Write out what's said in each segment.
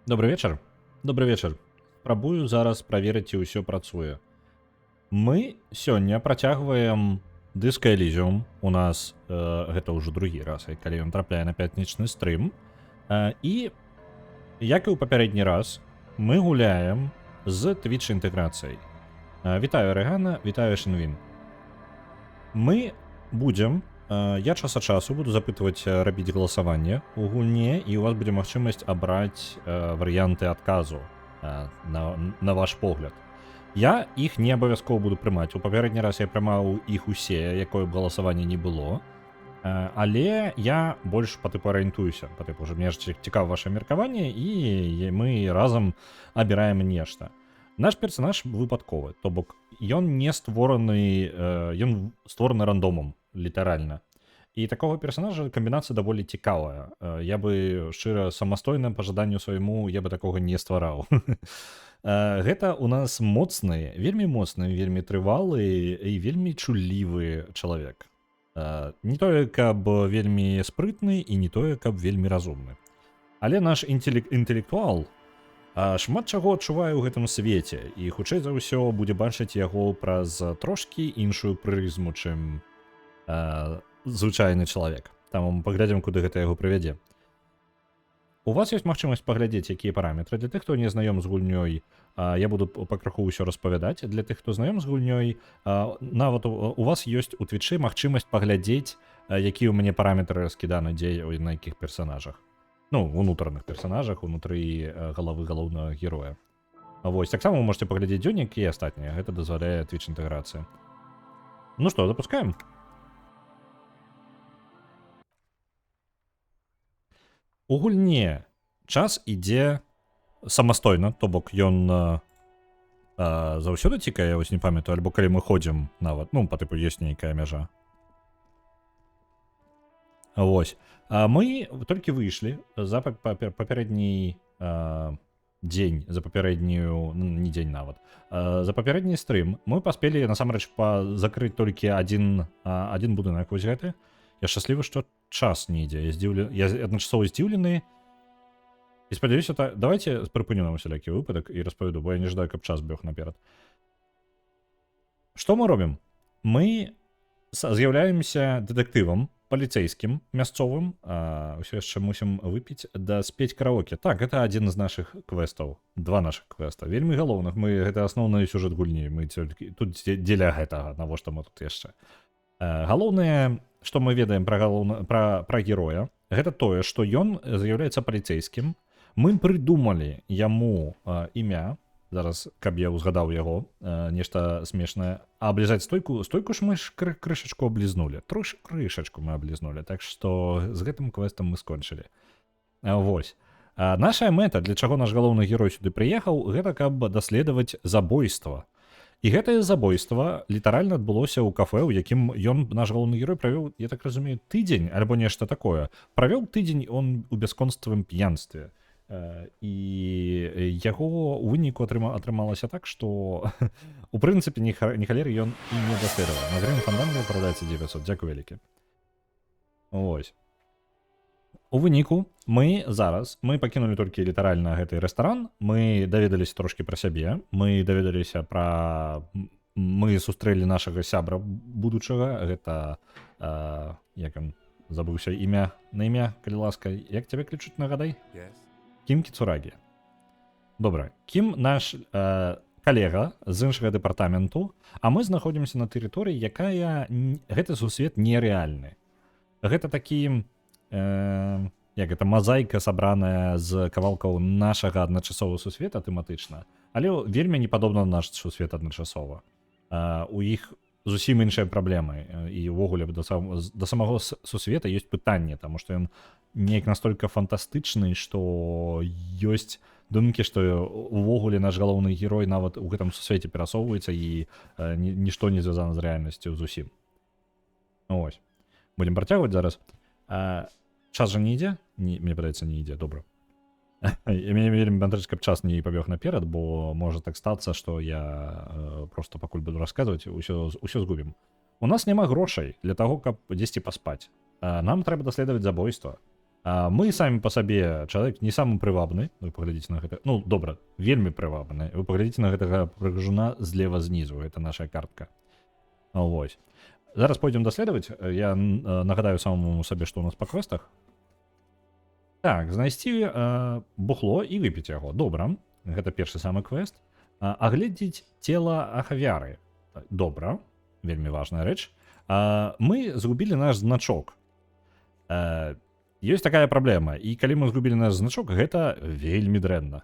Добрый вечар. Добрый вечар. Спрабую зараз праверыць, ці ўсё працуе. Мы сёння працягваем Disco Elysium. У нас гэта ўжо другі раз, калі ён трапляе на пятнічны стрым. І як і ў папярэдні раз, мы гуляем з Twitch інтэграцыяй. Вітаю Рэгана, вітаю Шынвін. Мы будзем, я час ад часу буду запытваць рабіць галасаванне у гульне, і у вас будзе магчымасць абраць варыянты адказу на ваш погляд. Я іх не абавязкова буду прымаць. У папярэдні раз я прымаў іх усе, якое б галасаванне не было. Але я больш па тыпу арыентуюся. Па тыпу, мне ж цікава ваша меркаванне, і мы разам абіраем нешта. Наш персонаж выпадковы, то бок ён не створаны, ён створаны рандомом, літаральна. І такого персонажа камбінацыя даволі цікавая. Я бы шчыра самастойна па жаданню свайму я бы такога не ствараў. Гэта у нас моцны, вельмі трывалы і вельмі чуллівы чалавек. Не тое, каб вельмі спрытны, і не тое, каб вельмі разумны. Але наш інтэлектуал шмат чаго адчувае ў гэтым свеце, і хутчэй за ўсё будзе бачыць яго праз трошкі іншую прызму, чым звычайны чалавек. Таму мы паглядзім, куды гэта яго прывядзе. У вас ёсць магчымасць паглядзець, якія параметры. Для тых, хто не знаём з гульнёй, я буду пакрыху ўсё распавядаць. Для тых, хто знаём з гульнёй, нават у вас ёсць у Твічы магчымасць паглядзець, якія ў мяне параметры раскіданы, дзе на якіх персанажах. Ну, унутраных персонажах, унутры галавы галоўнага героя. Вось, таксама вы можете паглядзець дзённік і астатняе. Гэта дазваляе Twitch інтэграцыя. Ну што, запускаем? У гульне час ідзе самастойна, то бок ён заўсёды цікае, я вось не памятаю, альбо калі мы ходзім нават, ну, па тыпу ёсць нейкая мяжа. Вось. Мы толькі выйшлі за папярэдні дзень, за папярэднюю, не дзень нават, за папярэдні стрым мы паспелі насамрэч закрыць толькі адзін будынак, вось гэты. Я шчаслівы, што час не ідзе. Я адначасова здзіўлены. І спадзяюся, давайте прыпыню на усялякі выпадак і распавяду, бо я не жадаю, каб час бег наперад. Што мы робім? Мы з'яўляемся дэтэктывам, паліцэйскім, мясцовым, ўсё яшчэ мусім выпіць, спець караоке. Так, гэта адзін з нашых квестаў. Два нашых квеста. Вельмі галоўных. Гэта асноўны сюжэт гульні. Мы тут дзеля гэтага, навошта мы тут яшчэ. Галоўнае, што мы ведаем пра героя, гэта тое, што ён з'яўляецца паліцэйскім. Мы прыдумалі яму імя, зараз, каб я ўзгадаў яго, нешта смешнае. А аблізаць стойку ж мы ж крышачку аблізнулі. Крышачку мы аблізнулі. Так што з гэтым квестам мы скончылі. Вось. Наша мэта, для чаго наш галоўны герой сюды прыехаў, гэта каб даследаваць забойства. І гэтае забойства літаральна адбылося ў кафэ, у якім ён, наш галоўны герой, правёў, я так разумею, тыдзень, альбо нешта такое. Правёў тыдзень он у бясконцавым п'янстве. І яго ў выніку атрымалася так, што у прынцыпе ні халеры ён і не даследаваў. На грым фанданга прадаецца 900. Дзякуй вялікі. Ось. У выніку мы пакінулі толькі літаральна гэты рэстаран, мы даведаліся трошкі пра сябе, мы даведаліся мы сустрэлі нашага сябра будучага, гэта, як ён забыўся імя, калі ласка, як цябе клічуць, нагадай? Кім Кіцурагі. Добра, Кім наш калега з іншага дэпартаменту, а мы знаходзімся на тэрыторыі, якая, гэты сусвет нерэальны. Гэта такі, як гэта, мазаіка сабраная з кавалкаў нашага адначасовага сусвета тэматычна, але вельмі не падобна на наш сусвет адначасова. У іх зусім іншыя праблемы, і ўвогуле да самого сусвета ёсць пытанне, таму што ён неяк настолькі фантастычны, што ёсць думкі, што увогуле наш галоўны герой нават у гэтым сусвеце перасоўваецца і нішто не звязана з рэальнасцю зусім. Ось. Будзем працягваць зараз. Час жа не ідзе? Мне падаецца, не ідзе. Добра. Мяне вельмі бянтачыць, каб час не пабег наперад, бо можа так стацца, што я проста пакуль буду расказваць, усё згубім. У нас няма грошай для таго, каб дзесьці паспаць. Нам трэба даследаваць забойства. Мы самі па сабе чалавек не самы прывабны, вы паглядзіце на гэта, ну добра, вельмі прывабны, вы паглядзіце на гэтага прыгажуна злева знізу, это наша картка. Вось. Зараз пойдзем даследаваць, я нагадаю самому сабе, што ў нас па квестах. Так, знайсці бухло і выпіць яго. Добра, гэта першы самы квест. Агледзець цела ахвяры. Добра, вельмі важная рэч. Мы згубілі наш значок. Ёсць такая праблема, і калі мы згубілі наш значок, гэта вельмі дрэнна.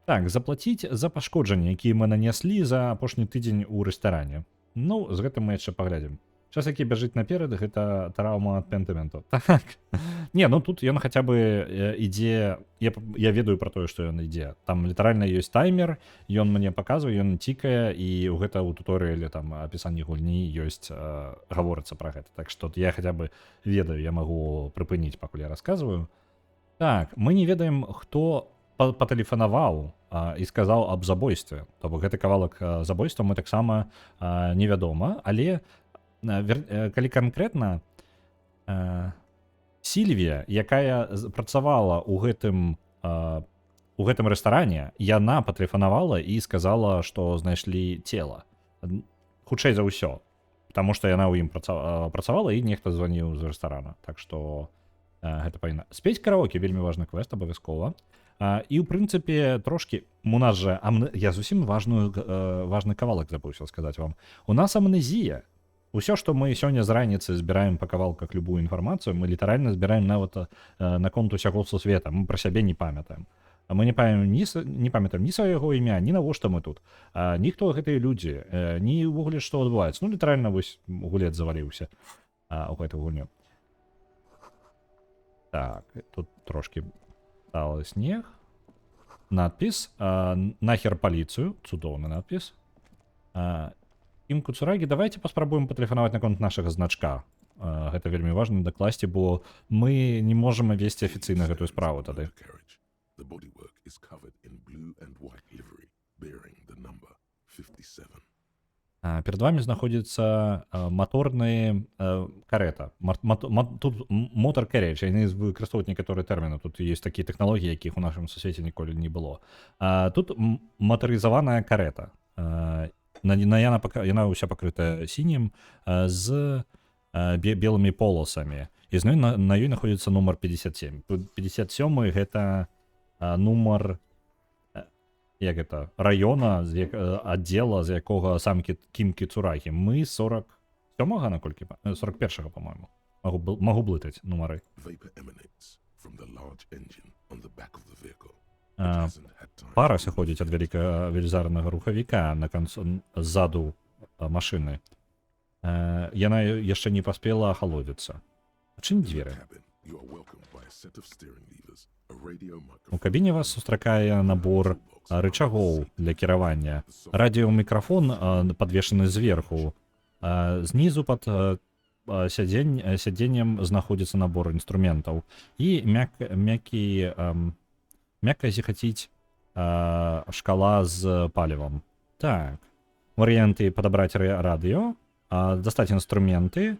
Так, заплаціць за пашкоджанні, якія мы нанеслі за апошні тыдзень у рэстаране. Ну, з гэтым мы яшчэ паглядзім. Час, які бяжыць наперад, гэта траўма ад пентаменту. Так. Не, ну тут ён хаця бы ідзе... Я ведаю пра тое, што ён ідзе. Там літаральна ёсць таймер, ён мне паказвае, ён цікае, і гэта ў туторыяле, там, апісанні гульні ёсць, гаворыцца пра гэта. Так што я хаця бы ведаю, я магу прыпыніць, пакуль я расказваю. Так, мы не ведаем, хто патэлефанаваў і сказаў аб забойстве. То бок гэты кавалак забойства мы таксама невядома, але калі канкрэтна Сільвія, якая працавала ў гэтым рэстаране, яна патэлефанавала і сказала, што знайшлі цела. Хутчэй за ўсё, таму што яна ў ім працавала і нехта званіў з рэстарана. Так што гэта павінна. Спець караоке вельмі важны квест, абавязкова. І ў прынцыпе трошкі у нас жа я зусім важны кавалак забыўся сказаць вам. У нас амнезія. Усё, што мы сёння з раніцы збіраем па кавалках любую інфармацыю, мы літаральна збіраем нават наконт усяго сусвета. Мы пра сябе не памятаем. Мы не памятаем ні свайго імя, ні навошта мы тут. Ніхто гэтыя людзі, ні ўвогуле што адбываецца. Ну літаральна вось гулец заваліўся у гэтую гульню. Так, тут трошки стало снег. Надпіс. Нахер паліцыю. Цудоўны надпіс. Ім Куцурагі, давайте паспрабуем патэлефанаваць наконт нашага значка. Гэта вельмі важна дакласці, бо мы не можам весці афіцыйна гэтую справу тады. Перед вами знаходзіцца моторны карета. Тут мотор карэч, яны выкарыстоўваюць некаторыя тэрміны. Тут ёсць такія тэхналогіі, якіх у нашым сусвеце ніколі не было. Тут матарызаваная карета. Яна ўся пакрытая сінім з белымі полосамі. І на ёй знаходзіцца нумар 57. 57 гэта нумар як гэта раёна аддзела, з якога сам Кім Кіцурагі. Мы 47-га, наколькі 41-га, по-моему. Магу блытаць нумары. Пара сыходзіць ад велізарнага рухавіка на канцу ззаду машыны. Яна яшчэ не паспела ахалодзіцца. Адчыні дзверы. У кабіне вас сустракае набор рычагоў для кіравання. Радыёмікрафон падвешаны зверху. Знізу пад сядзеннем знаходзіцца набор інструментаў. І мякка зіхаціць шкала з палівам. Так. Варыянты падабраць радыё, дастаць інструменты,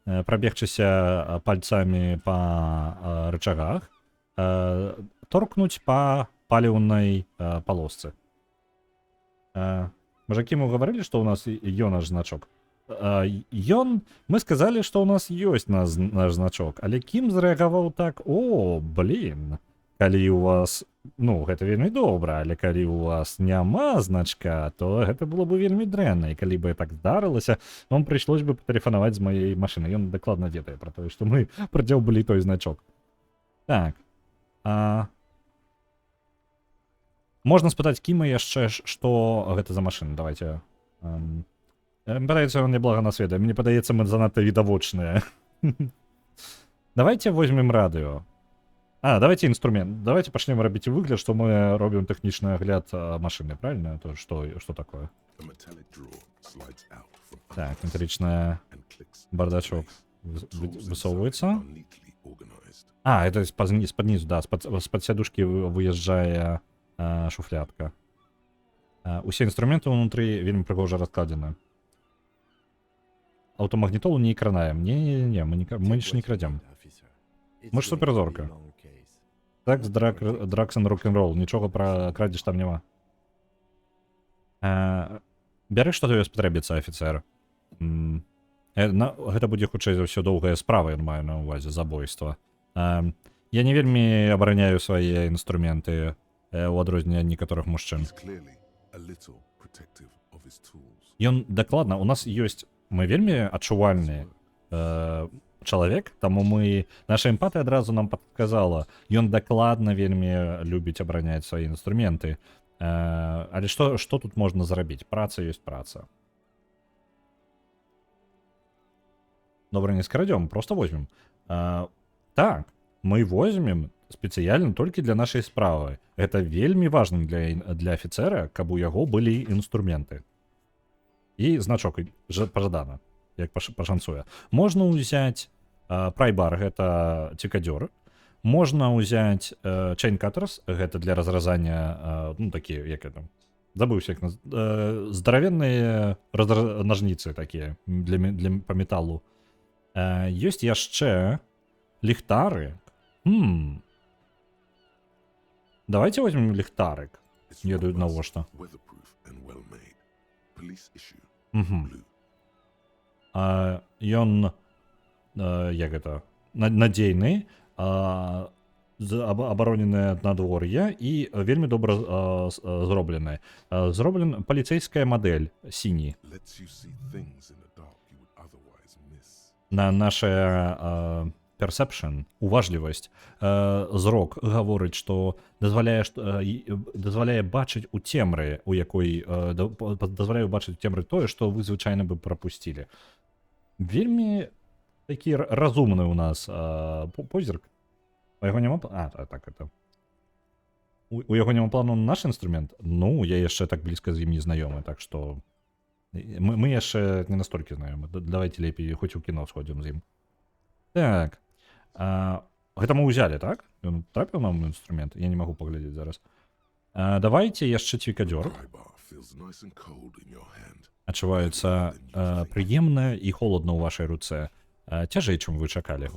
прабегчыся пальцамі па рычагах, торкнуць па паліўнай палосцы. Мужакі, мы гаварылі, што ў нас ён наш значок. Мы сказалі, што ў нас ёсць наш значок, але Кім зрэагаваў так: о, блін, калі у вас, ну, гэта вельмі добра, але калі у вас няма значка, то гэта было бы вельмі дрэнна, і калі бы так здарылася, вам прыйшлось бы патэлефанаваць з маёй машыны. Ён дакладна ведае пра тое, што мы прадзяўбылі той значок. Так. Можна спытаць Кіма яшчэ, што гэта за машына. Давайте. Мне падаецца, ён няблага нас ведае. Мне падаецца, мы занадта відавочныя. Давайте возьмем радыё. Давайте інструмент. Давайте пачнем рабіць выгляд, што мы робім тэхнічны агляд машыны, правильно? То што такое? Так, металічная бардачок высоўваецца. Это з-пад нізу, да, з-пад сядушкі выязджае шуфлядка. Усе інструменты ўнутры вельмі прыгожа раскладзены. Аўтамагнітолу не кранаем. Не, мы ж не крадзем. Мы ж суперзорка. Секс, дракс and рок-н-рол. Нічого про крадіж там нема. Бяры, што тобі спатрэбіцца, афіцэр. Гэта будзе, хутчэй за ўсё, доўгая справа, я маю на ўвазе, забойства. Я не вельмі абараняю свае інструменты, у адрозненне ад некаторых мужчын. Ён дакладна, у нас ёсць, мы вельмі адчувальны чалавек, таму наша эмпатыя адразу нам падказала, ён дакладна вельмі любіць абараняць свае інструменты. Але што тут можна зрабіць? Праца ёсць праца. Добра, не скрадём, просто возьмем. Так, мы возьмем спецыяльна толькі для нашай справы. Гэта вельмі важна для афіцэра, каб у яго былі інструменты. І значок пажадана, як пашанцуе. Можна ўзяць прайбар, гэта цікадзёр. Можна ўзяць chain cutters, гэта для разразання, ну, такія, як это, забыўся, як здаравенныя нажніцы такія па металу. Ёсць яшчэ ліхтары. Давайте возьмем ліхтарик. Не ведаю навошта. Ён, як гэта, надзейны, абароненае надвор'е і вельмі добра зробленае. Паліцейская мадэль, сіні. На наша perception, уважлівасць, зрок гаворыць, што дазваляе бачыць у цемры, дазваляе бачыць у цемры тое, што вы звычайна бы прапусцілі. Вельмі такі разумны у нас позірк. У яго няма плану? Так, это. У яго няма плану на наш інструмент? Ну, я яшчэ так блізка з ім не знаёмы, так што мы яшчэ не настолькі знаёмы. Давайте лепей хоць у кіно сходзім з ім. Так. Гэта мы ўзялі, так? Ён трапіў нам інструмент? Я не магу паглядзець зараз. Давайте яшчэ цвікадзёр. Адчуваецца прыемна і холодна ў вашай руцэ. Цяжэй, чым вы чакалі.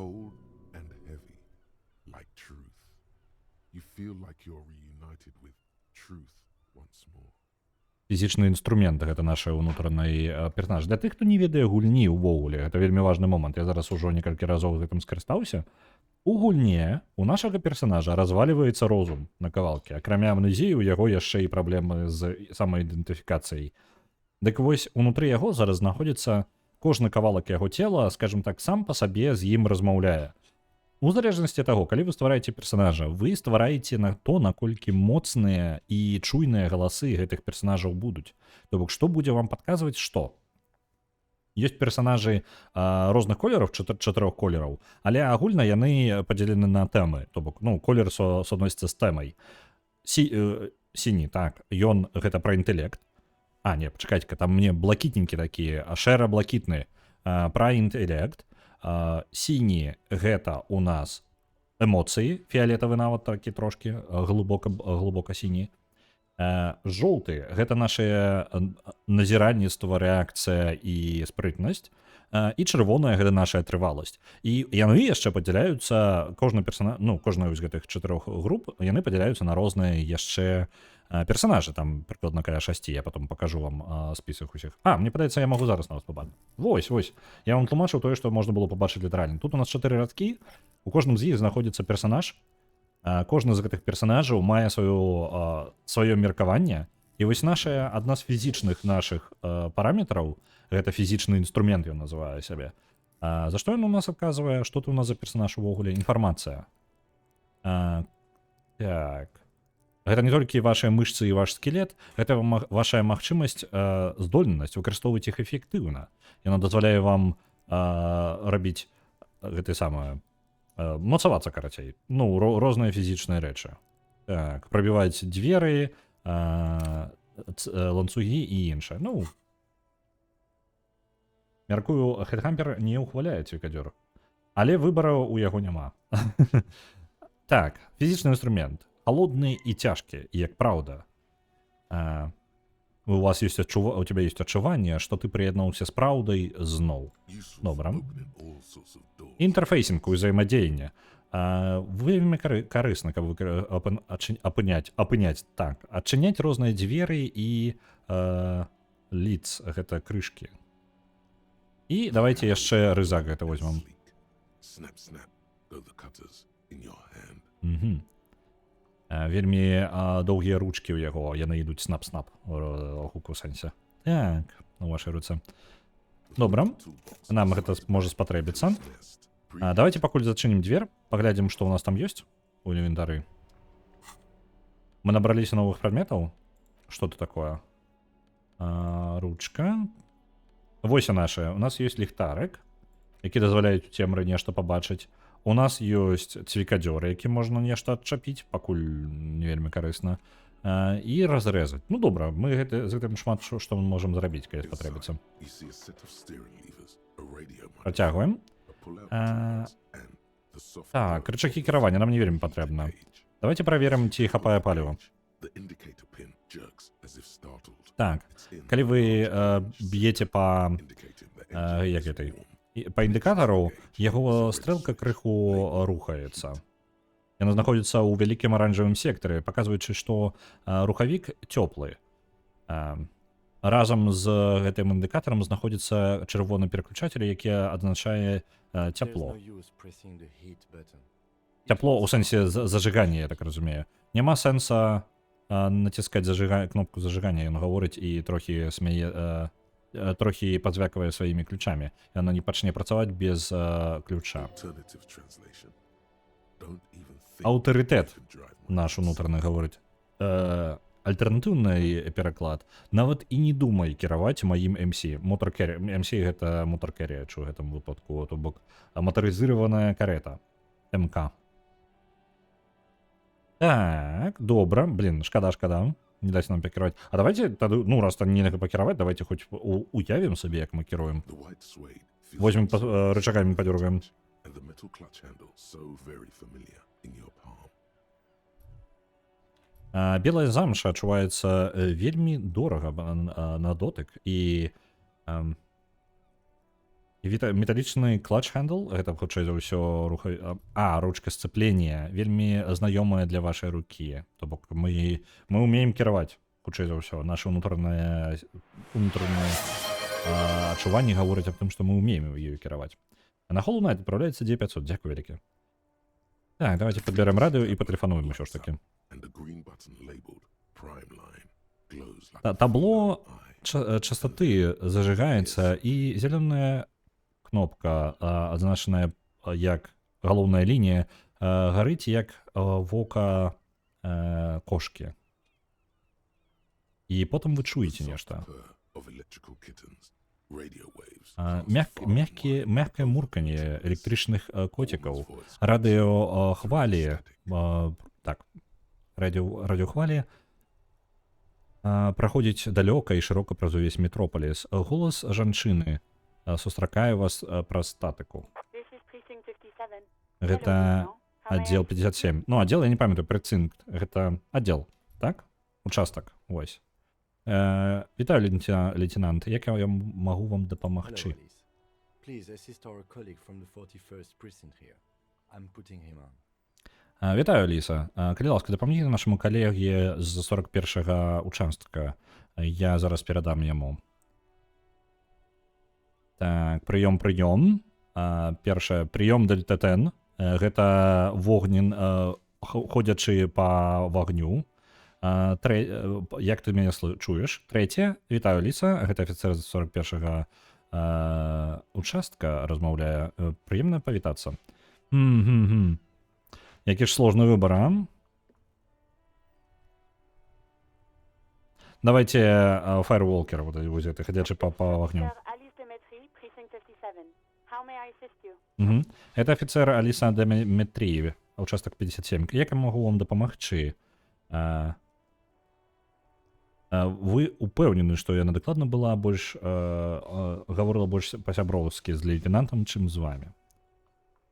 Фізічны інструмент, гэта наша ўнутранай персонаж. Для тых, хто не ведае гульні ўвогуле, гэта вельмі важны момант. Я зараз ужо некалькі разоў гэтым скарыстаўся. У гульне у нашага персонажа разваліваецца розум на кавалкі. Акрамя амнезіі, у яго яшчэ і праблемы з самаідэнтыфікацыяй. Дык вось, унутры яго зараз знаходзіцца кожны кавалак яго цела, скажем так, сам па сабе з ім размаўляе. У залежнасці ад таго, калі вы ствараеце персонажа, вы ствараеце на то, наколькі моцныя і чуйныя галасы гэтых персонажаў будуць. То бок, што будзе вам падказваць, што? Ёсць персонажы розных колераў, 4 колераў, але агульна яны падзелены на тэмы. То бок, ну, колер суадносіцца з тэмай. Сіні, так, ён гэта пра інтэлект. Не, пачакайце-ка, там мне блакітненькі такія, шэра-блакітны пра інтэлект. Сіні гэта у нас эмоцыі, фіолетавы нават такі трошкі, глыбока сіні. Жоўты гэта наша назіранніцтва, рэакцыя і спрытнасць. І чырвоная гэта наша трываласць. І яны яшчэ падзяляюцца, кожная з гэтых 4 груп, яны падзяляюцца на розныя яшчэ персонажы, там прыкладна каля 6, я потом покажу вам список усіх. Мне падаецца, я магу зараз нават пабачыць. Вось, я вам тлумачыў тое, што можна было пабачыць літаральна. Тут у нас 4 радкі, у кожным з іх знаходзіцца персонаж. Кожны з гэтых персонажаў мае сваё меркаванне. І вось адна з фізічных нашых параметраў, гэта фізічны інструмент, ён называе сябе. За што ён у нас адказвае? Што тут у нас за персонаж увогуле? Інфармацыя. Так. Гэта не толькі вашыя мышцы і ваш скелет, гэта ваша магчымасць, здольнасць выкарыстоўваць іх эфектыўна. Яна дазваляе вам рабіць гэта самае, мацавацца, карацей. Ну, розныя фізічныя рэчы. Так, прабіваць дзверы, ланцугі і іншае. Ну, мяркую, Хедхампер не ўхваляе цвікадзёр. Але выбараў у яго няма. Так, фізічны інструмент. Холодные и тяжкие, як правда. У тебя есть адчуванне, што ты прыяднаўся з праўдай зноў. Добра. Інтэрфейсінг, узаемадзеянне. Вельмі карысна, каб адчыняць розныя дзверы і ліц, гэта крышкі. І давайте яшчэ рызак гэта возьмем. Вельмі доўгія ручкі ў яго, яны ідуць снап-снап у гуку сэнсе. Так, у вашай руцэ. Добра, нам гэта можа спатрэбіцца. Давайте пакуль зачынім дверь, паглядзім, што ў нас там ёсць у інвентары. Мы набраліся новых прадметаў. Што тут такое? Ручка. Вось і наша. У нас ёсць ліхтарык, які дазваляюць у цемры нешта пабачыць. У нас ёсць цвікадзёр, які можна нешта адчапіць, пакуль не вельмі карысна. І разрэзаць. Ну добра, мы з гэтым шмат што мы можам зрабіць, калі спатрэбіцца. Працягваем. Так, рычагі кіравання нам не вельмі патрэбна. Давайте праверым, ці хапае паліва. Так, калі вы б'еце па індыкатару, яго стрэлка крыху рухаецца. Яна знаходзіцца ў вялікім аранжавым сектары, паказваючы, што рухавік цёплы. Разам з гэтым індыкатарам знаходзіцца чырвоны пераключатель, які адзначае цяпло. Цяпло ў сэнсе зажигання, я так разумею. Няма сэнса націскаць кнопку зажигання, ён гаворыць і трохі падзвякавае сваімі ключамі. Яна не пачне працаваць без ключа. Аўтарытэт наш унутраны гаворыць. Альтэрнатыўны пераклад. Нават і не думай кіраваць маім MC. MC гэта мотор-керрі, у гэтым выпадку, то бок матарызіраваная карета. МК. Так, добра. Блін, шкада. Не даць нам пакіраваць. А давайте тады, ну, раз там нельга пакіраваць, давайте хоць уявім сабе, як мы кіруем. Возьмем рычагамі падёргаем. Белая замша адчуваецца вельмі дорага на дотык, і металічны клатч-хендл, гэта хутчэй за ўсё ручка сцэплення, вельмі знаёмая для вашай рукі. То бок мы умеем кіраваць, хутчэй за ўсё. Нашы унутраныя адчуванні гавораць аб тым, што мы умеем ёю кіраваць. На Hollow Knight адпраўляецца 9500, дзякуй вялікі. Так, давайте падбярем радыё і патэлефануем ўсё ж такі. Табло частоты зажигаецца, і зялёная кнопка, адзначаная як галоўная лінія, гарыць як вока кошкі. І потым вы чуеце нешта. Мягкае мурканне электрычных коцікаў. Радыёхвалі, радыёхвалі праходзіць далёка і шырока праз увесь метропаліс. Голас жанчыны сустракае вас праз статыку. Гэта аддзел 57. Ну, аддзел, я не памятаю, прэцынкт. Гэта аддзел, так? Участак, вось. Вітаю, лейтенант. Як я магу вам дапамагчы? Вітаю, Ліса. Калі ласка, дапамагіце нашаму калегі з 41-га участка. Я зараз перадам яму. Так, прыём. Першае, прыём Дельта-10. Гэта вогнен, ходзячы па вагню. Як ты мяне чуеш? Трэцяе, вітаю, Ліса. Гэта афіцер з 41-га участка размаўляе. Прыемна павітацца. Які ж сложны выбор, а? Давайте Firewalker, вот эти ходячий по огню. Это офицер Алиса Деметрієві, участок 57. Як я могу вам допомогти? Ви упевнені, що я недокладно була більш, говорила більш по-сябровськи з лейтенантом, чим з вами?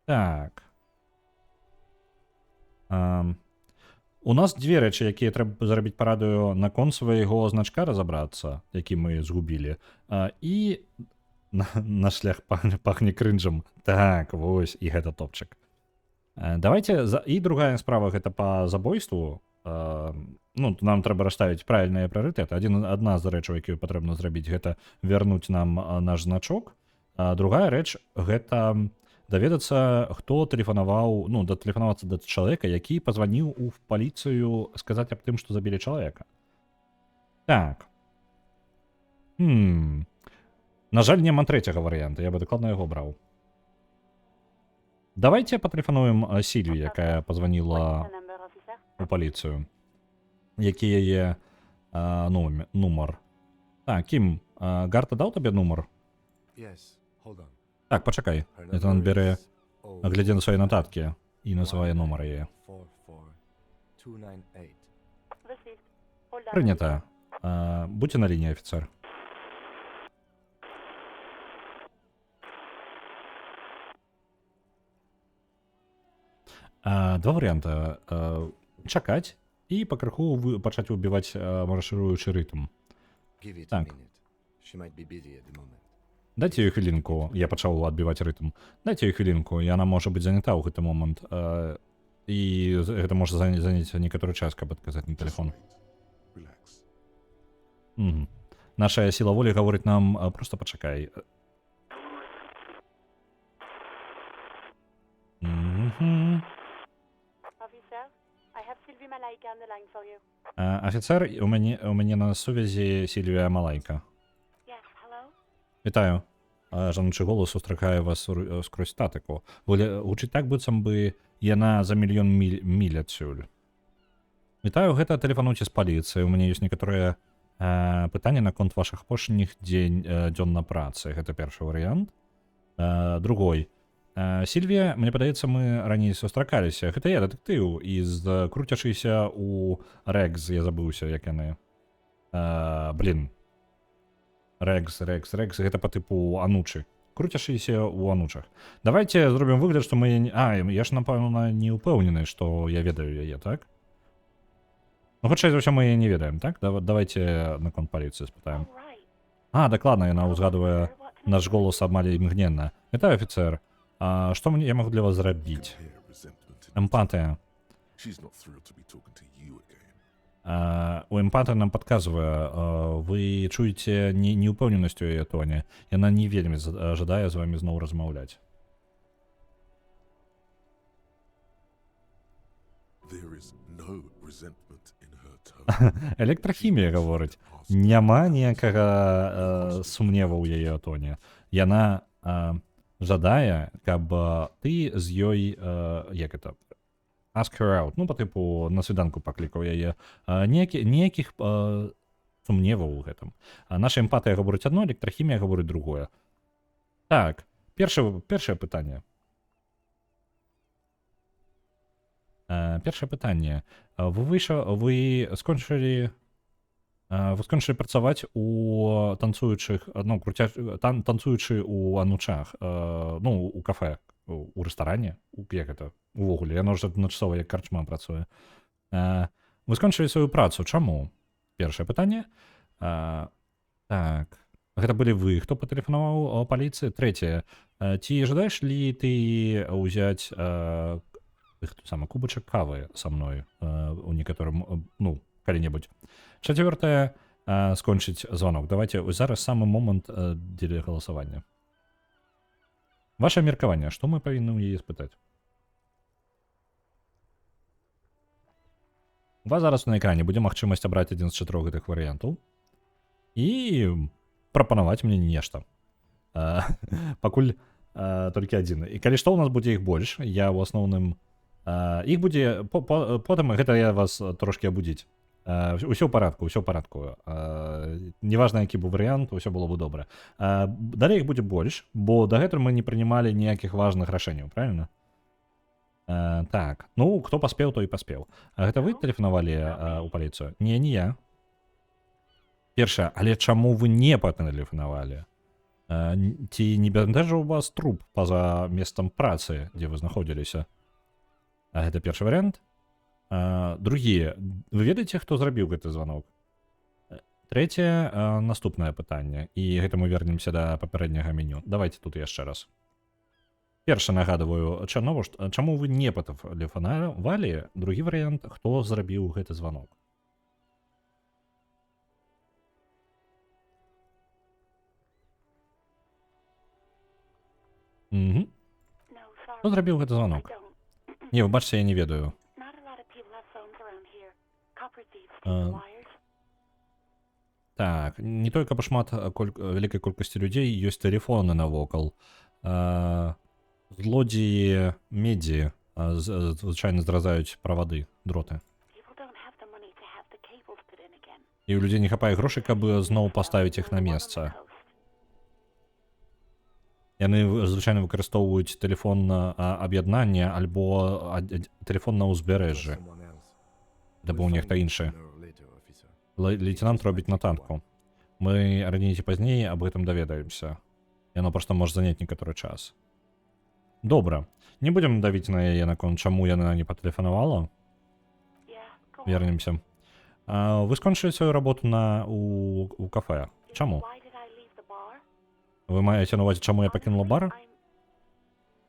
Так. У нас дві речі, які треба зробити по радіо на кон свого значка розібратися, який ми згубили, і на шлях пахне кринжем. Так, ось, і гэта топчик. Давайте і другая справа гэта па забойству. Ну, нам трэба расставіць правільныя прыярытэты. Адна з рэчаў, якую патрэбна зрабіць, гэта вярнуць нам наш значок. Другая рэч гэта даведацца, хто тэлефанаваў, ну, датэлефанавацца да чалавека, які пазваніў у паліцыю сказаць аб тым, што забілі чалавека. Так. На жаль, няма трэцяга варыянта, я бы дакладна яго браў. Давайте патэлефануем Сільві, якая пазваніла у паліцыю. Які яе нумар. Так, Кім, Гарта даў табе нумар? Так, пачакай. Это он бере, глядзе на свае нататкі і называе нумар яе. Прынята. Будьце на лінії, афіцер. Два варыянта. Чакаць і пакрыху пачаць убіваць маршыруючы рытм. Так. Дайце ёй хвілінку. Я пачаў адбіваць рытм. Дайце ёй хвілінку, яна можа быць занята ў гэты момант. І гэта можа заняць некаторы час, каб адказаць на тэлефон. Наша сіла волі гаворыць нам проста пачакай. Афіцер, у мяне на сувязі Сільвія Малайка. Вітаю. Жаночы голас устракае вас скрозь статыку. Гучыць так, быццам бы яна за мільён міль адсюль. Вітаю, гэта тэлефануйце з паліцыі. У мяне ёсць некаторыя пытанні наконт вашых апошніх дзён на працы. Гэта першы варыянт. Другой. Сільвія, мне падаецца, мы раней сустракаліся. Гэта я, дэтэктыў, з круцячыся ў Рекс, я забыўся, як яны. Рекс, гэта па тыпу анучы. Круцячыся ў анучах. Давайте зробім выгляд, што мы... я ж, напэўна, не ўпэўнены, што я ведаю яе, так? Ну, хутчэй за ўсё мы яе не ведаем, так? Давайте наконт паліцыі спытаем. Дакладна, яна ўзгадвае наш голас амаль імгненна. Вітаю, афіцер. Што я магу для вас зрабіць? Эмпатыя. У эмпатыя нам падказвае, вы чуеце неўпэўненасць у яе тоне. Яна не вельмі жадае з вамі зноў размаўляць. Электрахімія гаворыць. Няма ніякага сумневу ў яе тоне. Яна жадае, каб ты з ёй, як это, ask her out, ну, па тыпу, на свіданку паклікаў яе, ніякіх сумневаў у гэтым. Наша эмпатыя гаворыць адно, электрахімія гаворыць другое. Так, першае пытанне. Першае пытанне. Вы скончылі працаваць у танцуючых, ну, танцуючы ў анучах, ну, у кафе, у рэстаране, як гэта, увогуле, яно ж адначасова як карчма працуе. Вы скончылі сваю працу, чаму? Першае пытанне. Так, гэта былі вы, хто патэлефанаваў паліцыі? Трэцяе, ці жадаеш ли ты ўзяць кубачак кавы са мной у некаторым, ну, калі-небудзь. Чацвёртае, скончыць звонок. Давайте зараз самы момант дзеля галасавання. Ваше меркаванне, што мы павінны ў яе спытаць? У вас зараз на экране будзе магчымасць абраць адзін з 4 гэтых варыянтаў і прапанаваць мне нешта. Пакуль толькі адзін. І калі што, у нас будзе іх больш. Я ў асноўным... Іх будзе... Потым гэта я вас трошкі абудзіць. Усё ў парадку. Неважна, які быў варыянт, усё было бы добра. Далей іх будзе больш, бо дагэтуль мы не прынималі ніякіх важных рашэнняў, правильно? Так, ну, хто паспеў, той і паспеў. Гэта вы тэлефанавалі ў паліцыю? Не я. Першае, але чаму вы не патэлефанавалі? Ці не бянтэжыў вас труп па-за месцам працы, дзе вы знаходзіліся? Гэта першы варыянт. Другі, вы ведаеце, хто зрабіў гэты званок? Трэцяе, наступнае пытанне. І гэта мы вернемся да папярэдняга меню. Давайте тут яшчэ раз. Першы нагадываю Чарнову, чаму вы не патэлефанавалі, другі варыянт, хто зрабіў гэты званок. Угу. Хто зрабіў гэты званок? Не, вы бачыце, я не ведаю. Так, не толькі па шмат вялікай колькасці людзей ёсць тэлефоны навокал. Злодзеі медзі звычайна зразаюць правады, дроты. І ў людзей не хапае грошай, каб зноў паставіць іх на месца. Яны звычайна выкарыстоўваюць тэлефон на аб'яднанне альбо тэлефон на ўзбярэжжы. Гэта быў нехта іншы. Лейтенант робіць нататку. Мы раней ці пазней аб гэтым даведаемся. Яно проста можа заняць некаторы час. Добра. Не будзем давіць на яе наконт, чаму яна не патэлефанавала. Вернемся. Вы скончылі сваю работу у кафе. Чаму? Вы маеце на увазе, чаму я пакінула бар?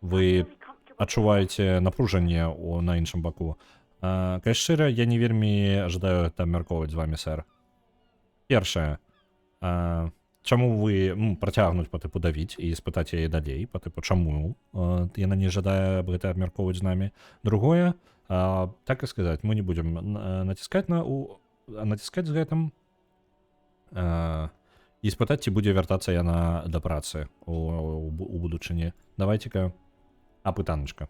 Вы адчуваеце напружанне на іншым баку. Калі шчыра, я не вельмі жадаю там мяркоўваць з вамі, сэр. Першае. Чаму вы працягнуць па тыпу давіць і спытаць яе далей, па тыпу чаму яна не жадае гэта абмяркоўваць з намі. Другое, так і сказаць, мы не будзем націскаць з гэтым і спытаць, ці будзе вяртацца яна да працы у будучыні. Давайце-ка апытаначка.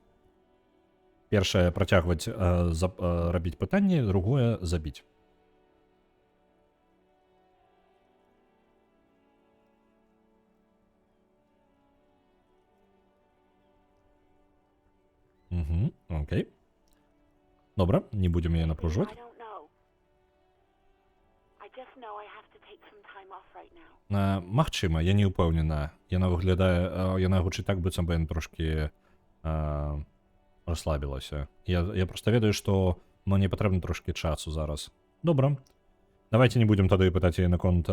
Першае, працягваць рабіць пытанне, другое, забіць. Угу, окей. Добра, не будзем яе напружваць. Магчыма, я не ўпэўнена. Яна выглядае, яна гучыць так, быццам бы яна трошкі расслабілася. Я проста ведаю, што мне патрэбна трошкі часу зараз. Добра. Давайте не будзем тады пытаць яе наконт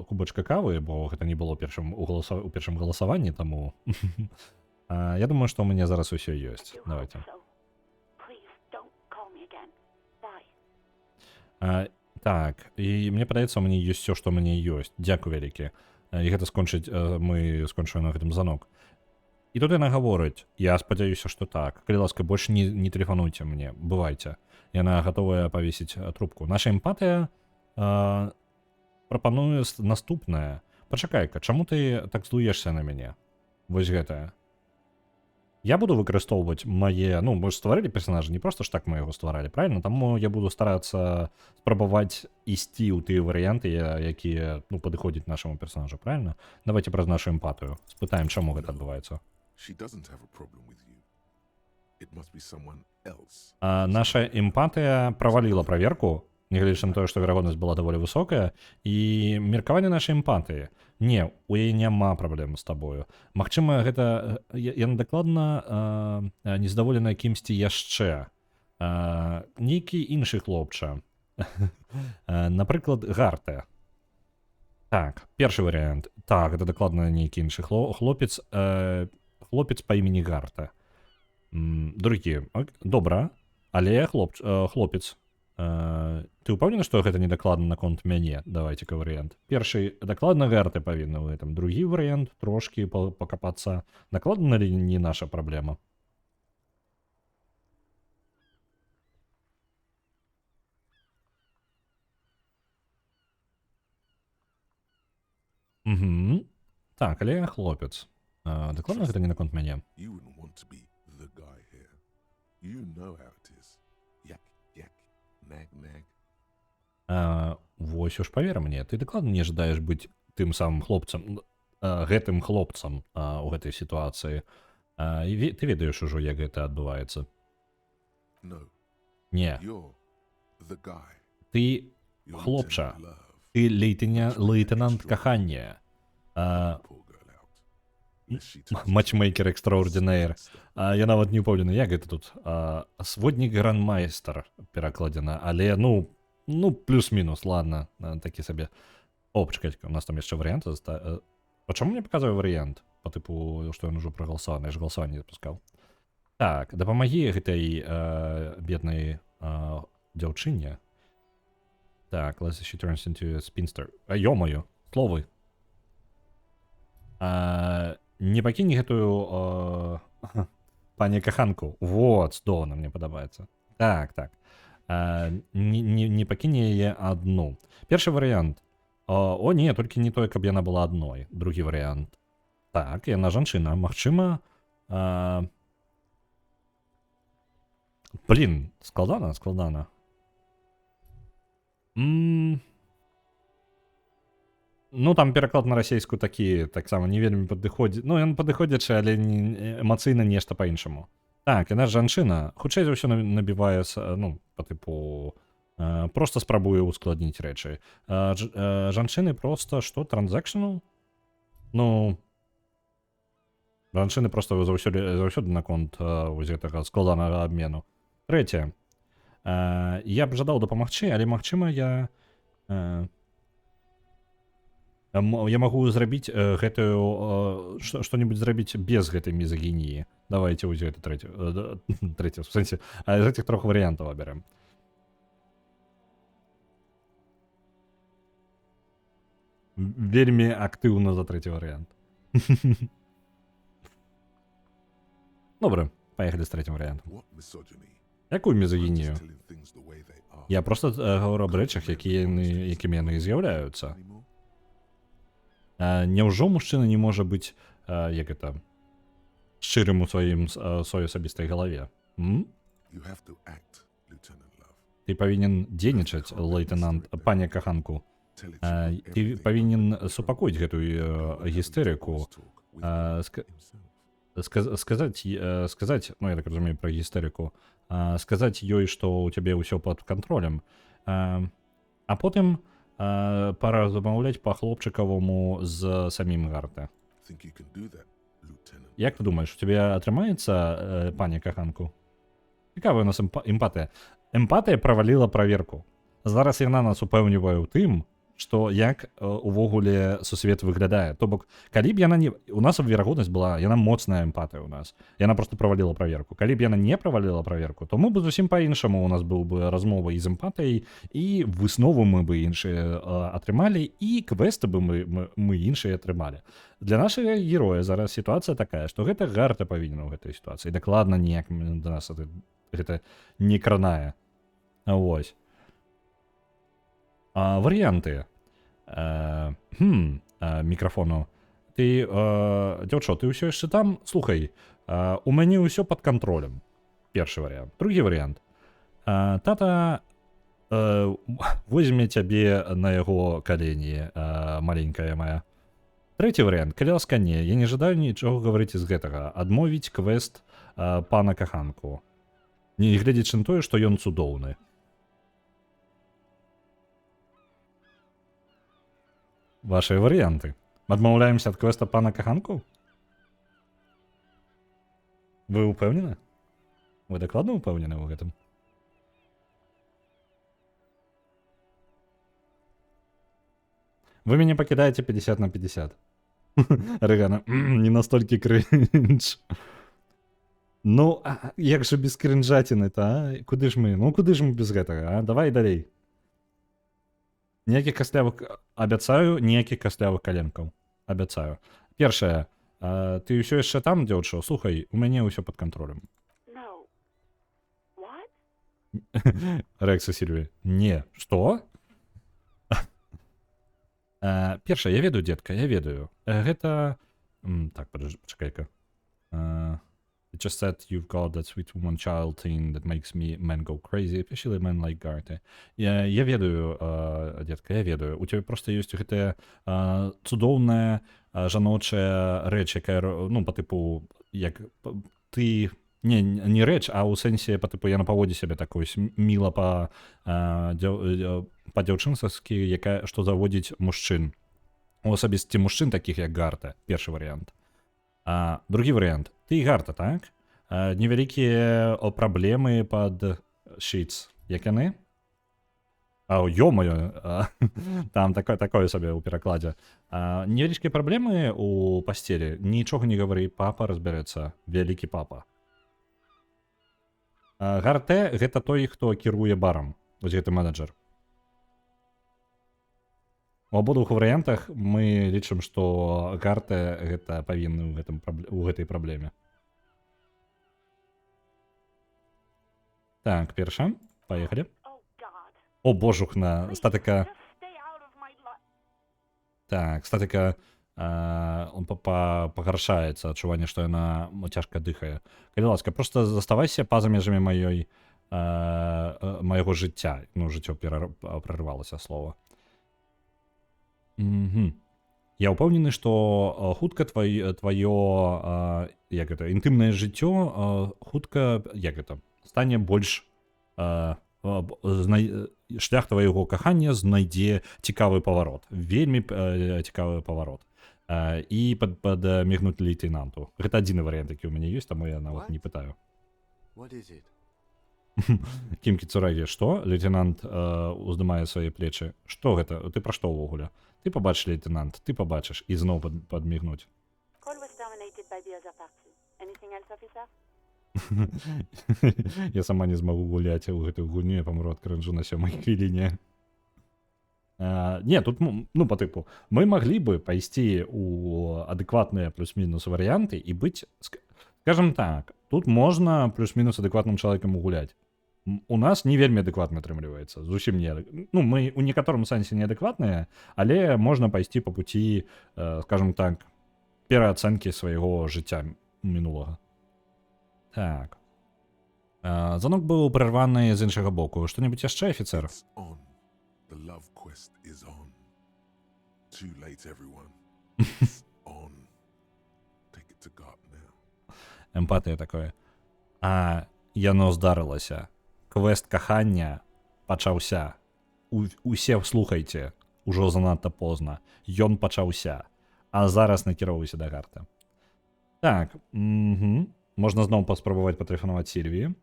кубачка кавы, бо гэта не было у першым галасаванні, таму... Я думаю, што ў мяне зараз усё ёсць. Давайте. Так, і мне падаецца, у мяне ёсць усё, што ў мяне ёсць. Дзякуй вялікі. І гэта мы скончым на гэтым званок. І тут яна гаворыць, я спадзяюся, што так. Калі ласка, больш не тэлефануйце мне, бывайце. Яна гатовая павесіць трубку. Наша эмпатыя прапануе наступнае. Пачакай-ка, чаму ты так злуешся на мяне? Вось гэтае. Я буду выкарыстоўваць мае... Ну, мы ж стварылі персонажа, не проста ж так мы яго стваралі, правильно? Таму я буду старацца спрабаваць ісці ў тыя варыянты, якія, падыходзяць нашаму персонажу, правильно? Давайте праз нашу эмпатыю. Спытаем, чаму гэта адбываецца. Наша эмпатыя праваліла праверку, нягледзячы на тое, што верагоднасць была даволі высокая, і меркаванне нашай эмпатыі. Не, у яе няма праблем з табою. Магчыма, гэта яна дакладна незадаволеная кімсьці яшчэ. Нейкі іншы хлопча. Напрыклад, Гарте. Так, першы варыянт. Так, гэта дакладна нейкі іншы хлопец. Хлопец па імені Гарта. Другі. Добра, але хлопец. Ты ўпэўнены, што гэта не дакладна наконт мяне? Давайце-ка варыянт. Першы, дакладна Гарты павінна ў гэтым. Другі варыянт, трошкі пакапацца. Дакладна ли не наша праблема? Угу. Так, але я хлопец. Дакладна гэта не наконт мяне? Вось уж павер мне, ты дакладна не жадаеш быць тым самым хлопцам, гэтым хлопцам у гэтай сітуацыі. Ты ведаеш ужо, як гэта адбываецца? Не. Ты хлопча. Ты лейтенант кахання. Матчмейкер экстраординэйр. Я нават не ўпэўнены, як гэта тут. Своднік грандмайстар перакладзена, але, плюс-мінус, ладно, такі сабе. О, пачакайце, у нас там яшчэ варыянт. Чаму мне паказвае варыянт? по типу, што ён ужо прагаласаваны, я ж галасаванне запускаў. Так, дапамагі гэтай беднай дзяўчыне. Так, let's she turns into a spinster. Ё-моё, словы. Не пакінь гэтую пані каханку. Вот, здорово, мне падабаецца. Так. Не пакінь яе адну. Першы варыянт. О, не, толькі не той, каб яна была адной. Другі варыянт. Так, яна жанчына. Магчыма... Блін, складана. Ну, там пераклад на расейскую такі, таксама не вельмі падыходзіць. Ну, ён падыходзячы, але эмацыйна нешта па-іншаму. Так, яна жанчына. Хутчэй за ўсё набівае, ну, па тыпу... Просто спрабуе ускладніць рэчы. Жанчыны просто, што, транзакшнал? Ну... Жанчыны просто заўсёды наконт вось гэтага складанага абмену. Трэцяе. Я б жадаў дапамагчы, але, магчыма, я магу зрабіць гэтую... што-небудзь зрабіць без гэтай мізагініі. Давайте вось гэта трэцяе. В сэнсе, з гэтых трох варыянтаў абярэм. Вельмі актыўна за трэці варыянт. Добра, паехалі з трэцім варыянтам. Якую мізагінію? Я просто говорю аб рэчах, якімі яны з'яўляюцца. Няўжо мужчына не можа быць, як это, шчырым у сваёй асабістай галаве? Ты павінен дзейнічаць, лейтенант, паня каханку. Ты павінен супакоіць гэтую гістэрыку. Сказаць, ну я так разумею пра гістэрыку, сказаць ёй, што ў цябе ўсё пад кантролем, а потым паразмаўляць па-хлопчыкаваму з самім Гарта. Як ты думаеш, у цябе атрымаецца, пані каханку? Цікавая у нас эмпатыя. Эмпатыя праваліла праверку. Зараз яна нас упэўнівае ў тым, што як увогуле сусвет выглядае. То бок, калі б яна не... У нас верагоднасць была, яна моцная эмпатыя ў нас. Яна просто праваліла праверку. Калі б яна не праваліла праверку, то мы бы зусім па-іншаму у нас быў бы размова і з эмпатыяй, і высновы мы бы іншыя атрымалі, і квесты бы мы іншыя атрымалі. Для нашага героя зараз сітуацыя такая, што гэта Гарта павінен у гэтай сітуацыі. Дакладна ніяк да нас гэта не кранае. Вось. Варыянты мікрафону. Ты, дзяўчо, ты ўсё яшчэ там? Слухай, у мяне ўсё пад кантролем. Першы варыянт. Другі варыянт. Тата возьме цябе на яго калені, маленькая моя. Трэці варыянт. Калі ласка, не, я не жадаю нічога гаварыць з гэтага. Адмовіць квест пана каханку. Не гледзячы на тое, што ён цудоўны. Ваши варыянты. Адмаўляемся ад квеста пана каханку? Вы упэўнены? Вы дакладна упэўнены ў гэтым? Вы мяне пакідаеце 50 на 50. Рэгана, не настолькі крынж. Ну, як жа без крынжаціны-то, а? Куды ж мы? Ну, куды ж мы без гэтага, а? Давай далей. Ніякіх каслявых... Абяцаю, ніякіх каслявых каленкаў. Абяцаю. Першае. Ты ўсё яшчэ там, дзяўчо? Слухай, у мяне ўсё пад кантролем. No. What? Рэкса Сільві. Не. Што? Першае, я ведаю, дзетка, я ведаю. Гэта... Так, пачакай-ка. It just said you've got that sweet woman child thing that makes men go crazy, especially men like Garty. Я ведаю, детка, я ведаю. У тебя просто ёсць гэтая цудоўная жаночая рэч, якая, ну, па тыпу, як ты... Не рэч, а ў сэнсе, па тыпу, яна паводзі сябе такой міла па-дзяўчынскі, якая, што заводзіць мужчын. У асабісці мужчын такіх, як Гарта. Першы варыянт. Другі варыянт. Ты і Гарта, так? Невялікія праблемы пад шыц. Як яны? Ё-моё, там такое сабе ў перакладзе. Невялічкія праблемы у пасцелі. Нічога не гавары, папа разбярэцца. Вялікі папа. Гарте гэта той, хто кіруе барам. Вось гэты менеджер. У абодвух варыянтах мы лічым, што Гарте гэта павінны у гэтай праблеме. Так, перша. Паехалі. Oh, God. О, божухна. Please, Статыка. just stay out of my life. Так, статыка пагаршаецца, адчуванне, што яна цяжка дыхае. Калі ласка, проста заставайся па-за межамі майго жыцця. Ну, жыццё прервалася слова. Я ўпэўнены, што хутка тваё як гэта, інтымнае жыццё хутка, як гэта, стане больш шлях твайго кахання знайдзе цікавы паварот. Вельмі цікавы паварот. І падмігнуць лейтенанту. Гэта адзіны варыянт, які ў мяне ёсць, таму я нават не пытаю. Кімкі Цурагі, што? Лейтенант уздымае свае плечы. Што гэта? Ты пра што ўвогуле? Ты пабачыш, лейтенант, ты пабачыш. І зноў падмігнуць. Call was terminated by the other party. Anything else, officer? Я сама не змагу гуляць у гэтую гульню, я памру ад крынжу на 7-й хвіліне. Не, тут, ну, по тыпу, мы маглі бы пайсці у адэкватныя плюс-мінус варыянты і быць, скажем так, тут можна плюс-мінус адэкватным чалавекам гуляць. У нас не вельмі адэкватна атрымліваецца, зусім не. Ну, мы ў некаторым сэнсе неадэкватныя, але можна пайсці па пуці, скажем так, пераацэнкі свайго жыцця мінулага. Так. Звонок быў прерваны з іншага боку. Што-небудзь яшчэ, афіцер? The love quest is on. Too late, everyone. On. Take it to God now. Эмпатыя такое. Яно здарылася. Квест кахання пачаўся. Усе слухайце. Ужо занадта позна. Ён пачаўся. А зараз накіроўвайся да Гарта. Так. Можна зноў паспрабаваць патэлефанаваць Сільвіі.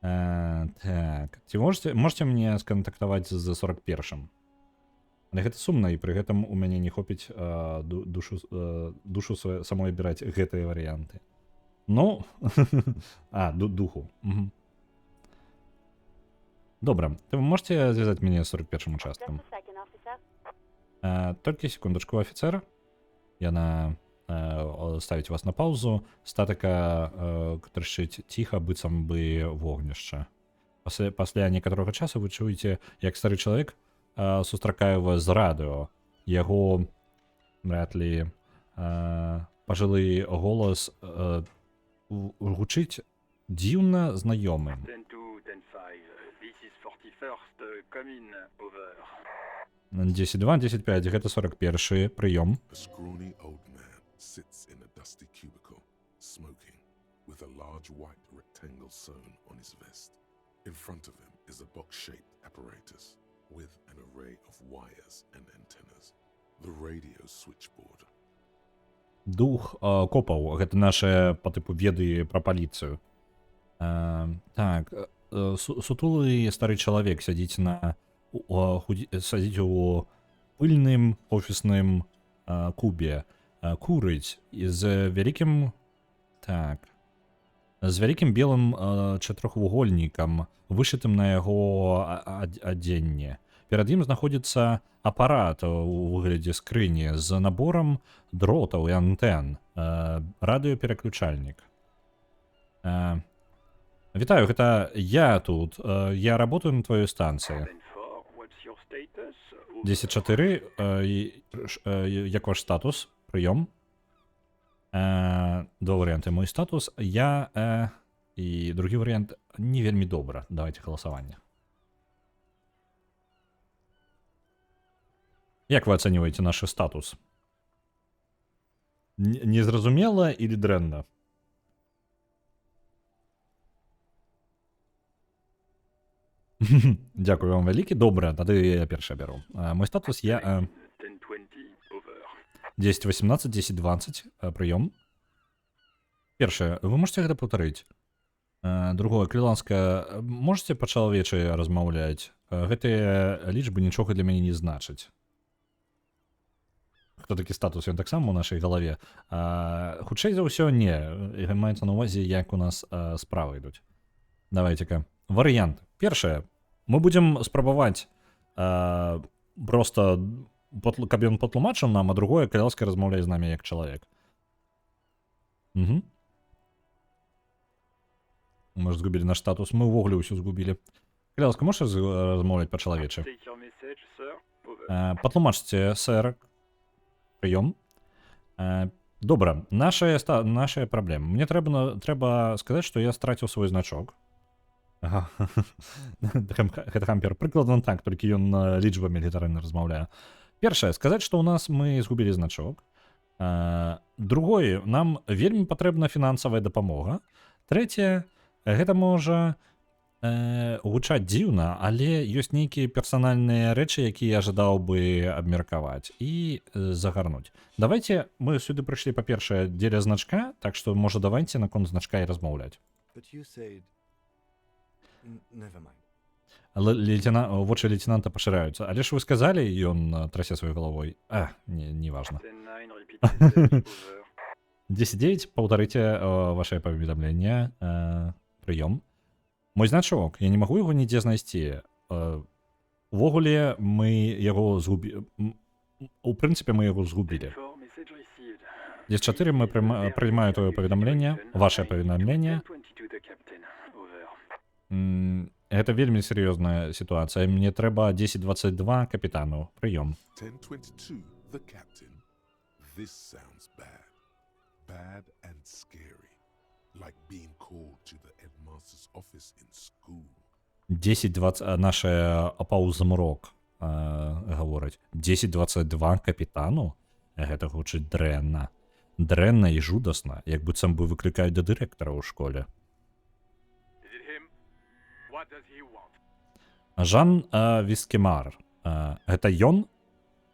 Так. Ці можете мне скантактаваць з 41-м? Але гэта сумна, і пры гэтым у мяне не хопіць душу самой абіраць гэтыя варыянты. Ну, духу. Добра. Вы можете звязаць мяне з 41-м участкам? Just a second, officer. Толькі секундачку, афіцер. Яна ставіць вас на паузу. Статыка трышчыць ціха, быццам бы вогнішча. Пасля некаторага часу вы чуеце, як стары чалавек сустракае вас з радыо. Яго, вряд ли, пажылы голас гучыць дзіўна знаёмым. 10-2, 10-5, гэта 41-й прыём. A scrawny old man sits in a dusty cubicle, smoking, with a large white rectangle sewn on his vest. In front of him is a box-shaped apparatus with an array of wires and antennas. The radio switchboard. Дух копаў, гэта наша па тыпу веды пра паліцыю. Так, сутулы стары чалавек сядзіць сядзіць у пыльным офісным кубе, курыць з вялікім белым чатырохвугольнікам, вышытым на яго адзенне. Перад ім знаходзіцца апарат у выглядзе скрыні з наборам дротаў і антэн, радыёпераключальнік. Вітаю, гэта я тут. Я работаю на твоёй станцыі. 10-4, як ваш статус? Прыём. Два варыянты. Мой статус, я і другі варыянт не вельмі добра. Давайте галасаванне. Як вы ацэньваеце наш статус? Незразумела или дрэнна? Дякую вам вялікі. Добра, тады я першы бяру. Мой статус я 10-18, 10-20, прыём. Першае, вы можете гэта паўтарыць? Другое, крыланска, можете па-чалавечы размаўляць? Гэтыя лічбы нічога для мяне не значаць. Хто такі статус, ён таксама ў нашай галаве. Хутчэй за ўсё, не. Маецца на ўвазе, як у нас справы ідуць. Давайте-ка. Варыянт. Першае. Мы будзем спрабаваць просто, каб ён патлумачыў нам, а другое, крыланска размаўляе з намі як чалавек. Угу. Мы ж згубілі наш статус, мы ўвогуле ўсё згубілі. Крыланска, можаш размаўляць па-чалавечы? Патлумачце, сэр. Прыём. Добра, нашая праблема. Мне трэба сказаць, што я страціў свой значок. Ага. Хедхампер, прыкладна так, толькі ён лічбамі літаральна размаўляе. Першае, сказаць, што ў нас мы згубілі значок. Другое, нам вельмі патрэбна фінансавая дапамога. Трэцяе, гэта можа гучаць дзіўна, але ёсць нейкія персанальныя рэчы, якія я жадаў бы абмеркаваць і загарнуць. Давайте мы сюды прыйшлі, па-першае, дзеля значка, так што, можа, давайте наконт значка і размаўляць. Вочы лейтенанта пашыраюцца. Але ж вы сказалі, ён трасе сваёй галавой. Не важна. 10-9, паўтарыце вашае паведамленне. Прыём. Мой значок, я не магу яго нідзе знайсці. Увогуле, мы яго згубілі. У прынцыпе, мы яго згубілі. 10-4 мы прыймаю твоё паведамленне, вашае паведамленне. Гэта вельмі серьёзная сітуацыя. Мне трэба 10-22 капітану. Прыём. 1022, the captain. This sounds bad. Bad and scary. Like being called to the headmaster's office in school. 10-20, наше паўзмрок гаворыць. 10-22 капітану? Гэта гучыць дрэнна. Дрэнна і жудасна, як быццам бы выклікаюць да дырэктара ў школе. Жан Віскемар. Гэта ён?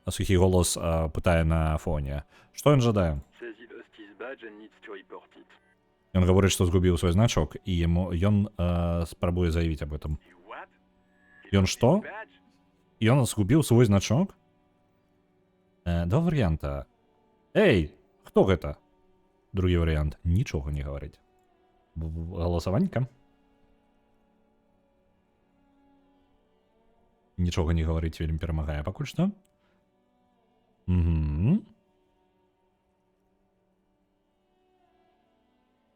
Сухі голос пытае на фоне. Што ён жадае? Ён гаворыць, што згубіў свой значок, і ён спрабуе заявіць об этом. Ён што? Ён згубіў свой значок? Два варыянта. Эй, хто гэта? Другі варыянт. Нічога не гаварыць. Галасаванька. Нічога не гаварыць вельмі перамагае пакуль што.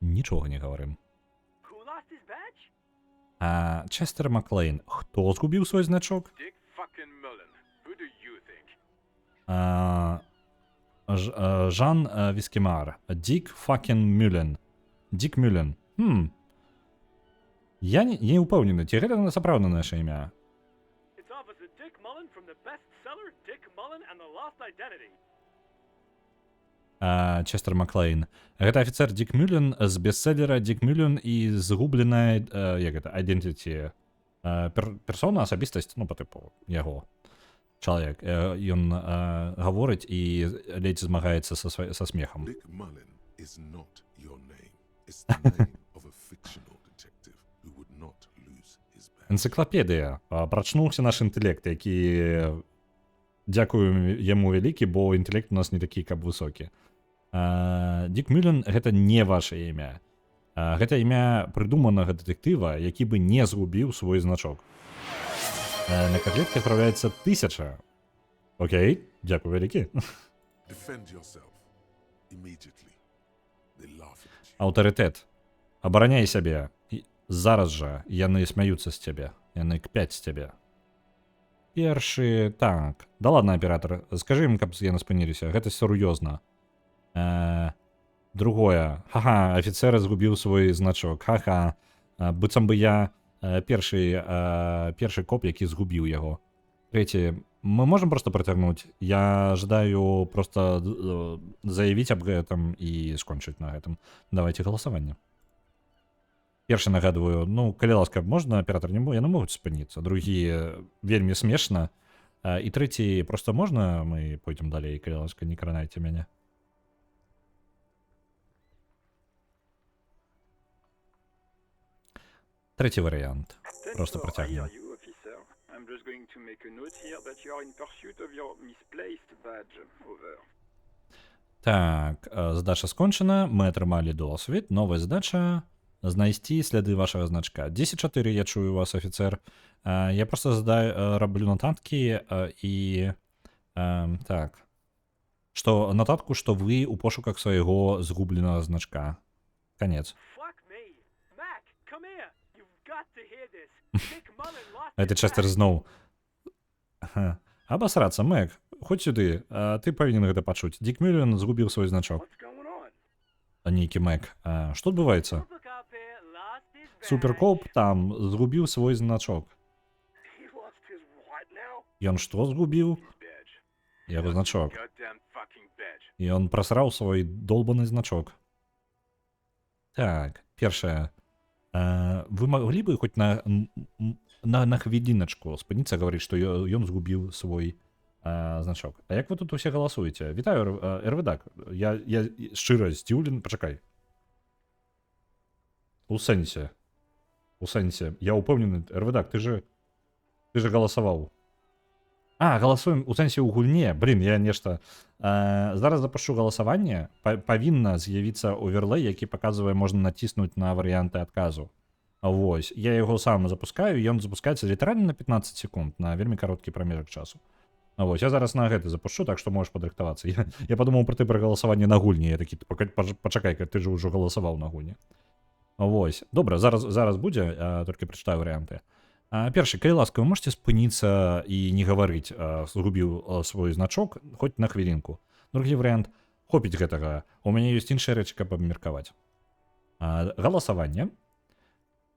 Нічога не гаварым. Честер Маклейн. Хто згубіў свой значок? Жан Віскемар. Дік факен Мюлен. Дік Мюлен. Я не ўпэўнены, ці гэта сапраўдна наша імя? Честер Маклейн. Гэта афіцер Дік Мюлен з бестселлера Дік Мюлен і згубленая, як гэта, identity. Персона, асабістасць, ну, па тыпу, яго. Чалавек. Ён гаворыць і ледзь змагаецца са смехам. Dick Mullen is not your name. It's the name of a fictional detective who would not lose his badge. Энцыклапедыя. Прачнуўся наш інтэлект, які... Дзякую яму вялікі, бо інтэлект у нас не такі, каб высокі. Дік Мюлен — гэта не ваше імя. Гэта імя прыдуманага дэтэктыва, які бы не згубіў свой значок. На котлетке отправляется 1000. Окей, дзякую вялікі. Defend yourself immediately. They laugh at you. Аўтарытэт. Абараняй сябе. Зараз жа яны смяюцца з цябе. Яны кпяць з цябе. Першы... Так. Да ладно, аператор. Скажы ім, каб яны спыніліся. Гэта серьёзна. Другое. Ха-ха, афіцер згубіў свой значок. Ха-ха. Быццам бы я першы коп, які згубіў яго. Трэці. Мы можем просто працягнуць? Я жадаю просто заявіць аб гэтым і скончыць на гэтым. Давайте галасаванне. Першы нагадваю, ну, калі ласка, можна, аператор, яны могуць спыніцца. Другі, вельмі смешна. І трэці, просто можна, мы пойдзем далей, калі ласка, не кранайце мяне. Третій варіант. Просто 10-4, I протягнемо. hear you, officer. I'm just going to make a note here that you are in pursuit of your misplaced badge. Over. Так, задача скончена, ми отримали досвід. Нова задача — знайти сліди вашого значка. 10-4 я чую вас, офіцер. Я просто роблю нотатки і... Так. Нотатку, що ви у пошуках свого згубленого значка. Конець. Fuck me. Mac, come here. You've got to hear this. Nick Mullen lost Це his Честер badge. знов. Обосраться, Мек. Хоть сюди. Ти повинен гэта пачуць. Дік Мюллен згубив свій значок. What's going on? Нікі Мек. Що відбувається? Supercop here lost his badge. Суперкоп там згубив свій значок. He lost his what now? Ён што згубив? His badge. Яго значок. Goddamn fucking badge. І он просрав свій долбаний значок. Так, першае. Вы могли бы хоть на хвіліночку спыніцца гаварыць, што ён згубіў свой значок. А як вы тут усе галасуеце? Вітаю, РВДак. Я шчыра здзіўлен. Пачакай. У сэнсе. Я упэўнены, РВДак, ты же галасаваў. Галасуем у сэнсе ў гульне. Блин, я нешта... Зараз запущу галасаванне. Павінна з'явіцца оверлей, які паказвае, можна націснуць на варыянты адказу. Вось. Я яго сам запускаю, ён запускаецца літаральна на 15 секунд, на вельмі кароткі прамежак часу. Вось, я зараз на гэта запущу, так што можаш падрыхтавацца. Я падумаў пра ты пра галасаванне на гульні. Я такі, пачакай, ты ж ужо галасаваў на гульні. Вось. Добра, зараз будзе, толькі прачытаю варыянты. Першы, калі ласка, вы можете спыніцца і не гаварыць, згубіў свой значок, хоць на хвілінку. Другі варыянт, хопіць гэтага, у мяне ёсць іншая рэч, каб абмеркаваць. Галасаванне.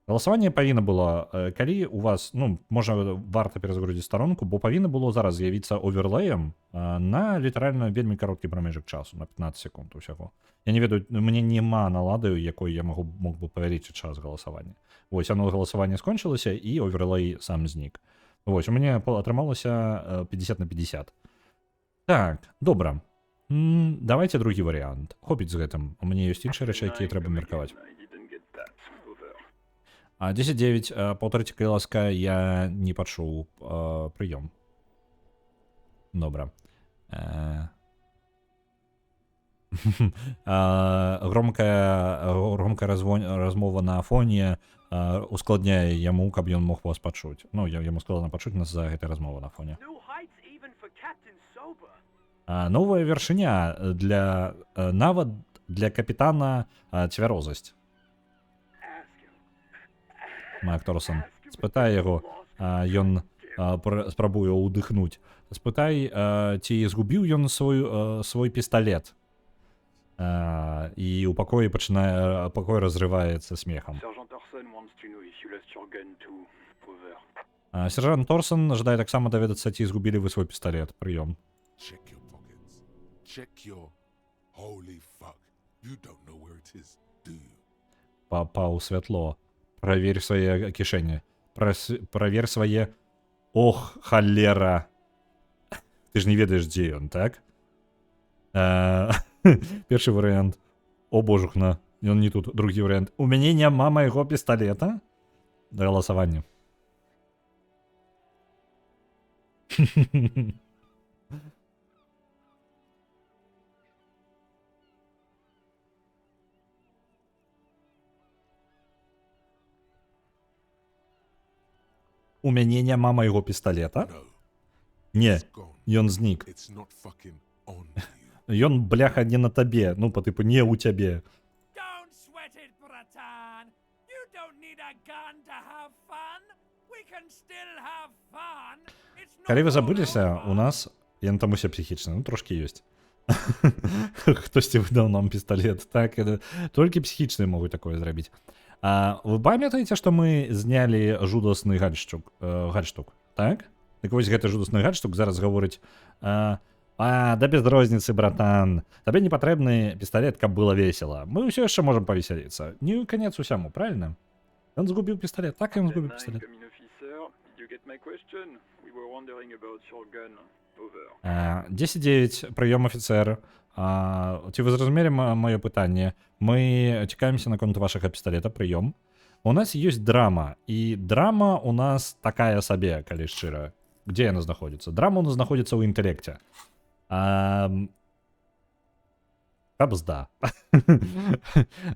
Галасаванне павінна было, калі у вас, можа, варта перазагрузіць старонку, бо павінна было зараз з'явіцца оверлеем на літаральна вельмі кароткі прамежак часу, на 15 секунд усяго. Я не ведаю, мне няма налады, якой я мог бы павялічыць час галасавання. Вось, оно галасаванне скончылася, і оверлей сам знік. Вось, у мяне атрымалася 50 на 50. Так, добра. Давайте другі варыянт. Хопіць з гэтым. У мяне ёсць іншыя рэчы, якія трэба меркаваць. I didn't get that. Over. 10-9, паўтарыце, калі ласка, я не пачуў прыём. Добра. Громкая размова на фоне ускладняе яму, каб ён мог вас пачуць. Яму складана пачуць нас за гэтай размовы на фоне. New heights even for Captain Sober. Новая вяршыня нават для капітана цвярозасць. Майк Торсон. Спытай яго, ён спрабуе ўдыхнуць. Спытай, ці згубіў ён свой пісталет. І ў пакоі пакой разрываецца смехам. Sergeant Orson wants to know if you lost your gun too. Over. Сержант Торсон жадае таксама даведацца, ці згубілі вы свой пісталет. Прыём. Check your pockets. Check your... Holy fuck. You don't know where it is, do you? Папаў святло. Праверь свае кішэні. Праверь свае... Ох, халера. Ты ж не ведаеш, дзе ён, так? Першы варыянт. О, божухна. Ён не тут. Другі варыянт. У мяне няма майго пісталета? Да галасавання. У мяне няма майго пісталета? No, Не, it's gone. ён знік. It's not fucking on you. Ён, бляха, не на табе. Па тыпу, не ў цябе. Don't sweat it, Bratan. You don't need a gun to have fun. We can still have fun. It's not Калі вы all забыліся, over. у нас, ён там усе псіхічны, трошкі ёсць. Хтосьці выдаў нам пісталет. Так, толькі псіхічныя могуць такое зрабіць. Вы памятаеце, што мы знялі жудасны гальштук, так? Так вось гэты жудасны гальштук зараз гаворыць: да без розніцы, братан. Табе не патрэбны пісталет, каб было весела. Мы ўсё яшчэ можам павесяліцца. Не канец усяму, правильно? Ён згубіў пісталет. Так ён згубіў пісталет. Coming officer, did you get my question? We were wondering about your gun. Over. 10-9, прыём афіцэр. Ці вы зразумелі маё пытанне? Мы цікавімся наконт вашага пісталета, прыём. У нас ёсць драма, і драма у нас такая сабе, калі шчыра. Где яна знаходзіцца? Драма у нас знаходзіцца ў інтэлекце. Кабзда.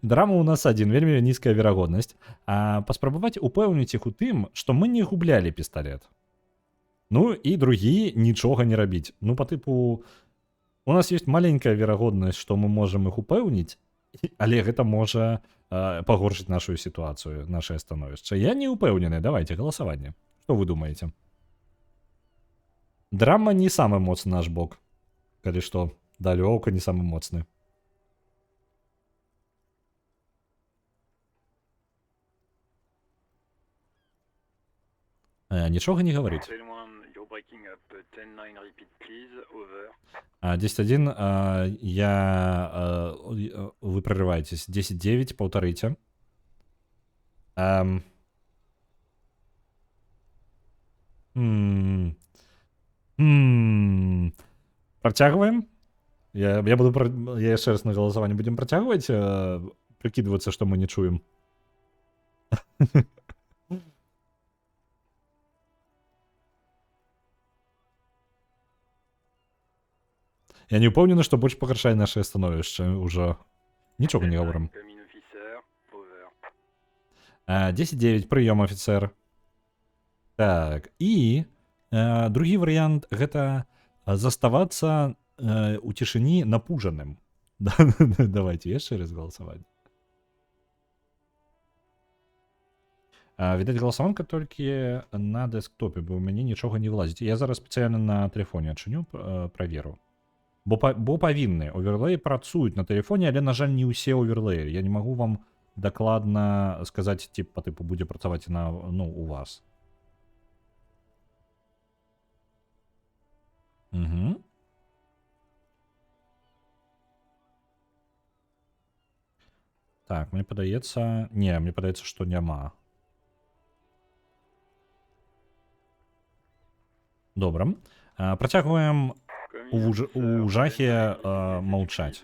Драма у нас адзін, вельмі нізкая верагоднасць. Паспрабаваць упэўніць іх у тым, што мы не гублялі пісталет. Ну і другі нічога не рабіць. Ну, па тыпу, у нас ёсць маленькая верагоднасць, што мы можам іх упэўніць, але гэта можа пагоршыць нашу сітуацыю, нашае становішча. Я не упэўнены, давайте галасаванне. Што вы думаеце? Драма не самы моцны наш бок. Калі што, далёка не самы моцны. Нічога не гаварыць. 10-1, вы прорываетесь. 10-9, паўтарыце. Працягваем? Я яшчэ раз на галасаванне будзем працягваць, прыкідвацца, што мы не чуем. Я не ўпэўнены, што больш пагаршае нашае становішча ўжо. Нічога не гаворым. 10-9, прыём, афіцэр. Так, і другі варыянт гэта заставацца у цішыні напужаным. Давайте яшчэ раз галасаваць. Відаць, галасаванка толькі на дэсктопе, бо ў мяне нічога не влазіць. Я зараз спецыяльна на тэлефоне адчыню, праверу. Бо павінны. Оверлеі працуюць на тэлефоне, але, на жаль, не ўсе оверлеі. Я не магу вам дакладна сказаць, ці па тыпу будзе працаваць у вас. Угу. Так, мне падаецца... Не, мне падаецца, што няма. Добра. Працягваем у жахе маўчаць.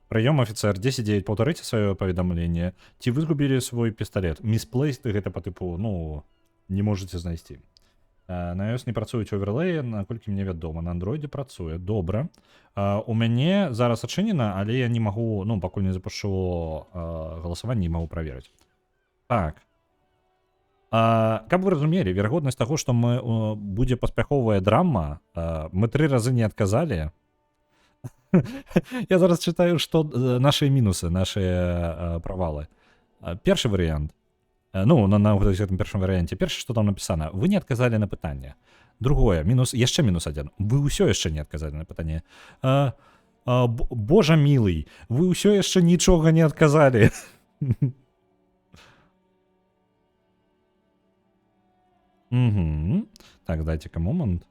Прыём, афіцэр, 10-9, паўтарыце сваё паведамленне. Ці вы згубілі свой пісталет? Місплейст гэта па тыпу, не можаце знайсці. На iOS не працуюць оверлеі, наколькі мне вядома. На Android працуе. Добра. У мяне зараз адчынена, але я не магу, пакуль не запушу галасаванне, не магу праверыць. Так. Каб вы разумелі, верагоднасць таго, што будзе паспяховая драма, мы 3 разы не адказалі. Я зараз чытаю, што нашыя мінусы, нашыя правалы. Першы варыянт. На гэтым першым варыянце. Першы, што там напісана, вы не адказалі на пытанне. Другое, яшчэ мінус 1. Вы ўсё яшчэ не адказалі на пытанне. Божа мілый, вы ўсё яшчэ нічога не адказалі. Угу. Так, дайте-ка момент.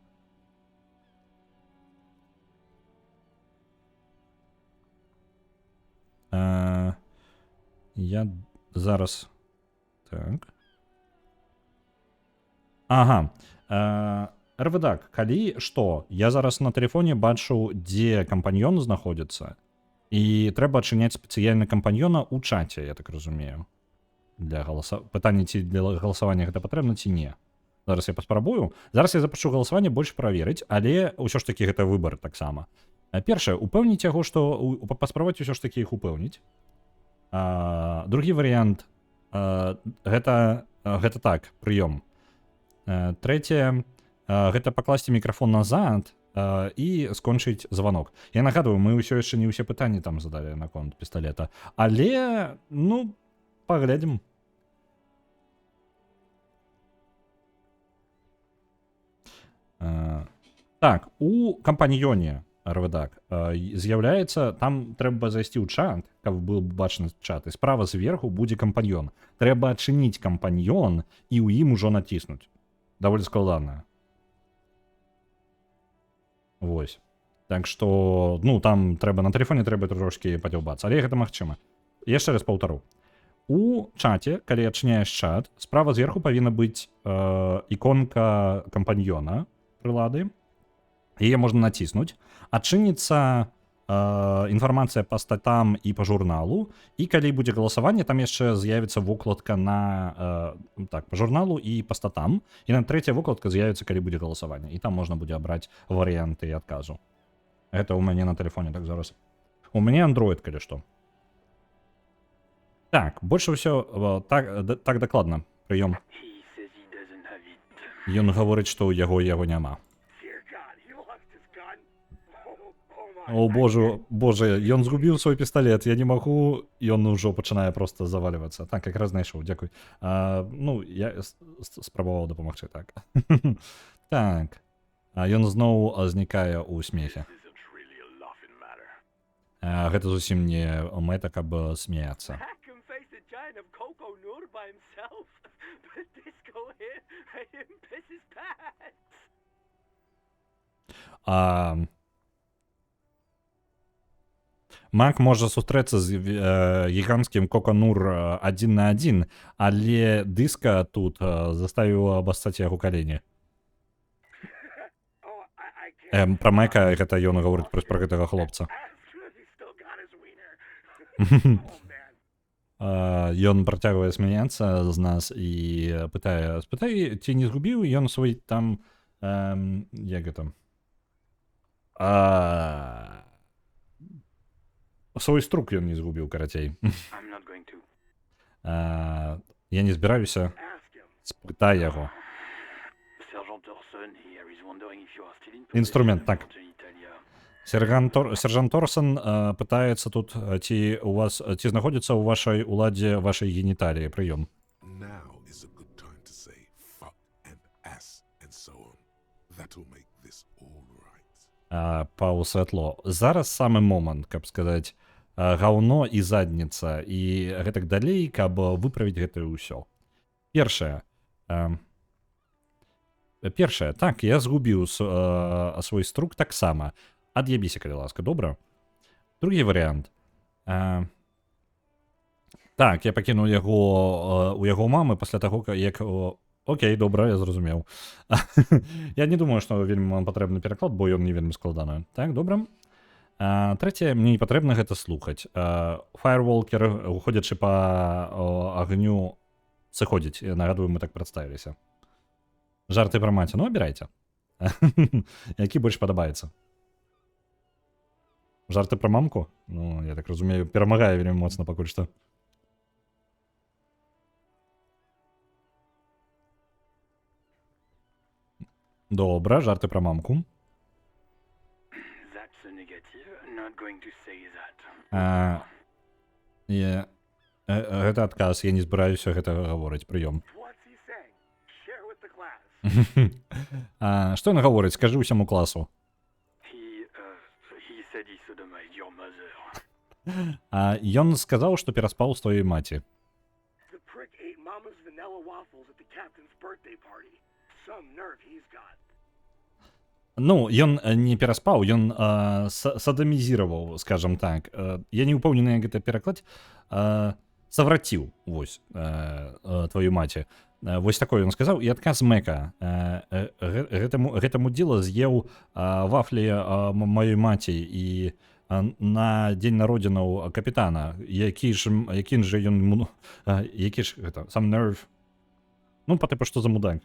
Я зараз... Так. Ага. РВДАК, калі што, я зараз на тэлефоне бачу, дзе кампаньён знаходзіцца, і трэба адчыняць спецыяльна кампаньёна ў чаце, я так разумею. Для пытання, ці для галасавання гэта патрэбна, ці не. Зараз я паспрабую. Зараз я запущу галасаванне больш праверыць, але ўсё ж такі гэта выбар таксама. Першае, упэўніць яго, што паспрабаваць усё ж такі іх упэўніць. Другі варыянт гэта так, прыём. Трэцяе, гэта пакласці мікрафон назад і скончыць званок. Я нагадваю, мы ўсё яшчэ не ўсе пытанні там задалі наконт пісталета, але, паглядзім. Так, у кампаньёне РВДАК з'яўляецца, там трэба зайсці ў чат, каб был бачны чат, і справа зверху будзе кампаньён. Трэба адчыніць кампаньён і ў ім ужо націснуць. Даволі складана. Вось. Так што, там трэба, на тэлефоне трэба трошкі падзяўбацца, але гэта магчыма. Яшчэ раз паўтару. У чаце, калі адчыняеш чат, справа зверху павінна быць іконка кампаньёна, прылады. Яе можна націснуць. Адчыніцца інфармацыя па статам і па журналу, і калі будзе галасаванне, там яшчэ з'явіцца вокладка на так, па журналу і па статам, і на трэцяя вокладка з'явіцца, калі будзе галасаванне, і там можна будзе абраць варыянты адказу. Гэта ў мяне на тэлефоне так зараз. У мяне Android, калі што. Так, больше ўсё так дакладна. Прыём. He says he doesn't have it. Ён гаворыць, што ў яго няма. Dear God, he lost his gun. Oh my. О боже, ён згубіў свой пісталет, я не магу, ён ужо пачынае проста завальвацца. Так, якраз знайшоў, дзякуй. Ну, я спрабаваў дапамагчы, так. Так. Ён зноў знікае ў смехе. This isn't really a laughing matter. Гэта зусім не мэта, каб смяяцца. I can face a giant of Coco Nur by himself, but Disco hit him piss his pants. Мак можа сустрэцца з гіганцкім Коконур 1 на 1, але дыска тут заставіў абассаць яго калені. Oh, I can't. Пра Мэка гэта ён гаворыць пра гэтага хлопца. He's still got his wiener. Oh man. Ён працягвае смяяцца з нас і спытай, ці не згубіў ён свой там як гэта свой струк ён не згубіў, карацей. I'm not going to. Я не збіраюся. Ask him. Спытай яго. Sergeant Orson here is wondering if you are still in Інструмент, possession так. of genitalia. Сержант Торсон пытаецца тут, ці знаходзіцца ў вашай уладзе вашай геніталіі. Прыём. Now is a good time to say fuck and ass and so on. That'll make this all right. Пау святло. Зараз самы момант, каб сказаць, гаўно і задніца і гэтак далей, каб выправіць гэтае ўсё. Першае, так, я згубіў свой струк таксама. Ад'ябіся, калі ласка, добра? Другі варыянт. Так, я пакінуў яго у яго мамы пасля таго, як... Окей, добра, я зразумеў. Я не думаю, што вельмі вам патрэбны пераклад, бо ён не вельмі складаны. Так, добра. Трэцяе, мне не патрэбна гэта слухаць. Фаерволкер, уходзячы па агню, сыходзіць. Нагадую, мы так прадставіліся. Жарты пра маці, ну, абірайце. Які больш падабаецца? Жарты пра мамку? Ну, я так разумею, перамагае вельмі моцна пакуль што. Добра, жарты пра мамку. That's a negative. Not going to say that. Гэта адказ, я не збіраюся гэтага гаворыць, прыём. What's he saying? Share with the class. Што ён гаворыць? Скажы ўсяму класу. He said he sodomized your mother. Ён сказаў, што пераспаў з твоёй маці. The prick ate Mama's vanilla waffles at the captain's birthday party. Some nerve he's got. Ну, ён не пераспаў, ён садамізіраваў, скажам так. Я не ўпэўнены, як гэта пераклад. Савраціў, вось, твою маці. Вось такое ён сказаў. І адказ Мэка. Гэтаму дзела з'еў вафлі маёй маці і на дзень народзінаў капітана. Які ж ён... Які ж гэта? Сам нерв? Ну, па тыпу, што за мудак?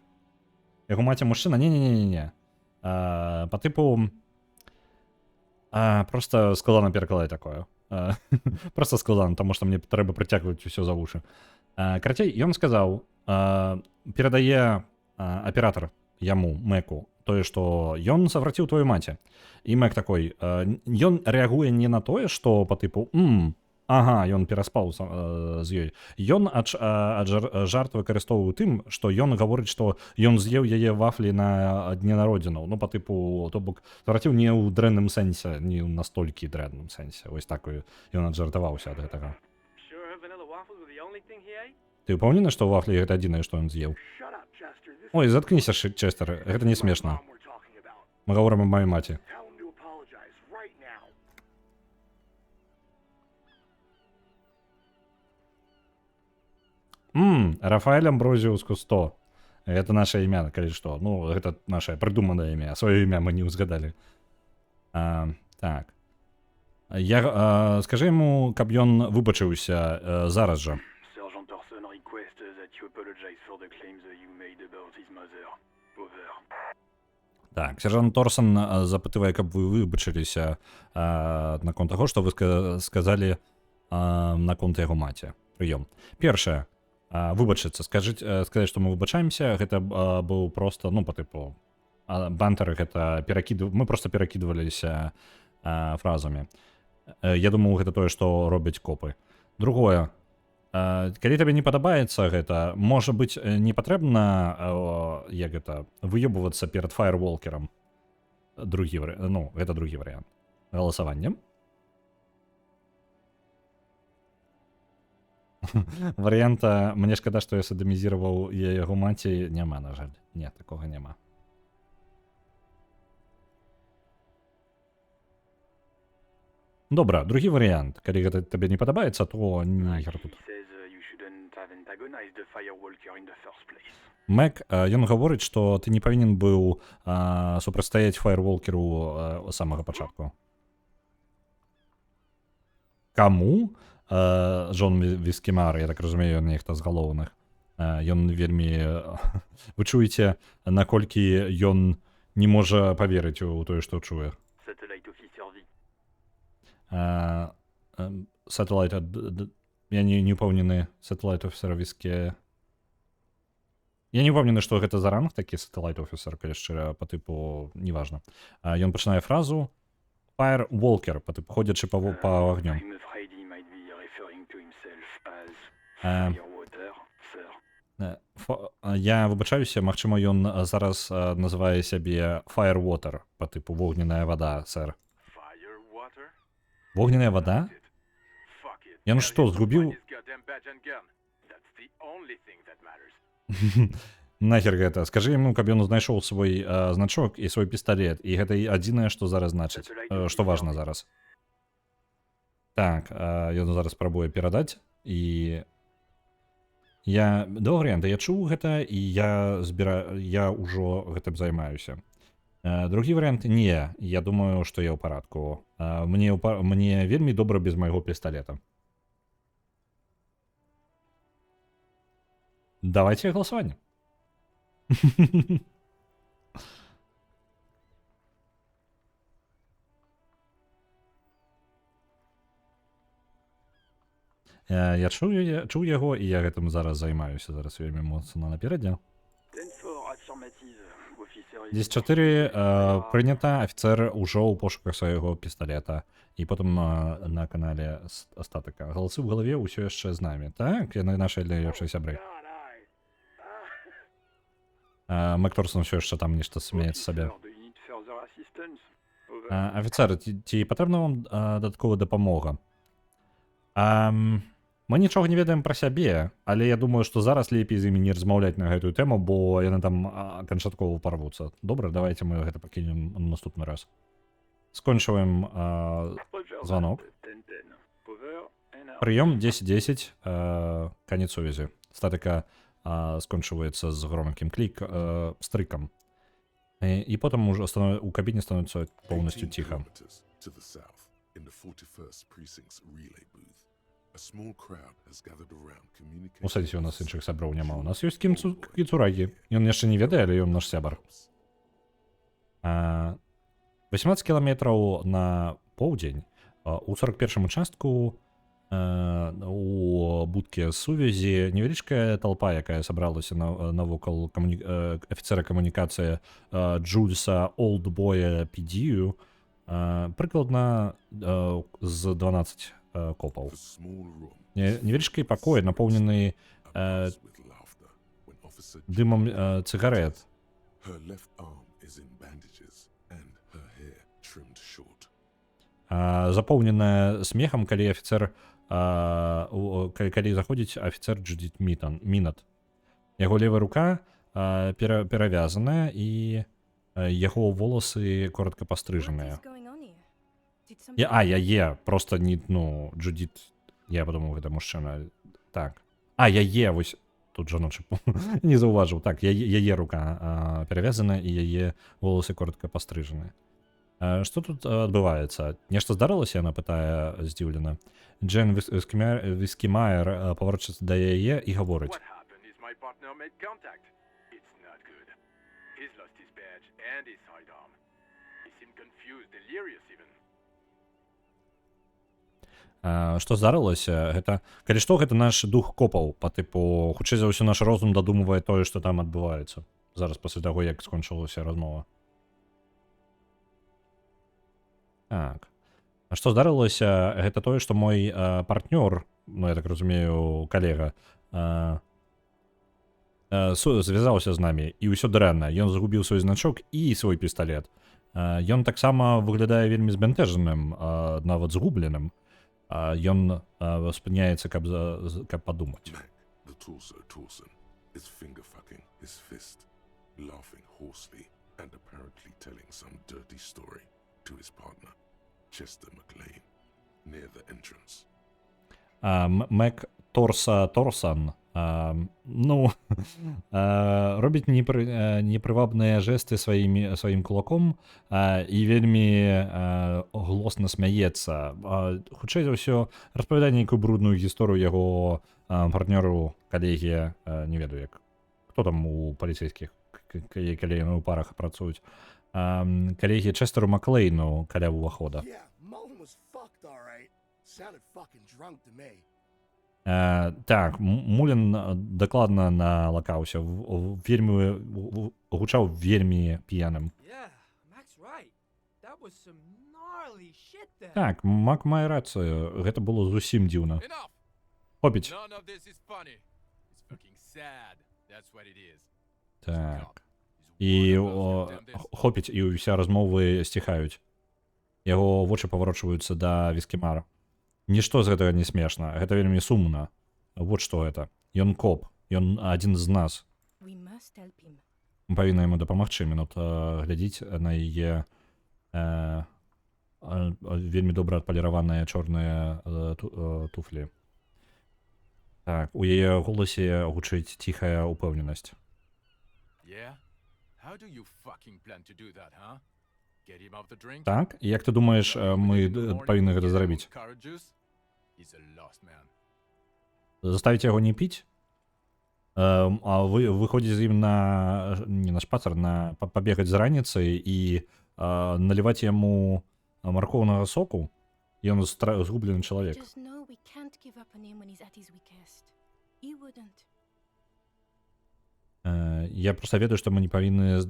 Яго маці мужчына? Не. По типу просто складана перакладаць такое. Просто складана, таму што мне трэба прыцягваць усё за вушы. Карацей, ён сказаў, перадае аператар яму, Мэку, тое, што ён савраціў твою маці. І Мэк такой, ён рэагуе не на тое, што па тыпу ага, ён пераспаў з ёй. Ён жарт выкарыстоўваў тым, што ён гаворыць, што ён з'еў яе вафлі на дне народзінаў. Ну, па тыпу, то бок, савраціў не ў дрэнным сэнсе, не ў настолькі дрэнным сэнсе. Вось так ён аджартаваўся ад гэтага. Sure, vanilla waffles were the only thing he ate? Ты ўпэўнены, што вафлі гэта адзінае, што ён з'еў? Shut up, Chester. This Ой, заткніся, Честер, гэта не смешна. mom we're talking about. Мы гаворым аб маёй маці. Tell him to apologize right now. Рафаэль Амброзіус Кусто. Это наше імя, калі што. Ну, гэта наше прыдуманае імя. Сваё імя мы не ўзгадалі. Так. Скажи йому, каб ён вибачився зараз же. Sergeant Orson requests that you apologize for the claims you made about his mother. Over. Так, сержант Торсон запитывае, каб вы выбачыліся наконт таго, што вы сказалі наконт яго маці. Прыём. Першае, выбачыцца, сказаць, што мы выбачаемся, гэта быў просто, ну, по тыпу, бантер, гэта мы просто перакідваліся фразамі. Я думаю, гэта тое, што робяць копы. Другое, калі табе не падабаецца гэта, можа быць, не патрэбна, як гэта, выёбвацца перад фаерволкерам. Гэта другі варыянт. Галасаваннем. Варыянта, мне шкада, што я садамізіраваў яго маці, няма, на жаль. Не, такога няма. Добра, другі варыянт. Калі гэта табе не падабаецца, то не ігра тут. He says you shouldn't have antagonized the firewalker in the first place. Мэк, ён гаворыць, што ты не павінен быў супрацьстаяць фаерволкеру з самага пачатку. Каму? Джон Віскімар, я так разумею, ён нехта з галоўных. Ён вельмі... Вы чуеце, наколькі ён не можа паверыць у тое, што чуе. Satellite officer V. Сателайт... Я не упэўнены, сателайт офісер Віскі... Я не упэўнены, што гэта за ранг, такі сателайт офісер, калі шчыра, па тыпу, неважна. Ён пачынае фразу Firewalker, па тыпу, ходзячы па агнём. I'm afraid he might be referring to himself as Um, firewater, sir. Я выбачаюся, магчыма, ён зараз называе сябе Firewater, па тыпу вогненная вада, сэр. Firewater? Вогненная вада? Fuck it. Ён што, згубіў? That's the only thing that matters. Нахер гэта. Скажы яму, каб ён знайшоў свой значок і свой пісталет. І гэта адзінае, што зараз значыць. Што важна зараз. Так, ён зараз спрабуе перадаць. І... Два варыянты. Я чуў гэта, і я ўжо гэтым займаюся. Другі варыянт, не. Я думаю, што я ў парадку. Мне вельмі добра без майго пісталета. Давайте голосование. Я чуў яго, і я гэтым зараз займаюся. Зараз вельмі моцна наперадзе. 10-4 прынята, афіцер ужо ў пошуках свайго пісталета. І потым на канале Астатыка. Галасы ў галаве ўсё яшчэ з намі. Так, яны нашы лепшыя сябры. Мэк Торсон ўсё яшчэ там нешта смеецца сабе. Афіцер, ці патрэбна вам дадатковая дапамога? Мы нічога не ведаем пра сябе, але я думаю, што зараз лепей з імі не размаўляць на гэтую тэму, бо яны там канчаткова парвуцца. Добра, давайте мы гэта пакінем наступны раз. Скончваем звонок. Прыём 10-10, канец сувязі. Статыка скончваецца з громкім стрыкам. І потым ужо у кабіне становіцца поўнасцю ціха. У сэнсе, у нас іншых сяброў няма. У нас ёсць кіцурагі. Ён яшчэ не ведае, але ён наш сябар. 18 кіламетраў на поўдзень. У 41-м участку у будкі сувязі невялічкая толпа, якая сабралася навокал афіцера камунікацыі Джульса Олдбоя Підію, прыкладна з 12 копаў. Невялічкі пакой, напоўнены дымам цыгарэт. Запоўненая смехам, калі афіцер калі заходзіць афіцер Джудит Мінат. Яго левая рука перавязаная, і яго волосы коротко пастрыжаныя. Яе, просто не, Джудит, я подумал, гэта мужчына. Так. Яе, вось, тут жаночы не заўважыў. Так, яе рука перавязаная, і яе волосы коротко пастрыжаныя. Што тут адбываецца? Нешта здарылася, яна пытае здзіўлена. Джен Віскімаер паварочыцца да яе і гаворыць. What happened is my partner made contact. It's not good. He's lost his badge and his sidearm. He seemed confused, delirious even. Што здарылася? Гэта, калі што, гэта наш дух копаў, па тыпу, хутчэй за ўсё наш розум дадумвае тое, што там адбываецца. Зараз пасля таго, як скончылася размова. Так. А што здарылася, гэта тое, што мой партнёр, ну, я так разумею, калега, звязаўся з намі, і ўсё дрэнна. Ён загубіў свой значок і свой пісталет. Ён таксама выглядае вельмі збянтэжаным, нават згубленым. Ён спыняецца, каб падумаць. Mac, the torso Torson, is finger-fucking his fist, laughing hoarsely and apparently telling some dirty story to his partner, Chester McLean, near the entrance. Мек Торсан, ну, робіць непрывабныя жэсты сваім кулаком і вельмі глосна смяецца. Хутчэй за ўсё, распавядае нейкую брудную гісторыю яго партнёру, калегі, не ведаю як. Хто там у паліцейскіх, калі яны ў парах працуюць? Калегі Честеру Маклейну каля ўвахода. Yeah, Mullen was fucked, all right. Sounded fucking drunk to me. Так, Мулін дакладна налакаўся, вельмі гучаў вельмі п'яным. Yeah, Mac's right. That was some gnarly shit there. Так, Мак мае рацыю, гэта было зусім дзіўна. Enough! Хопіць. None of this is funny. It's fucking sad. That's what it is. Так. І хопіць, і ўся размовы сціхаюць. Яго вочы паварочваюцца да Віскімара. Нішто з гэтага не смешна, гэта вельмі сумна. Вот што гэта. Ён коп, ён адзін з нас. We must help him. Мы павінны яму дапамагчы, мінут глядзіць на яе вельмі добра адпаліраваныя чорныя туфлі. Так, у яе голасе гучыць ціхая упэўненасць. Yeah? How do you fucking plan to do that, huh? Get him off the drink? Так, як ты думаеш, мы павінны гэта зрабіць? He's a lost man. Заставіць яго не піць? А вы выходзіць з ім не на шпацар, пабегаць з раніцай і наліваць яму маркоўнага соку? Ён згублены чалавек. Just know we can't give up on him when he's at his weakest. You wouldn't. Я проста ведаю, што мы не павінны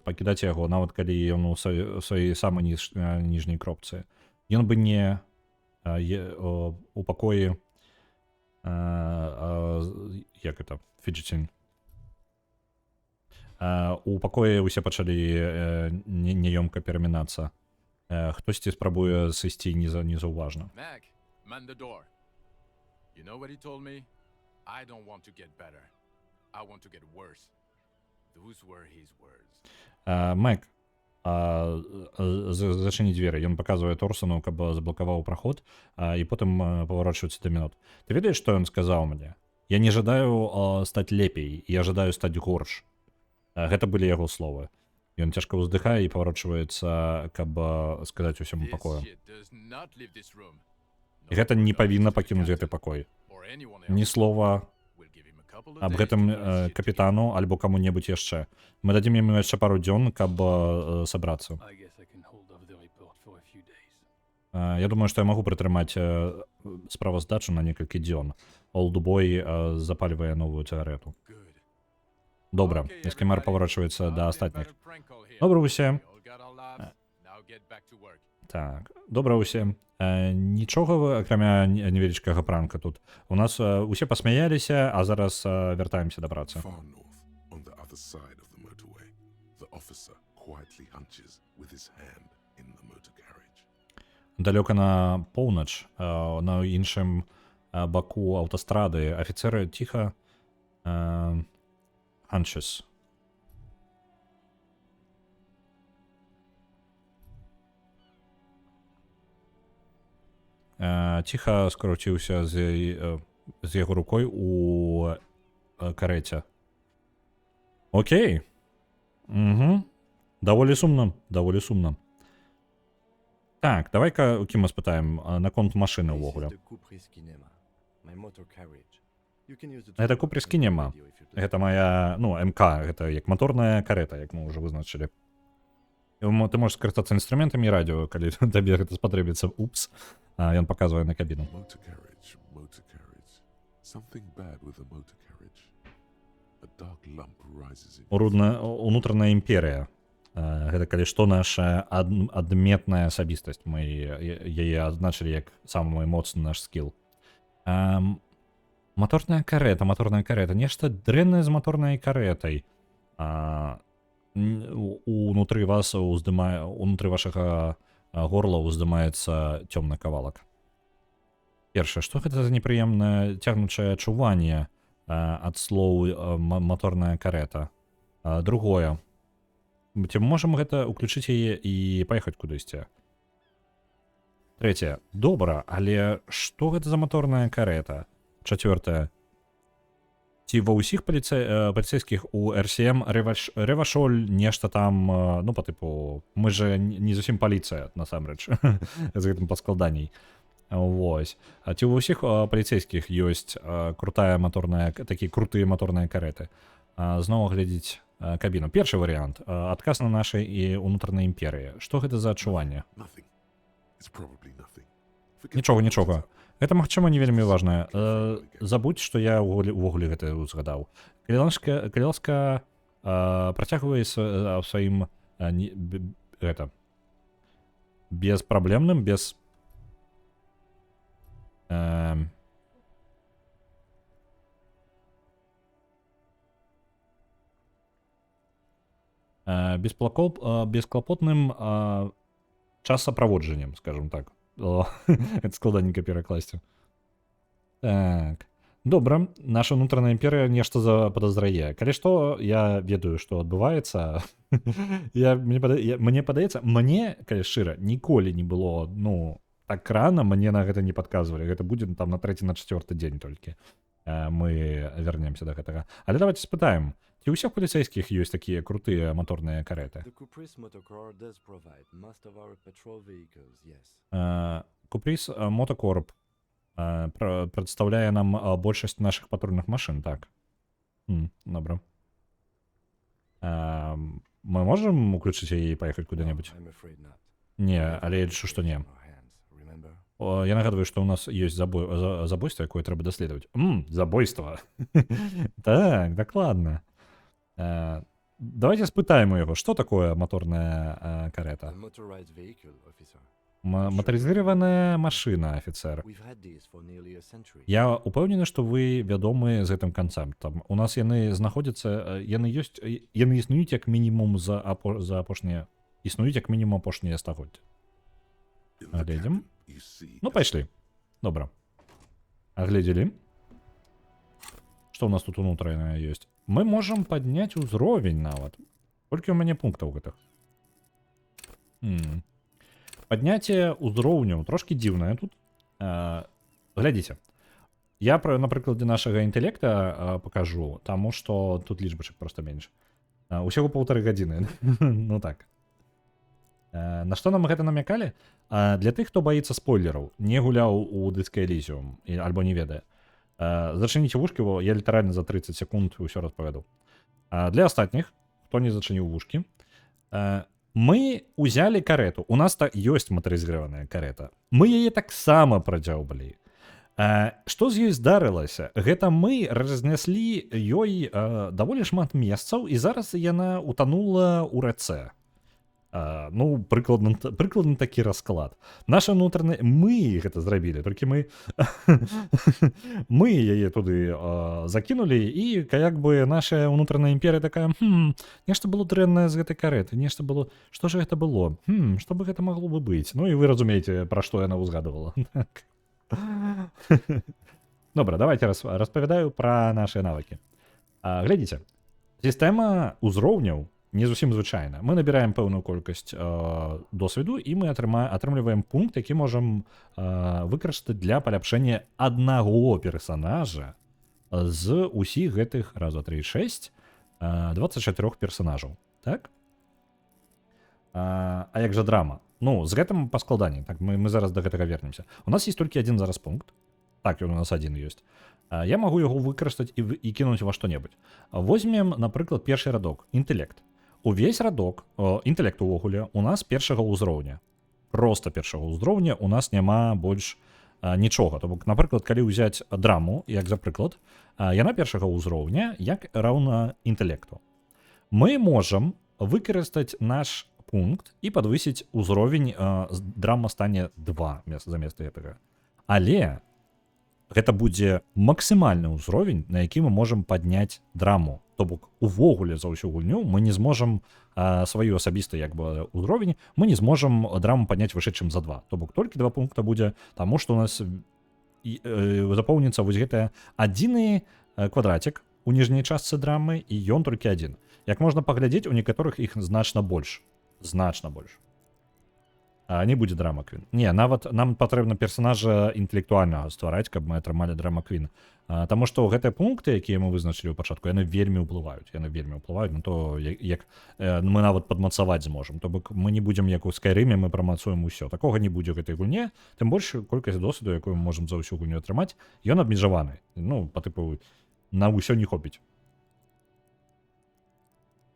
пакідаць яго, нават калі ён у сваёй самай ніжняй кропцы. Ён бы не у пакоі як это, фіджетінг. У пакоі ўсе пачалі няёмка перамінацца. Хтосьці спрабуе сысці незаўважна. Mac, man the door. You know what he told me? I don't want to get better. I want to get worse. Those were his words. Мэк, зачыні дзверы. Ён паказвае Торсону, каб заблакаваў праход, і потым паварочваецца да мінут. Ты ведаеш, што ён сказаў мне? Я не жадаю стаць лепей, я жадаю стаць горш. Гэта былі яго словы. Ён цяжка ўздыхае і паварочваецца, каб сказаць усяму This пакою. shit does not leave this room. Гэта не павінна пакінуць гэты пакой. Or anyone Ні else. слова We'll give him a couple of аб days гэтым to get his shit капітану альбо каму-небудзь яшчэ. Мы дадзім яму яшчэ пару дзён, каб сабрацца. I guess I can hold off the report for a few days. Я думаю, што я магу прытрымаць справаздачу на некалькі дзён. Олдбой запальвае новую цыгарету. Good. Добра, Okay, Эскімар everybody. паварочваецца I'll да get астатніх. better prank call here. Добра ўсе. We all got our laughs. Now get back to work. Так, добра ўсе. Нічога, акрамя невялічкага пранка тут. У нас усе пасмяяліся, а зараз вяртаемся да працы. Far north, on the other side of the motorway, the officer quietly hunches with his hand in the motor carriage. Далёка на поўнач, на іншым баку аўтастрады, афіцэры ціха hunches. Ціха скруціўся з яго рукой у карэце. Окей. Даволі сумна, даволі сумна. Так, давай-ка у Кіма спытаем наконт машыны ўвогуле. Гэта Куприс Кинема. Гэта моя, ну, МК, гэта як моторная карета, як мы ўжо вызначылі. Ты можаш скарыстацца інструментамі і радыё, калі табе гэта спатрэбіцца. Упс. Ён паказвае на кабіну. Motor carriage, motor carriage. Something bad with a motor carriage. A dark lump rises in Унутраная імперія. Гэта калі што наша адметная асабістасць. Мы яе адзначылі як самы моцны наш скіл. Моторная карета. Нешта дрэннае з моторнай каретай. Унутры вашага горла ўздымаецца цёмны кавалак. Першае, што гэта за непрыемнае цягнучае адчуванне ад слоў моторная карета? Другое. Ці можам гэта ўключыць яе і паехаць кудысьці? Трэцяе. Добра, але што гэта за моторная карета? Чацвёртае. Ці ва ўсіх паліцейскіх у РСМ рэвашоль нешта там, ну, па тыпу, мы же не зусім паліцыя, насамрэч, з гэтым паскладаней. Вось. Ці ва ўсіх паліцейскіх ёсць крутая моторная, такія крутыя моторныя кареты? Зноў глядзіць кабіну. Першы варыянт. Адказ на нашай і унутранай імперыі. Што гэта за адчуванне? Нічога. Гэта, магчыма, не вельмі важнае. Забудь, што я ўвогуле гэта узгадаў. Калі ласка, працягвай сваім беспраблемным, бесклапотным часаправоджаннем, скажем так. Это складаненько перакласці. Так. Добра, наша унутраная імперыя нешта заподазрае. Калі што, я ведаю, што адбываецца. Мне падаецца, калі шчыра, ніколі не было, ну, так рана, мне на гэта не падказвалі. Гэта будзе там на 3-й, на 4-й дзень толькі. Мы вернемся до гэтага. Але давайте спытаем, ці ўсіх паліцейскіх ёсць такія крутыя моторныя кареты? Куприс Мотокорп прадстаўляе нам большасць нашых патрульных машын, так. Добра. Мы можам уключыць яе і паехаць куды-небудзь? Не, але я лічу, што не. Я нагадваю, што ў нас ёсць забойства, якое трэба даследаваць. Забойства. Так, дакладна. Давайте спытаем у яго, што такое моторная карета? Матарызаваная машына, афіцэр. Я упэўнены, што вы вядомы з гэтым канцэптам. У нас яны знаходзяцца, яны існуюць як мінімум за апошнія стагоддзі. Глядзім. Ну, пайшлі. Добра. Агледзелі. Што ў нас тут унутранае ёсць? Мы можам падняць узровень нават. Колькі ў мяне пунктаў гэтых? Падняцце ўзроўняў трошкі дзіўнае тут. Глядзіце. Я, на прыкладзе нашага інтэлекта пакажу, таму што тут лічбачак проста менш. Усяго 1,5 гадзіны. Ну так. На што нам гэта намякалі? Для тых, хто баіцца спойлераў, не гуляў у Disco Elysium альбо не ведае. Зачыніце вушкі, я літаральна за 30 секунд ўсё распавяду. Для астатніх, хто не зачыніў вушкі, мы узялі карету. У нас ёсць матарызаваная карета. Мы яе таксама прадзяўбалі. Што з ёй здарылася? Гэта мы разнеслі ёй даволі шмат месцаў, і зараз яна утанула ў рацэ. Ну, прыкладна такі расклад. Наша унутраная... Мы гэта зрабілі, толькі мы яе туды закінулі, і як бы наша унутраная імперія такая, нешта было дрэннае з гэтай кареты, нешта было... Што ж гэта было? Што бы гэта магло бы быць? Ну, і вы разумееце, пра што яна ўзгадывала. Добра, давайте распавядаю пра нашыя навыкі. Глядзіце, сістэма ўзроўняў не зусім звычайна. Мы набіраем пэўную колькасць досведу, і мы атрымліваем пункт, які можам выкарыстаць для паляпшэння аднаго персанажа з усіх гэтых 1, 2, 3, 6, 24 персанажаў. Так? А як жа драма? Ну, з гэтым па складанні. Так, мы зараз да гэтага вернемся. У нас есть толькі адзін зараз пункт. Так, ён у нас адзін ёсць. Я магу яго выкарыстаць і кінуць во што-небудзь. Возьмем, напрыклад, першы радок, інтэлект. Увесь радок, інтэлект увогуле, у нас першага ўзроўня. Проста першага ўзроўня у нас няма больш нічога. То бок, напрыклад, калі ўзяць драму, як за прыклад, яна першага ўзроўня, як раўна інтэлекту. Мы можам выкарыстаць наш пункт і падвысіць узровень, драма стане 2 замест гэтага. Але гэта будзе максімальны ўзровень, на які мы можам падняць драму. То бок, увогуле за ўсю гульню мы не зможам сваю асабісты як бы ўзровень, мы не зможам драму падняць вышэй, чым за 2. То бок, толькі 2 пункта будзе, таму што у нас запоўніцца вось гэтая адзіны квадратик у ніжняй частцы драмы, і ён толькі адзін. Як можна паглядзець, у некаторых іх значна больш. Значна больш. Не будзе драма Квін. Не, нават нам патрэбна персонажа інтэлектуальнага ствараць, каб мы атрымалі драма Квін. Таму што гэтыя пункты, якія мы вызначылі ў пачатку, яны вельмі ўплываюць. Яны вельмі ўплываюць на то, як мы нават падмацаваць зможам. То бок мы не будзем, як у Скайрыме, мы прамацуем усё. Такога не будзе ў гэтай гульне. Тым больш колькасць досведу, якую мы можам за ўсю гульню атрымаць, ён абмежаваны. Ну, па тыпу, на ўсё не хопіць.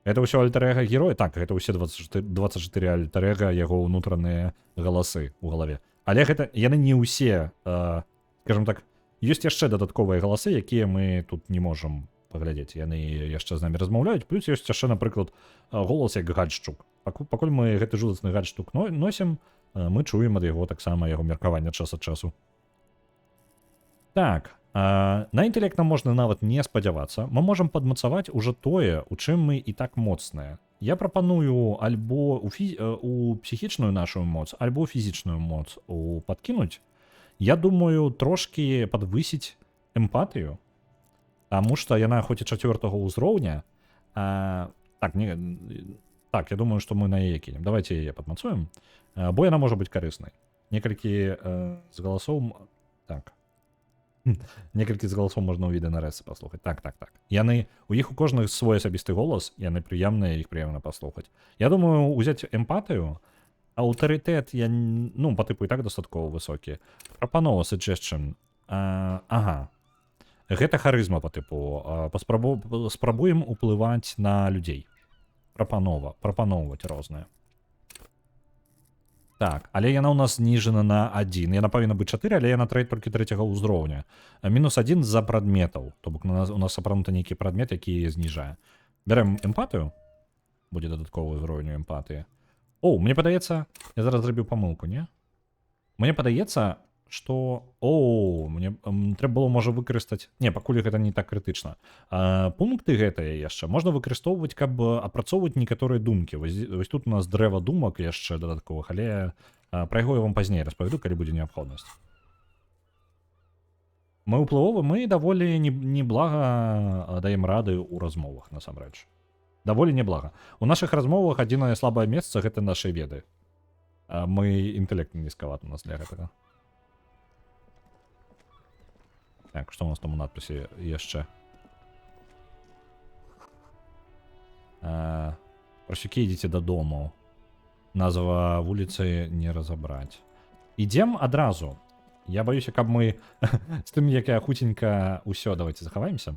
Это ўсё альтер-эга героя? Так, гэта ўсе 24 альтер-эга, яго ўнутраныя галасы ў галаве. Але гэта яны не ўсе, скажем так, ёсць яшчэ дадатковыя галасы, якія мы тут не можам паглядзець. Яны яшчэ з намі размаўляюць, плюс ёсць яшчэ, напрыклад, голас як гальшчук. Пакуль мы гэты жудасны гальшчук носім, мы чуем ад яго таксама яго меркаванне час ад часу. Так, на інтэлект нам можна нават не спадзявацца. Мы можам падмацаваць ужо тое, у чым мы і так моцныя. Я прапаную альбо у псіхічную нашу моц, альбо фізічную моц падкінуць. Я думаю, трошкі падвысіць эмпатыю, таму што яна хоць і 4-го ўзроўня. Так, я думаю, што мы на яе кінем. Давайте яе падмацуем, бо яна можа быць карыснай. Некалькі з галасоў... Так. Некалькі з галасоў можна ў відэанарэзцы паслухаць. Так. Яны, у іх у кожных свой асабісты голас, яны прыемныя, іх прыемна паслухаць. Я думаю, узяць эмпатыю, аўтарытэт, ну, па тыпу і так дастаткова высокі. Прапанова, suggestion. Ага. Гэта харызма па тыпу. Спрабуем уплываць на людзей. Прапаноўваць розныя. Так, але яна ў нас зніжана на 1. Яна павінна быць 4, але яна толькі 3-го ўзроўня. Мінус 1 за прадметаў. То бок у нас апрануты нейкі прадмет, які зніжае. Бярем эмпатыю. Будзе дадатковы ўзровень эмпатыі. О, мне падаецца, я зараз зрабіў памылку, не? Мне падаецца, што... О, мне трэба было, можа, выкарыстаць... Не, пакуль гэта не так крытычна. Пункты гэтыя яшчэ можна выкарыстоўваць, каб апрацоўваць некаторыя думкі. Вось тут у нас дрэва думак яшчэ дадатковых, але пра яго я вам пазней распавяду, калі будзе неабходнасць. Мы ўплывовы, мы даволі неблага даем рады ў размовах, насамрэч. Даволі неблага. У нашых размовах адзінае слабае месца — гэта нашы веды. Мы інтэлект нізкаваты у нас для гэтага. Так, што у нас там у надпісе яшчэ? Прасюкі, ідзіце дадому. Назва вуліцы не разабраць. Ідзем адразу. Я баюся, каб мы з тым, як я хуценька ўсё, давайте захаваемся.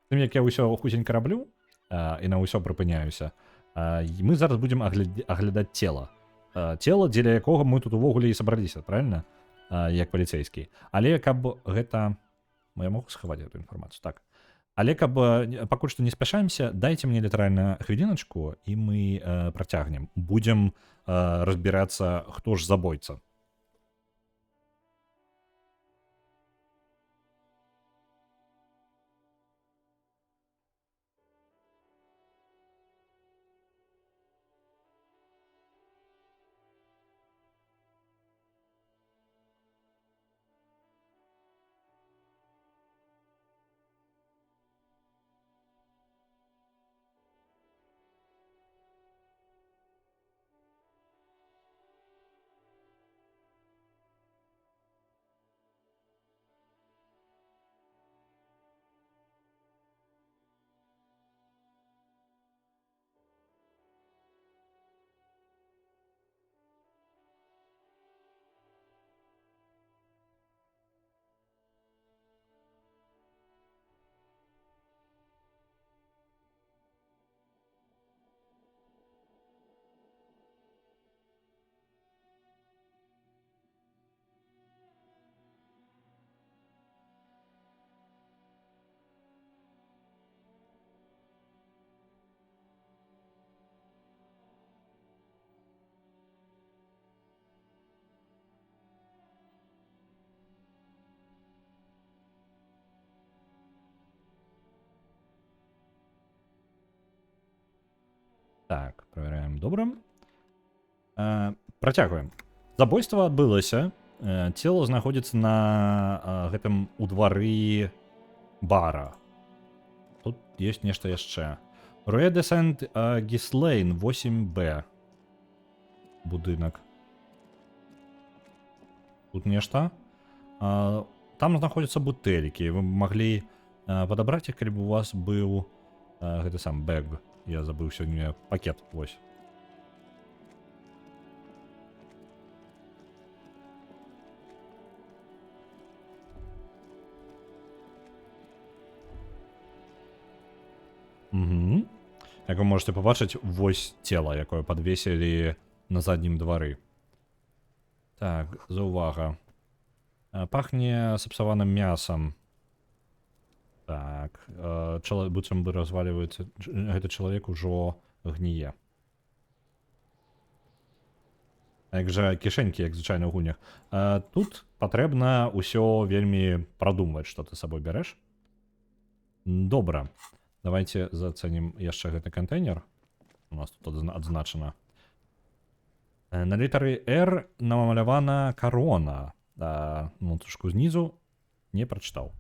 З тым, як я ўсё хуценька раблю і на ўсё прыпыняюся, мы зараз будзем аглядаць цела. Цела, дзеля якога мы тут увогуле і сабраліся, правильно? Як паліцейскі. Але каб гэта... Я могу схаваць эту інфармацыю, так. Але каб пакуль што не спяшаемся, дайце мне літаральна хвіліначку, і мы працягнем. Будзем разбірацца, хто ж забойца. Так, проверяем. Добре. Працягваем. Забойства адбылася. Цела знаходзіцца на гэтым у двары бара. Тут ёсць нешта яшчэ. Руэ де Сент Гіслейн 8Б. Будынак. Тут нешта. Там знаходзяцца бутэлькі. Вы маглі падабраць іх, калі б у вас быў гэты сам бэг. Я забыў сёння пакет. Вось. Угу. Як ви можете побачити, ось тіло, яке підвесили на заднім дворі. Так, заувага. Пахне сапсаваным мясом. Так, быццам бы разваливаецца. Гэты чалавек ужо гніе. Як жа кішэнькі, як звычайна ў гульнях. Тут патрэбна ўсё вельмі прадумваць, што ты сабой бярэш. Добра. Давайте зацэнім яшчэ гэты кантэйнер. У нас тут адзначана. На літары R намалявана карона. Ну, трошку знізу не прачытаў.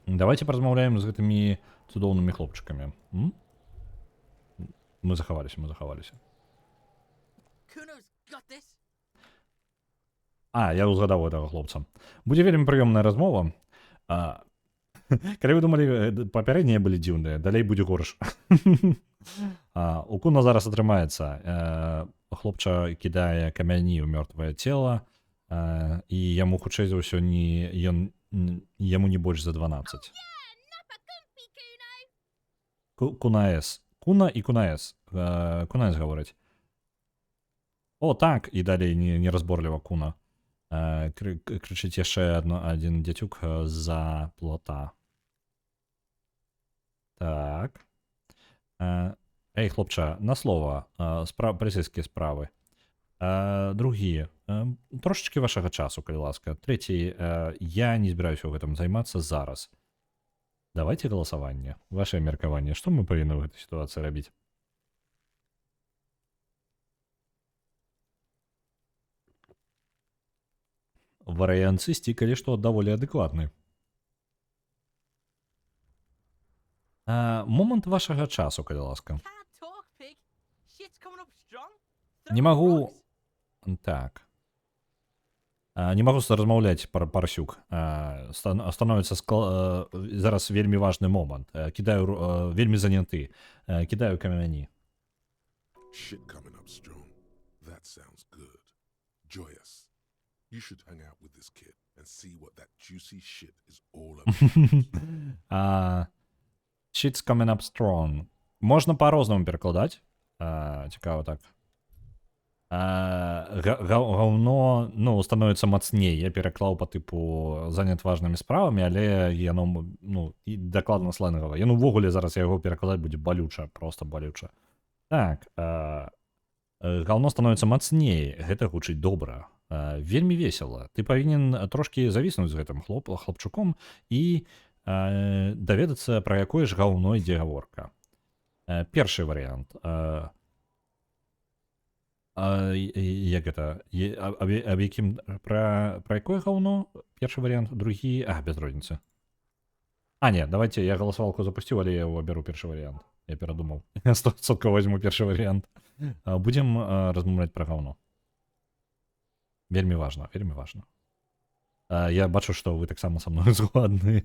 Давайте паразмаўляем з гэтымі цудоўнымі хлопчыкамі. Мы захаваліся. Я узгадаў гэтага хлопца. Будзе вельмі прыёмная размова. Калі вы думалі, папярэднія былі дзіўныя, далей будзе горш. У Куна зараз атрымаецца. Хлопча кідае камяні ў мёртвае цела, і яму хутчэй за ўсё яму не больш за 12. Кунаэс. Куна і Кунаэс. Кунаэс гаворыць. О, так, і далей неразборліва Куна. Крычыць яшчэ адзін дзяцюк з-за плота. Так. Эй, хлопча, на слова. Паліцэйскія справы. Другі. Трошечкі вашага часу, калі ласка. Трэці. Я не збіраюся ў гэтым займацца зараз. Давайте галасаванне. Ваше меркаванне. Што мы павінны ў гэтай сітуацыі рабіць? Варыянт сысці, калі што, даволі адэкватны. Момант вашага часу, калі ласка. Не магу... Так. Не магу размаўляць, парсюк. Становіцца зараз вельмі важны момант. Кідаю вельмі заняты. Кідаю камяні. Shit coming up strong. That sounds good. Joyous. You should hang out with this kid and see what that juicy shit is all about. Shit's coming up strong. Можна по-рознаму перакладаць. Цікава так. Гаўно, ну, становіцца мацней. Я пераклаў па тыпу занят важнымі справамі, але яно, ну, і дакладна слэнгава. Яно ўвогуле зараз яго перакладаць будзе балюча, проста балюча. Так, гаўно становіцца мацней. Гэта гучыць добра. Вельмі весела. Ты павінен трошкі завіснуць з гэтым хлопчуком і даведацца, пра якое ж гаўно ідзе гаворка. Першы варыянт. Як гэта? Аб якім... Пра якое гаўно? Першы варыянт, другі... без розніцы. Не, давайте, я галасавалку запусціў, але я выберу першы варыянт. Я перадумаў. 100% возьму першы варыянт. Будзем размаўляць пра гаўно. Вельмі важна, вельмі важна. Я бачу, што вы таксама са мной згодны.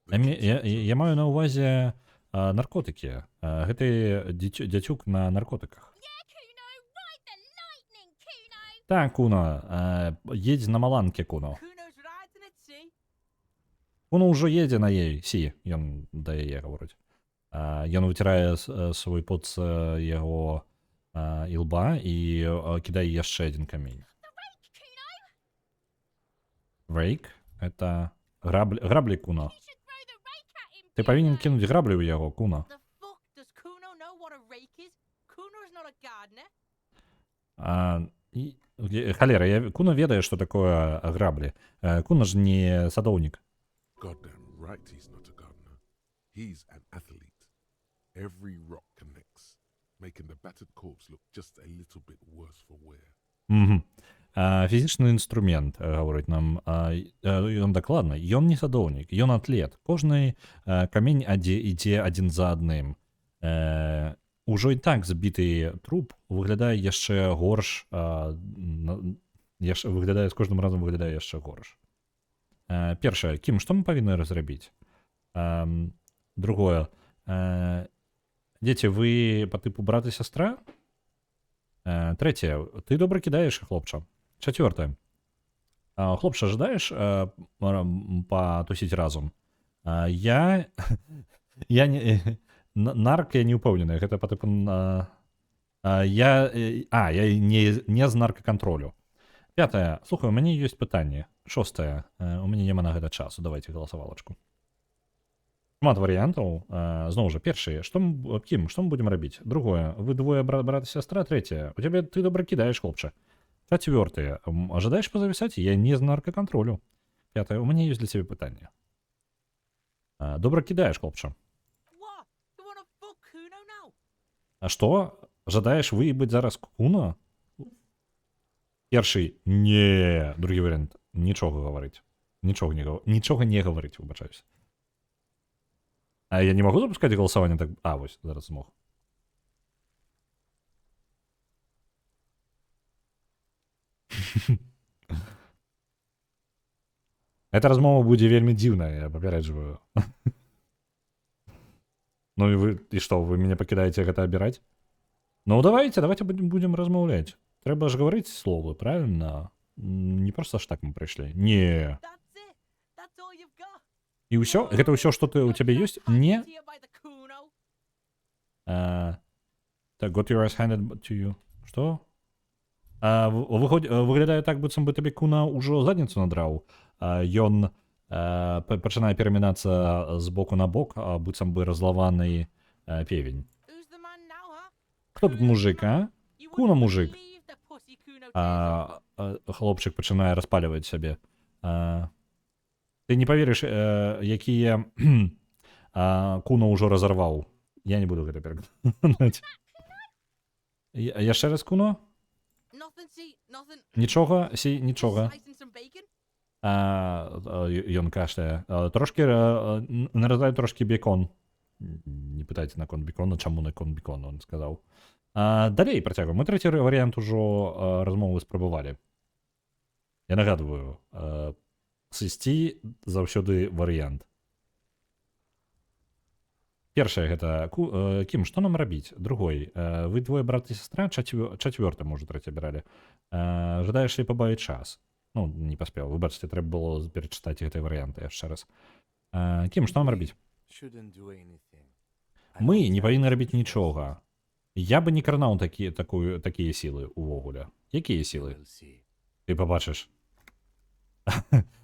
Я маю на ўвазе наркотыкі. Гэты дзяцюк на наркотыках. Так, Куна, едзь на маланке, Куно. Куно ўжо едзе на ей, сі, ён да яе гаворыць. Ён выцірае свой пот з яго ілба і кідае яшчэ адзін камень. Рейк? Это граблі, Куно. Ты павінен кінуць граблі ў яго, Куно. Халера, Куно ведае, што такое граблі. Куно ж не садоўнік. Goddamn right he's not a gardener. He's an athlete. Every rock connects, making the battered corpse look just a little bit worse for wear. Угу. Фізічны інструмент, гаворыць нам. Ён дакладна, ён не садоўнік, ён атлет. Кожны камень ідзе адзін за адным. Ужо і так збіты труп выглядае яшчэ горш, выглядае з кожным разам выглядае яшчэ горш. Першае, Кім, што мы павінны разрабіць? Другое, дзеці, вы па тыпу брат і сястра? Трэцяе, ты добра кідаеш, хлопча. Чацвёртае, хлопча, жадаеш патусіць разам? Я нарк, я не ўпэўнены, гэта па тыпу... Я не з наркакантролю. Пятае, слухай, у мяне ёсць пытанне. Шостае, у мяне няма на гэта часу, давайте галасавалачку. Шмат варыянтаў. Зноў жа, першае, Кім, што мы будзем рабіць? Другое, вы двое брат і сястра. Трэцяе, ты добра кідаеш, хлопча. Чацвёртае, жадаеш пазавісаць? Я не з наркакантролю. Пятае, у мяне ёсць для цябе пытанне. Добра кідаеш, хлопча. А што? Жадаеш выебаць зараз куна? Першы, не. Другі варыянт, нічога гаварыць. Нічога не гаварыць, выбачаюся. А я не магу запускаць галасаванне так... Вось, зараз змог. Эта размова будзе вельмі дзіўная, я папярэджваю. Ну і што, вы мяне пакідаеце гэта абіраць? Ну давайте будем размаўляць. Трэба ж гаварыць словы, правильно? Не просто ж так мы прыйшлі. Не. І ўсё? Гэта ўсё, што у цябе ёсць? Не? Так, got your ass handed to you. Што? Выглядае так, быццам бы табе куна ўжо задніцу надраў. Ён пачынае перамінацца з боку на бок, быццам бы разлаваны певень. Хто тут мужик, а? Куна мужик. Хлопчык пачынае распаліваць сябе. Ты не паверыш, якія куна ўжо разарваў. Я не буду гэта перакладаць. Яшчэ раз куно? Нічога, нічога. Ён кашляе. Трошки наразаю трошки бекон. Не пытайце наконт бекона, чаму наконт бекона, он сказаў. Далей працягваем. Мы трэці варыянт ужо размовы спрабавалі. Я нагадваю, сысці заўсёды варыянт. Першае гэта, Кім, што нам рабіць? Другой, вы двое брат і сястра, чацвёрты, можа, трэці абіралі. Жадаеш ли пабавіць час? Ну, не паспеў, выбачце, трэба было перачытаць гэтыя варыянты яшчэ раз. Кім, што нам рабіць? Мы не павінны рабіць нічога. Я бы не кранаў такія сілы увогуле. Якія сілы? Ты пабачыш.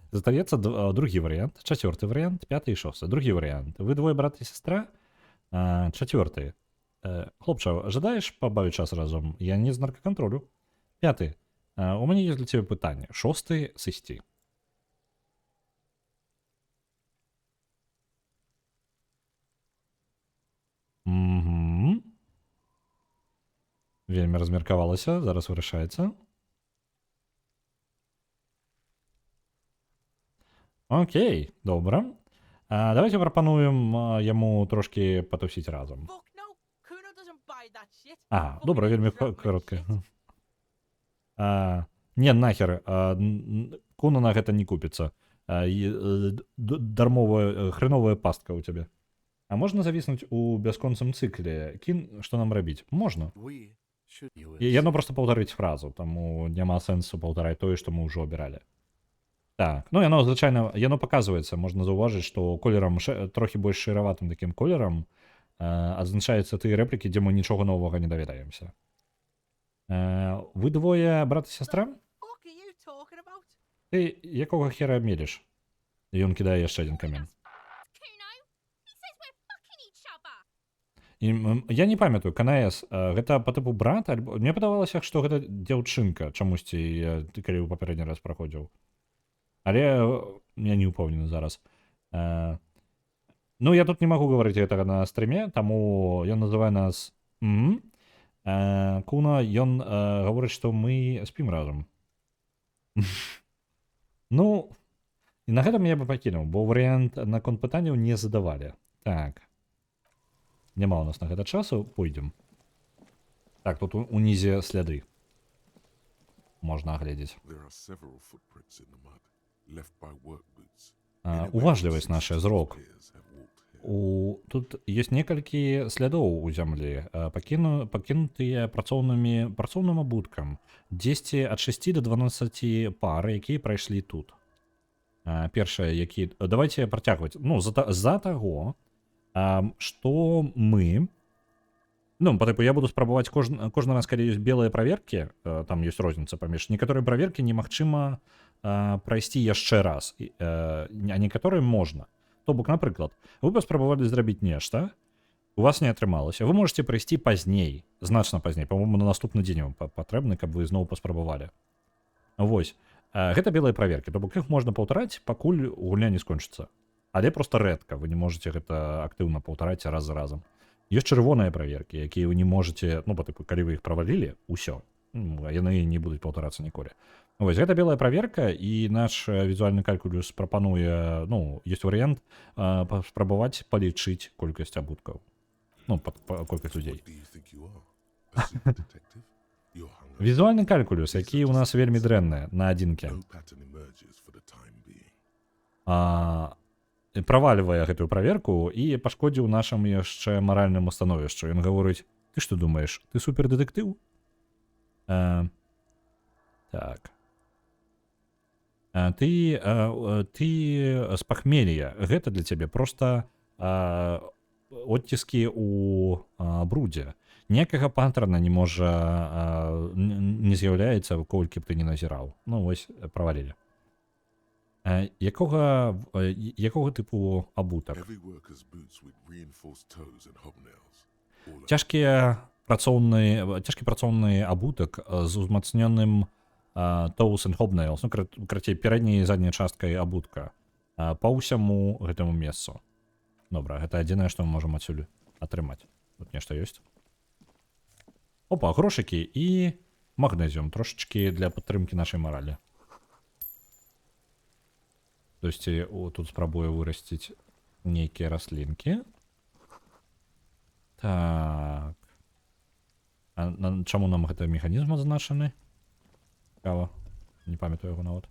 Застаецца другі варыянт, чацвёрты варыянт, пяты і шосты. Другі варыянт. Вы двое брат і сястра? Чацвёрты. Хлопча, жадаеш пабавіць час разом? Я не з наркакантролю. Пяты. У мяне ёсць для цябе пытанне. Шосты, сысці. Вельмі размеркавалася, зараз вырашаецца. Окей, добра. Давайте прапануем яму трошки патусіць разом. Добра, вельмі каротка. Не, нахер, куна на гэта не купіцца. Дармовая, хреновая пастка ў цябе. А можна завіснуць у бясконцым цыкле? Што нам рабіць? Можна. Яно просто паўтарыць фразу, таму няма сэнсу паўтараць тое, што мы ўжо абіралі. Так, ну яно, звычайна, яно паказваецца, можна заўважыць, што колерам, трохі больш шэраватым такім колерам адзначаюцца тыя рэплікі, дзе мы нічога новага не даведаемся. Вы двое брат і сястра? Ты якога хера меліш? Ён кідае яшчэ адзін камень. Я не памятаю, КНС, гэта па тыпу брат, альбо... Мне падавалася, што гэта дзяўчынка, чамусьці, калі ў папярэдні раз праходзіў. Але я не ўпэўнены зараз. Ну, я тут не магу гаварыць гэтага на стрыме, таму ён называе нас Куна, ён гаворыць, што мы спім разам. Ну, і на гэтым я бы пакінуў, бо варыянт наконт пытанняў не задавалі. Так. Няма ў нас на гэта часу, пойдзем. Так, тут унізе сляды. Можна агледзець. There are several footprints in the mud, left by work boots. Уважлівасць наша, зрок. Тут ёсць некалькі слядоў у зямлі, пакінутыя працоўным абуткам. 10 ад 6 до 12 пар, якія прайшлі тут. Першае, які... Давайте працягваць. Ну, за таго, што мы... Ну, по типу, я буду спрабаваць кожны раз, калі ёсць белыя праверкі, там ёсць розніца паміж. Некаторыя праверкі немагчыма прайсці яшчэ раз, а некаторыя можна. То бок, напрыклад, вы паспрабавалі зрабіць нешта, у вас не атрымалася, вы можете прыйсці пазней, значна пазней, по-моему, на наступны дзень вам патрэбны, каб вы зноў паспрабавалі. Вось, гэта белыя праверкі, то бок іх можна паўтараць, пакуль гульня не скончыцца. Але проста рэдка, вы не можете гэта актыўна паўтараць раз за разам. Ёсць чырвоныя праверкі, якія вы не можете, ну, типу, калі вы іх правалілі, усё, яны не будуць паўтарацца ніколі. Вось, гэта белая праверка, і наш візуальны калькулюс прапануе, ну, ёсць варыянт спрабаваць палічыць колькасць абуткаў. Ну, колькасць людзей. Візуальны калькулюс, які ў нас вельмі дрэнны на адзінке. Правальвае гэтую праверку і пашкодзіў нашым яшчэ маральнаму становішчу. Ён гаворыць: ты што думаеш, ты супердэтэктыў? Так. Ты з пахмелья. Гэта для цябе проста оціскі ў брудзе. Ніякага паттерна не можа не з'яўляецца, колькі б ты не назіраў. Ну, вось, правалілі. Якога типу абутак? Цяжкі працоўны абутак з узмацнёным toes and hobnails, ну, крацей, пярэдняй і задняй часткай абутка па ўсяму гэтаму месцу. Добра, гэта адзінае, што мы можам адсюль атрымаць. Тут нешта ёсць. Опа, грошыкі і магнезіум, трошачкі для падтрымкі нашай маралі. То есть тут спрабую вырасціць нейкія раслінкі. Так. Чаму нам гэты механізм адзначаны? Цікава. Не памятаю яго нават.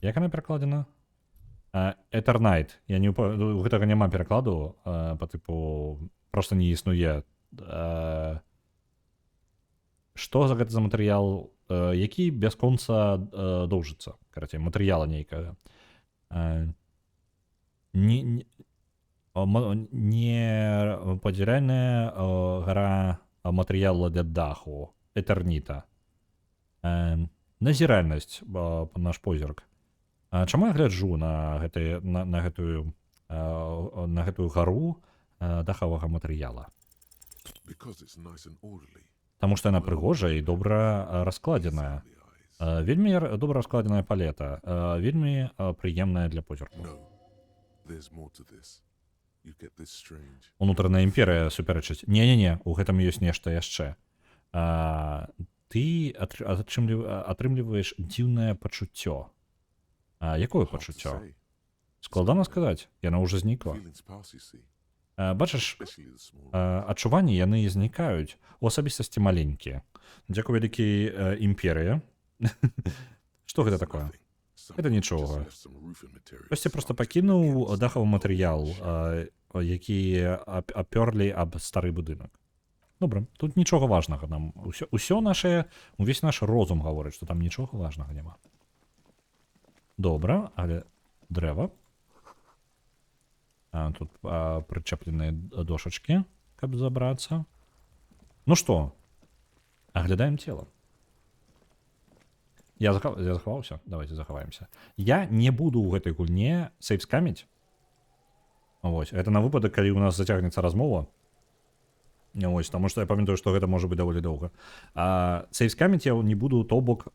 Як яна перакладзена? Eternite. У гэтага няма перакладу, па тыпу проста не існуе. Што за гэта за матэрыял, які бясконца доўжыцца, карацей, матэрыяла нейкага. Непадзяляльная гара матэрыяла для даху, этерніта. Назіральнасць, наш позірк. Чаму я гляджу на гэтую гару дахавага матэрыяла? Таму што яна прыгожая і добра раскладзеная. Вельмі добра раскладзеная палета, вельмі прыемная для позірку. Унутраная імперыя супярэчыць. Не-не-не, у гэтым ёсць нешта яшчэ. Ты атрымліваеш дзіўнае пачуццё. Якое пачуццё? Складана сказаць, яно ўжо знікла. Бачыш, адчуванні яны знікаюць, у асабістасці маленькія. Дзякуй вялікай імперыі. Што гэта такое? Гэта нічога. Хтосьці проста пакінуў дахавы матэрыял, які апёрлі аб стары будынак. Добра, тут нічога важнага нам. Усё наше, увесь наш розум гаворыць, што там нічога важнага няма. Добра, але дрэва. Тут прычапленыя дошачкі, каб забрацца. Ну што, аглядаем цела. Я захаваўся? Давайте захаваемся. Я не буду ў гэтай гульне сейвскаміць. Вось, гэта на выпадак, калі ў нас зацягнецца размова. Вось, таму што я памятаю, што гэта можа быць даволі доўга. Сейвскаміць я не буду, то бок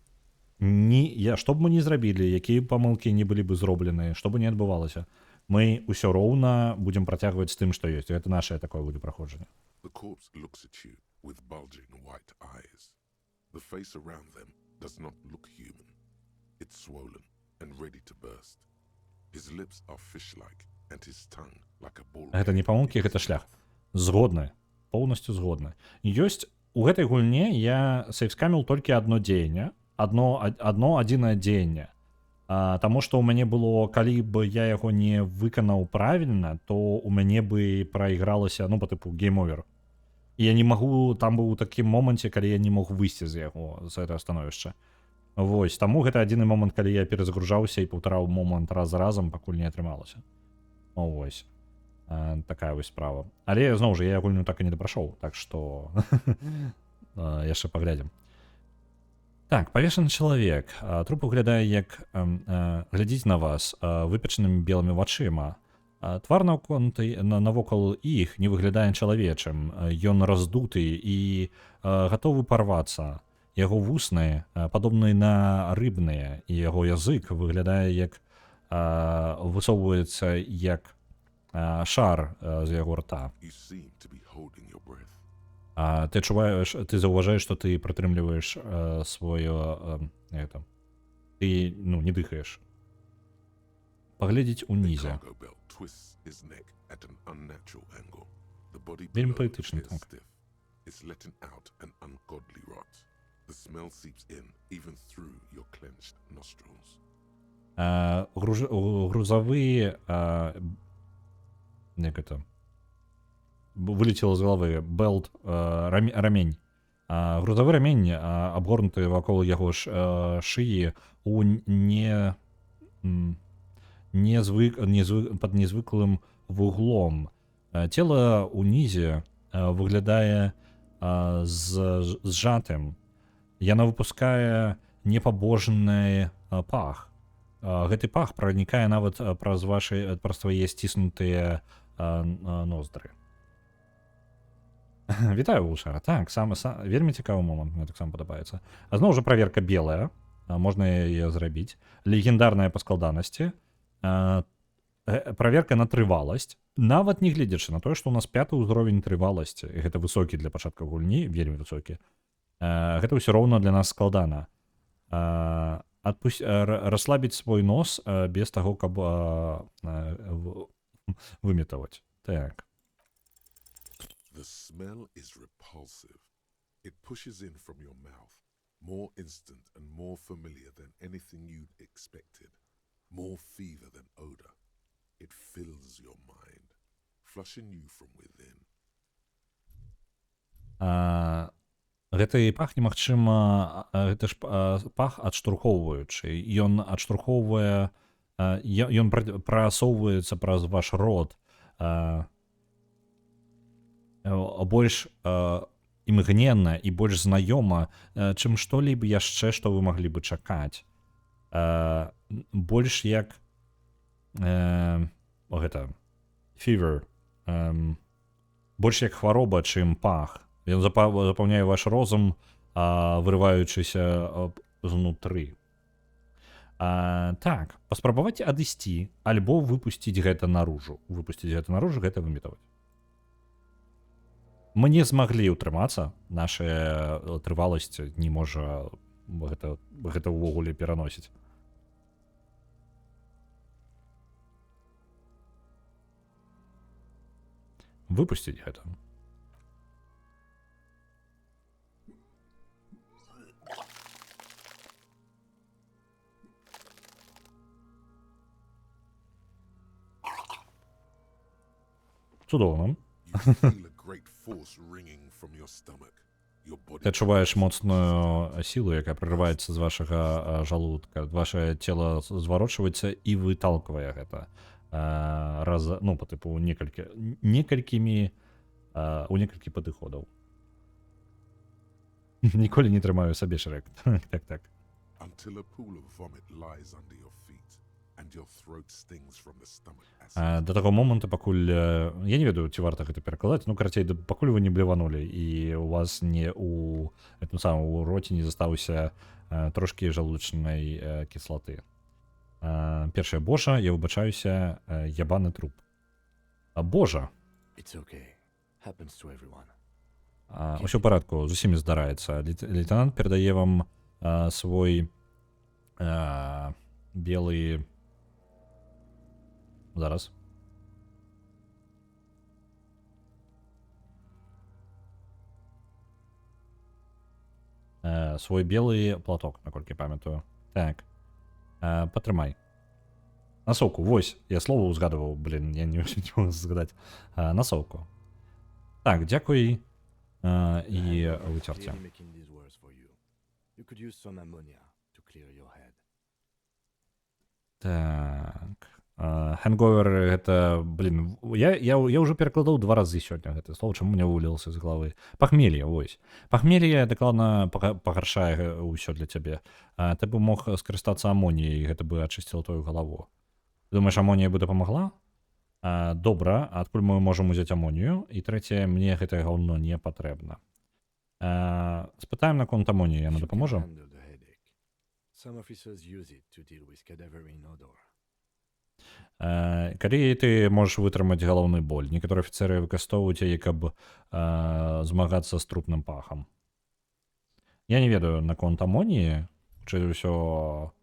Што б мы не зрабілі, якія памылкі не былі бы зроблены, што бы не адбывалася, мы ўсё роўна будзем працягваць з тым, што ёсць. Гэта нашае такое будзе праходжанне. The corpse looks at you with bulging white eyes. The face around them does not look human. It's swollen and ready to burst. His lips are fish-like and his tongue like a bull. Гэта не памылкі, гэта шлях. Згодны. Поўнасцю згодны. Ёсць у гэтай гульне я сейвскаміл толькі адно дзеянне, одно адзінае дзеянне. Таму што ў мяне было, калі б я яго не выканаў правільна, то у мяне бы прайгралася, ну, па тыпу гейм-овер. І я не магу, там быў у такім моманце, калі я не мог выйсці з яго, з гэтага становішча. Вось, таму гэта адзіны момант, калі я перазагружаўся і паўтараў момант раз за разам, пакуль не атрымалася. Вось. Такая вось справа. Але, зноў жа, я гульню так і не дапрашоў, так што яшчэ паглядзім. Так, павешаны чалавек. Труп выглядае як глядзіць на вас выпечанымі белымі вачыма. Твар навокал іх не выглядае чалавечым. Ён раздуты і гатовы парвацца. Яго вусны падобныя на рыбныя, і яго язык выглядае як высоўваецца як шар з яго рта. You seem to be holding your breath. Ты адчуваеш, ты заўважаеш, што ты прытрымліваеш сваё ты, ну, не дыхаеш. Паглядзець унізе. Cargo belt twists his neck at an unnatural angle. The body Вельмі below паэтычна, appears так. stiff. It's letting out an ungodly rot. The smell seeps in even through your clenched nostrils. Грузавы як это вылетело з галавы белт, рамень. Грузавы рамень абгорнуты вакол яго шыі у пад незвыклым вуглом. Цела ўнізе выглядае зжатым. Яна выпускае непабожны пах. Гэты пах пранікае нават праз твае сціснутыя ноздры. Вітаю, Вулшара. Так, вельмі цікавы момант, мне таксама падабаецца. Зноў жа праверка белая, можна яе зрабіць. Легендарная па складанасці. Праверка на трываласць. Нават не гледзячы на тое, што у нас 5-й узровень трываласці, гэта высокі для пачатка гульні, вельмі высокі. Гэта ўсё роўна для нас складана. Расслабіць свой нос без таго, каб выметаваць. Так. The smell is repulsive. It pushes in from your mouth, more instant and more familiar than anything you'd expected, more fever than odor. It fills your mind, flushing you from within. Гэты пах немагчыма, гэта ж пах адштурхоўваючы. Ён адштурхоўвае, ён прасоўваецца праз ваш рот больш імгненна і больш знаёма, чым што-либо яшчэ, што вы маглі бы чакаць. Больш як гэта fever, больш як хвароба, чым пах. Ён запаўняе ваш розум, вырываючыся знутры. Так, паспрабаваць адысці, альбо выпусціць гэта наружу. Выпусціць гэта наружу, гэта выметаваць. Мы не змаглі ўтрымацца, наша трываласць не можа гэта ўвогуле пераносіць. Выпусціць гэта. Цудоўна. Ты адчуваеш моцную сілу, якая прарываецца з вашага жалудка. Ваше цела зварочваецца і выталквае гэта. Ну, па тыпу, у некалькі падыходаў. Ніколі не трымаю сабе шрэк. Так. Until a pool of vomit lies under your feet, and and your throat stings from the stomach acid. Да таго моманту, пакуль я не ведаю, ці варта гэта перакладаць, ну карацей, пакуль вы не блеванулі і у вас не у гэтым самым у роце не застаўся трошкі жалудачнай кіслаты. Першае, божа, я выбачаюся, ябаны труп. Божа. It's okay. Happens to everyone. Усё ў парадку, з усімі здараецца. Лейтенант перадае вам свой белы... Зараз. Свой белы платок, наколькі памятаю. Так. Патрымай. Насоўку, вось, я слово узгадываў, блин, я не могу згадаць. Насоўку. Так, дзякуй і выцерце. Really making these worse for you. You could use some ammonia to clear your head. Так. Hangover гэта, блин, я ўжо перакладаў 2 разы сёння гэта слово, чаму мне вылілася з галавы. Пахмелье, вось. Пахмелье дакладна пагаршае ўсё для цябе. Ты бы мог скарыстацца амоніяй, гэта бы ачысціла твою галаву. Думаеш, амонія бы дапамагла? Добра, адкуль мы можам узяць амонію? І трэцяе, мне гэтае гаўно не патрэбна. Спытаем наконт амоніі, яна дапаможа? Handle the headache. Some officers use it to deal with cadaverine odor. Калі ты можаш вытрымаць галаўны боль, некаторыя афіцэры выкарыстоўваюць яе, каб змагацца з трупным пахам. Я не ведаю наконт амоніі, хутчэй ўсё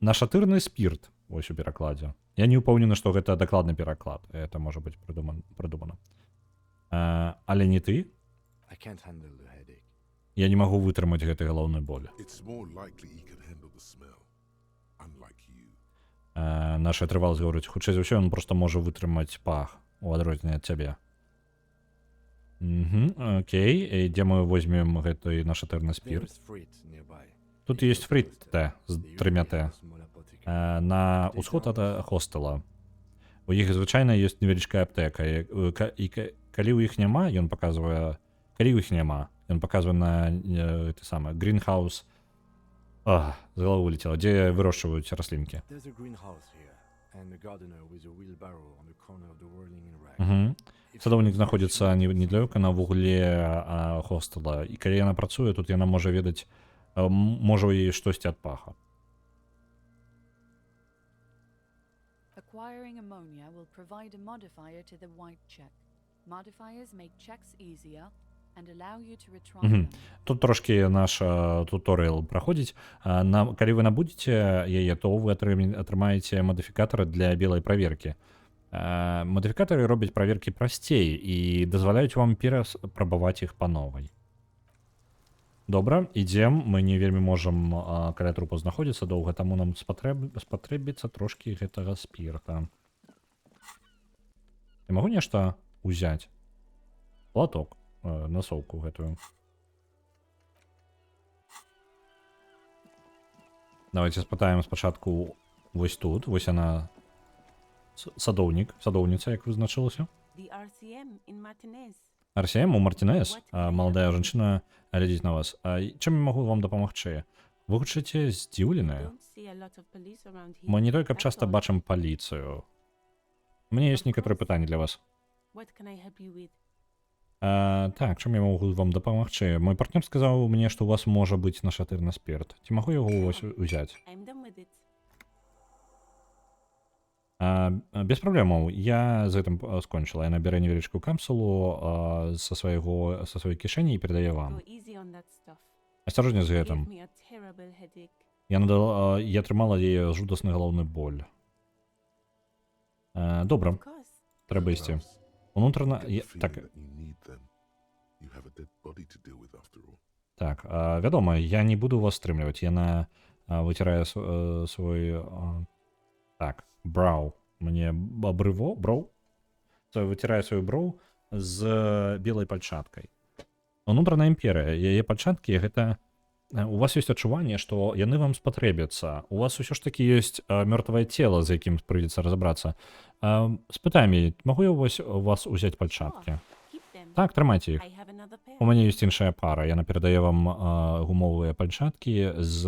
нашатырны спірт, вось у перакладзе. Я не ўпэўнены, што гэта дакладны пераклад, это можа быць прыдумана. Але не ты? I can't handle the headache. Я не магу вытрымаць гэтай галаўной болі. It's more likely he can handle the smell, unlike you. Наша трываласць гаворыць, хутчэй за ўсё, ён проста можа вытрымаць пах, у адрозненне ад цябе. Окей, дзе мы возьмем гэты нашатырны There спірт? is frit nearby. Тут ёсць фрит-Т з 3 Т. Small apothecary. На ўсход ад хостела. У іх звычайна ёсць невялічкая аптэка. І калі ў іх няма, ён паказвае... Калі ў іх няма, ён паказвае на те самае грінхаус. З галавы вылецела, дзе вырошчваюць раслінкі. There's a greenhouse here, and a gardener with a wheelbarrow on the corner of the whirling rack. Садоўнік знаходзіцца недалёка на вугле хостела. І калі яна працуе, тут яна можа ведаць, можа ў яе штосьці ад паха. Acquiring ammonia will provide a modifier to the white check. Modifiers make checks easier and allow you to retry them. Тут трошки наш туторыял праходзіць. Калі вы набудзеце яе, то вы атрымаеце мадыфікатары для белай праверкі. Мадыфікатары робяць праверкі прасцей і дазваляюць вам перапрабаваць іх па новай. Добра, ідзем. Мы не вельмі можам каля трупа знаходзіцца доўга, таму нам спатрэбіцца трошкі гэтага спірта. Я магу нешта узяць? Платок. Насоўку гэтую. Давайте спытаем спачатку вось тут. Вось яна садоўніца, як вызначылася. The RCM in Martinez. RCM у Мартинез? Маладая жанчына глядзіць на вас. Чым я магу вам дапамагчы? Вы гучыце здзіўленыя? Don't see a lot of police around here. Мы не той, каб That's часта all. бачым паліцыю. У мяне ёсць некаторыя пытанні для вас. What can I help you with? Так, чым я магу вам дапамагчы? Мой партнёр сказаў мне, што у вас можа быць нашатырны спірт. Ці магу яго у вас узяць? I'm done with it. Без праблемаў. Я з гэтым скончыла. Яна бярэ невялічкую капсулу са сваёй кішэні і перадае вам. Go easy on that stuff. Асцярожней з Gave гэтым. me a terrible headache. Я атрымала яе жудасны галаўны боль. Добра, Of course. трэба ісці. Унутрана... Get the Так, feeling that you need them. You have a dead body to deal with after all. так, вядома, я не буду вас стрымліваць. Яна выцірае свой... Так, брау. Мне броў? Выцірае сваю броў з белай пальчаткай. Унутраная імперыя. Яе пальчаткі, гэта... У вас ёсць адчуванне, што яны вам спатрэбяцца. У вас усё ж такі ёсць мёртвае цела, з якім прыйдзецца разабрацца. Спытаем яе, магу я у вас узяць пальчаткі? Keep them. Так, трымайце іх. I have another pair. У мяне ёсць іншая пара. Яна перадае вам гумовыя пальчаткі з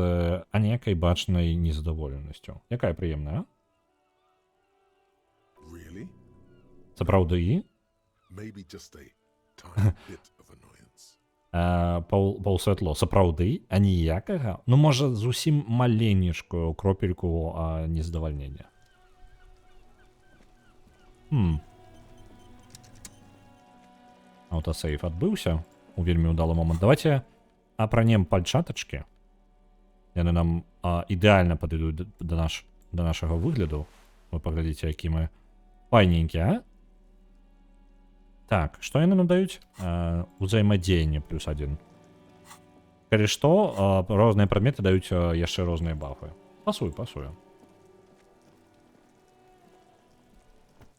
аніякай бачнай незадаволенасцю. Якая прыемная, а? Really? Сапраўды? Maybe just a tiny bit of annoyance. Паўсвятло. Сапраўды? А ніякага? Ну, можа, зусім маленечкую кропельку незадавальнення. Аўтасейф адбыўся у вельмі ўдалы момант. Давайте апранем пальчатачкі. Яны нам ідэальна падыдуць да нашага выгляду. Вы паглядзіце, які мы файненькія, а? Так, што яны нам даюць? Узаемадзеянне +1. Калі што, розныя прадметы даюць яшчэ розныя бафы. Пасуе.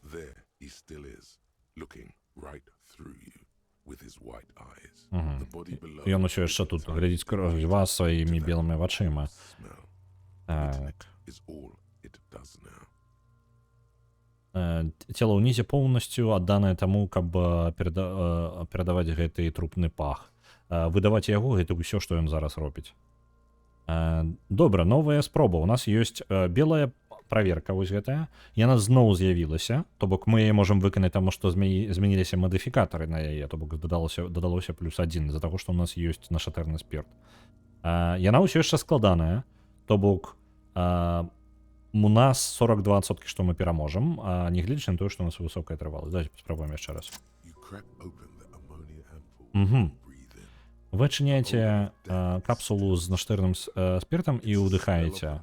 There he still is, looking right through you with his white eyes. The body below Ён усё яшчэ тут глядзіць скрозь вас сваімі белымі вачыма. Так. is all it does now. Цела ўнізе поўнасцю адданае таму, каб перадаваць гэты трупны пах. Выдаваць яго гэта ўсё, што ён зараз робіць. Добра, новая спроба. У нас ёсць белая праверка, вось гэтая. Яна зноў з'явілася, то бок мы яе можам выканаць таму, што змяніліся мадыфікатары на яе, то бок дадалося +1 з-за таго, што ў нас ёсць нашатэрны спірт. Яна ўсё яшчэ складаная, то бок у нас 42%, што мы пераможам, а не гледзячы на тое, што у нас высокая трываласць. Давайте паспрабуем яшчэ раз. Вы адчыняеце капсулу з наштырным спіртам і ўдыхаеце.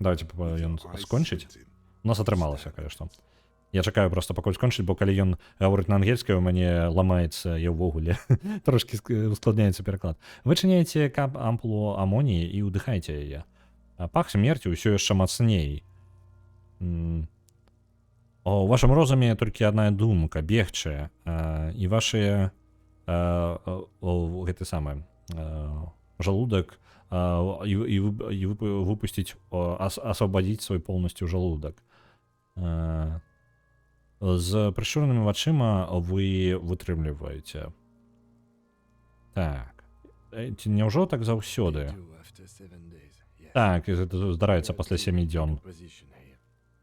Давайте ён скончыць. У нас атрымалася, калі што. Я чакаю просто пакуль скончыць, бо калі ён гаворыць на ангельскай, у мяне ламаецца я ўвогуле. Трошкі ускладняецца пераклад. Вы адчыняеце ампулу амоніі і ўдыхаеце яе. Пах смерці ўсё яшчэ мацней. У вашым розуме толькі адна думка бегчая, і вашыя гэты самы жалудак і выпусціць, асвабадзіць свой поўнасцю жалудак. З прышчуранымі вачыма вы вытрымліваеце. Так. Няўжо так заўсёды? Так, гэта здараецца пасля 7 дзён.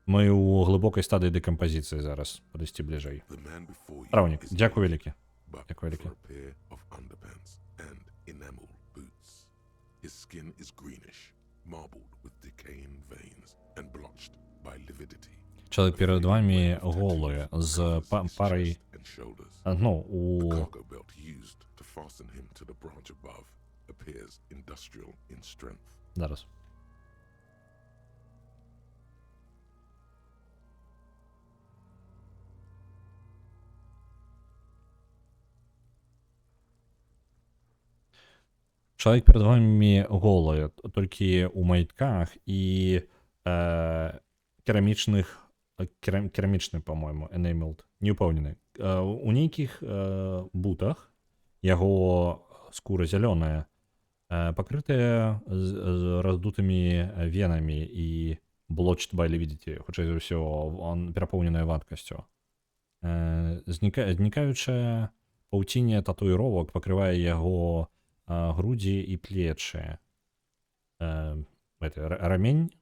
Мы ў глыбокай стадыі дэкампазіцыі зараз. Падысці бліжэй. Траўнік, дзякуй вялікі. Дзякуй вялікі. Чалавек перад вамі голы з парай, ну, у... Зараз. Чалавек перад вамі голы, толькі ў майтках і керамічны, по-моему, enameled, не ўпэўнены. У нейкіх бутах яго скура зялёная, пакрытая раздутымі венамі і блочт байлі, видите, хутчэй за ўсё, перапоўненая вадкасцю. Знікаючая паўцінне татуіровак пакрывае яго грудзі і плечы. Рамень,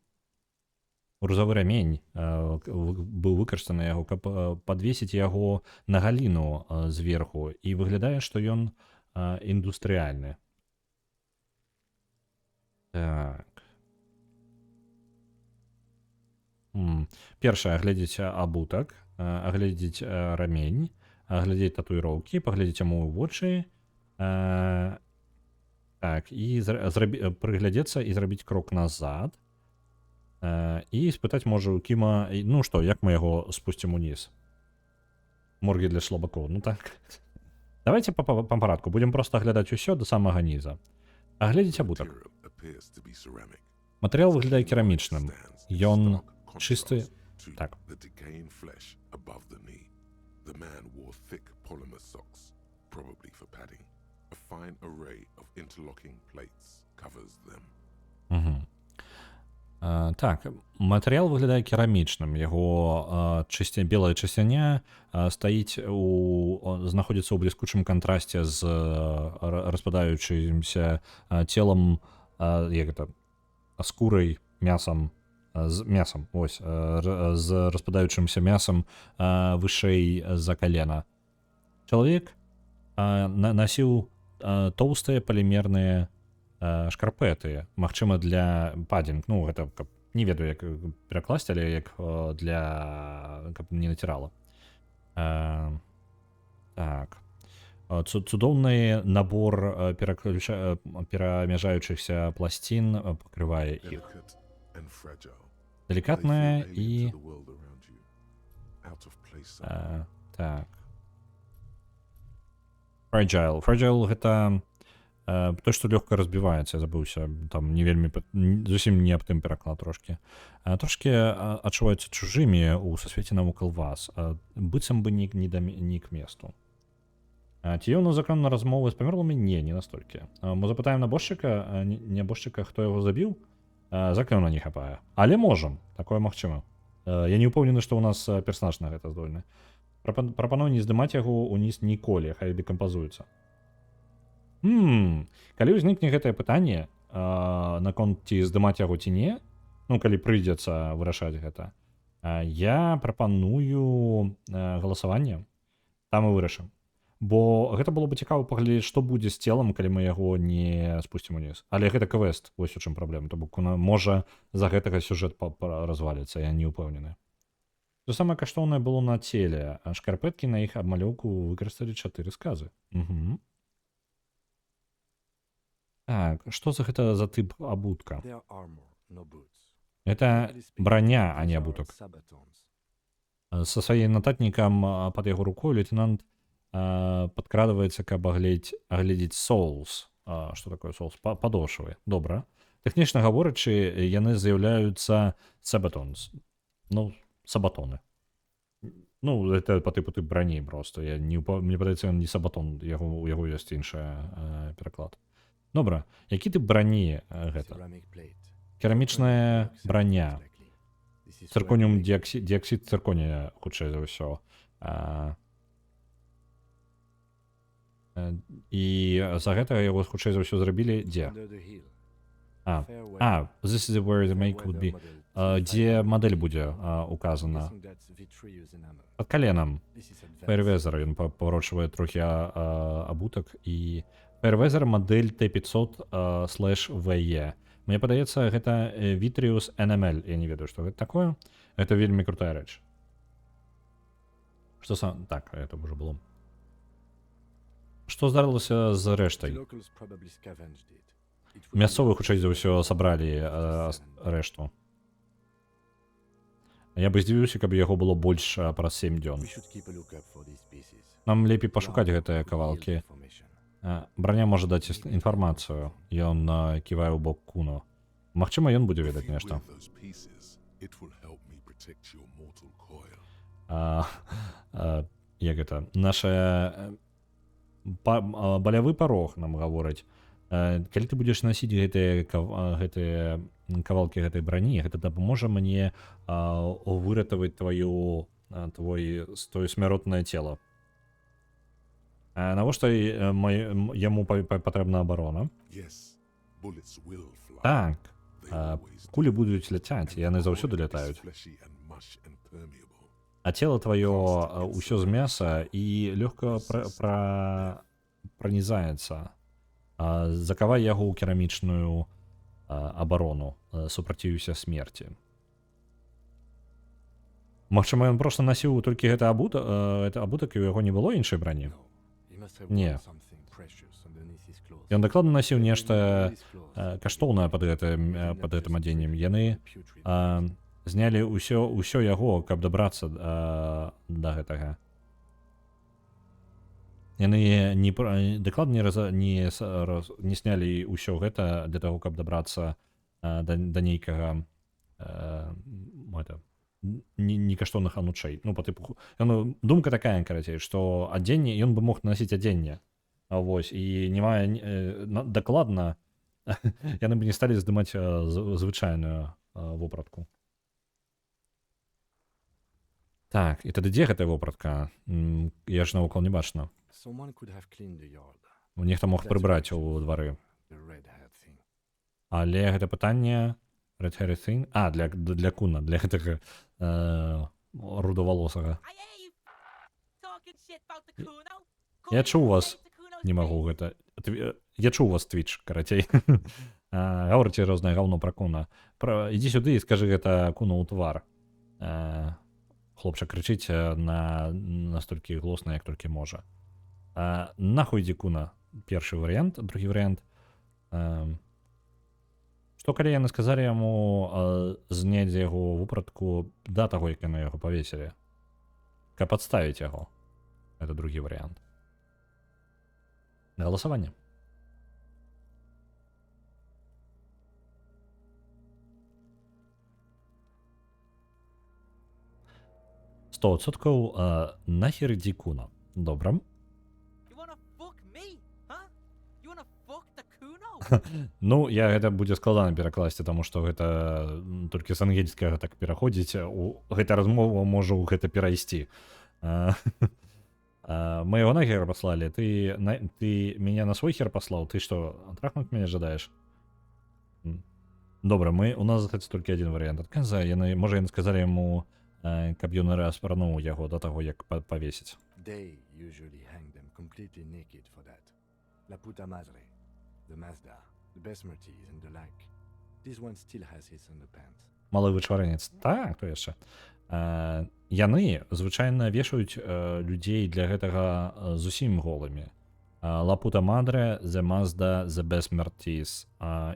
грузавы рамень быў выкарыстаны яго, каб падвесіць яго на галіну зверху, і выглядае, што ён індустрыяльны. Так. Першае, агледзець абутак, агледзець рамень, агледзець татуіроўкі, паглядзець яму ў вочы, так, і прыглядзецца і зрабіць крок назад, і спытаць можа у Кіма, ну што, як мы яго спусцім уніз? Моргі для шлабакоў, ну так. Давайте па парадку, будзем проста аглядаць усё да самага ніза. Агледзець абутак. Матэрыял выглядае керамічным. Ён чысты... Так. Так, матэрыял выглядае керамічным. Яго белая часціня знаходзіцца ў бліскучым кантрасце з распадаючымся целам, як гэта, скурай, мясам, з мясам, ось, з распадаючымся мясам вышэй за калена. Чалавек насіў тоўстыя палімерныя шкарпэты, магчыма, для падзінг. Ну, гэта, каб, не ведаю, як перакласці, але як для, каб не націрала. Так. Цудоўны набор перамяжаючыхся пласцін пакрывае іх. Delicate and fragile. Далікатная They feel і... alien to the world around you. Out of place somewhere. Так. Fragile. Fragile гэта той, што лёгка разбіваецца, я забыўся. Там не вельмі... Зусім не аб тым пераклад трошкі. Трошкі адчуваюцца чужымі ў сусвеце навокал вас. Быццам бы не к месту. Ці ён законна размовы з памерлымі? Не настолькі. Мы запытаем нябожчыка, хто яго забіў? Законна не хапае. Але можам. Такое магчыма. Я не ўпэўнены, што ў нас персанаж на гэта здольны. Прапаную не здымаць яго ўніз ніколі, хай дэкампазуецца. Калі ўзнікне гэтае пытанне наконт ці здымаць яго ці не, ну, калі прыйдзецца вырашаць гэта, я прапаную галасаванне. Там і вырашым. Бо гэта было бы цікава паглядзець, што будзе з целам, калі мы яго не спусцім уніз. Але гэта квест, вось у чым праблема. То бок, можа, за гэтага сюжэт разваліцца, я не ўпэўнены. То самае каштоўнае было на целе. Шкарпэткі на іх абмалёўку выкарысталі 4 сказы. Так, што за гэта за тып абутка? Гэта броня, а не абутак. Са сваім нататнікам пад яго рукой лейтенант падкрадваецца, каб агледзець соус. Што такое соус? Падошвы. Добра. Тэхнічна гаворачы, яны з'яўляюцца сабатонс. Ну, сабатоны. Ну, гэта па тыпу брані проста. Мне падаецца, ён не сабатон, у яго ёсць іншы пераклад. Добра, які тып брані гэта? Керамічная браня. Цырконіум дыаксід цырконія, хутчэй за ўсё. І за гэта яго хутчэй за ўсё зрабілі дзе? This is where the make would be. Дзе мадэль будзе указана? Пад каленам. Фаервезер, ён паварочвае трохі абутак і... Fairweather модель T500/VE. Мне падаецца, гэта Vitrius NML. Я не ведаю, што гэта такое. Гэта вельмі крутая рэч. Што сам... Так, это ўжо было. Што здарылася з рэштай? Мясцовыя, хутчэй за ўсё, сабралі рэшту. Я бы здзівіўся, каб яго было больш праз 7 дзён. Нам лепей пашукаць гэтыя кавалкі. Броня можа даць інфармацыю. Ён ківае ў бок Куно. Магчыма, ён будзе ведаць нешта. Як гэта? Наша балявы парог нам гавораць. Калі ты будзеш насіць гэтыя кавалкі гэтай брані, гэта дапаможа мне выратаваць твоё смяротнае цело. Навошта яму патрэбна абарона? Так, кулі будуць ляцяць, яны заўсёды лятаюць. А цела тваё ўсё з мяса і лёгка пранізаецца. Закавай яго ў керамічную абарону, супраціўся смерці. Магчыма, ён проста насіў толькі гэта абутак, і ў яго не было іншай брані? Не. Ён дакладна насіў нешта каштоўнае пад гэтым адзеннем. Яны знялі ўсё яго, каб дабрацца да гэтага. Яны дакладна не снялі ўсё гэта для таго, каб дабрацца да нейкага некаштоўных анучэй. Ну, па тыпу... Думка такая, карацей, што адзенне, ён бы мог насіць адзенне. Вось, і не мае... Дакладна, яны бы не сталі здымаць звычайную вопратку. Так, і тады дзе гэтая вопратка? Я ж навокал не бачна. Someone could have cleaned the yard. Нехта мог That's прыбраць what у you двары. The red-haired thing. Але гэта пытанне Red Harry Thing? А, для куна, для гэтага рудавалосага. Я чуў вас, не магу гэта. Я чуў вас твіч, карацей. Гаворыце рознае гаўно пра куна. Ідзі сюды і скажы гэта куну ў твар. Хлопчак крычыць настолькі глосна, як толькі можа. Нахуй ідзі куна. Першы варыянт, другі варыянт. Што калі яны сказалі яму зняць яго вопратку да таго, як яны яго павесілі? Каб падставіць яго. Это другі варыянт. Галасаванне. %% нахер ідзі куна. Добра. Ну, я гэта будзе складана перакласці, таму што гэта толькі з ангельскага так пераходзіць. Гэта размова можа ў гэта перайсці. Мы яго на хер паслалі. Ты мяне на свой хер паслаў? Ты што, трахнуць мяне жадаеш? Добра, у нас захацца толькі адзін варыянт адказа. Можа, яны сказалі яму, каб ён распарнуў яго да таго, як павесіць. They usually hang them completely naked for that. La puta madre, the Mazda, the Besmerties and the like. This one still has his underpants. Малы вычварэнец. Так, то яшчэ. Яны звычайна вешаюць людзей для гэтага зусім голымі. La puta madre, the Mazda, the Besmerties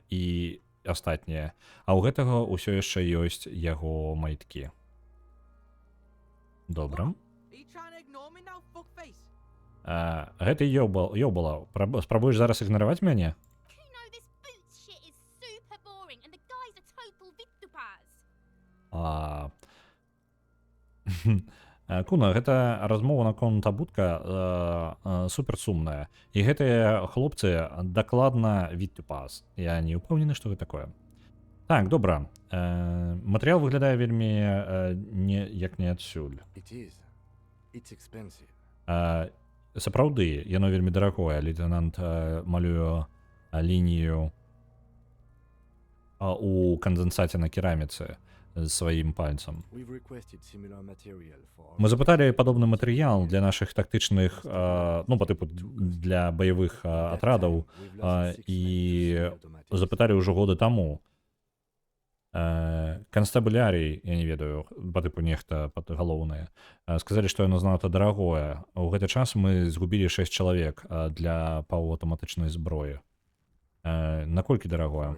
і астатнія. А ў гэтага ўсё яшчэ ёсць яго майткі. Добра. Гэта ёбала. Спрабуеш зараз ігнараваць мяне? Куна, гэта размова наконт абутка суперсумная. І гэтыя хлопцы дакладна Віттупас. Я не ўпэўнены, што гэта такое. Так, добра. Матэрыял выглядае вельмі як не адсюль. Сапраўды, яно вельмі дарагое. Лейтенант малюе лінію у кандэнсаце на кераміцы сваім пальцам. Мы запыталі падобны матэрыял для нашых тактычных, ну, па тыпу для баявых атрадаў і запыталі ўжо годы таму. Канстабулярій, я не ведаю, па тыпу нехта падгалоўнае, сказалі, што яно занадта дарагое. У гэты час мы згубілі 6 чалавек для паўаўтаматычнай зброі. Наколькі дарагое?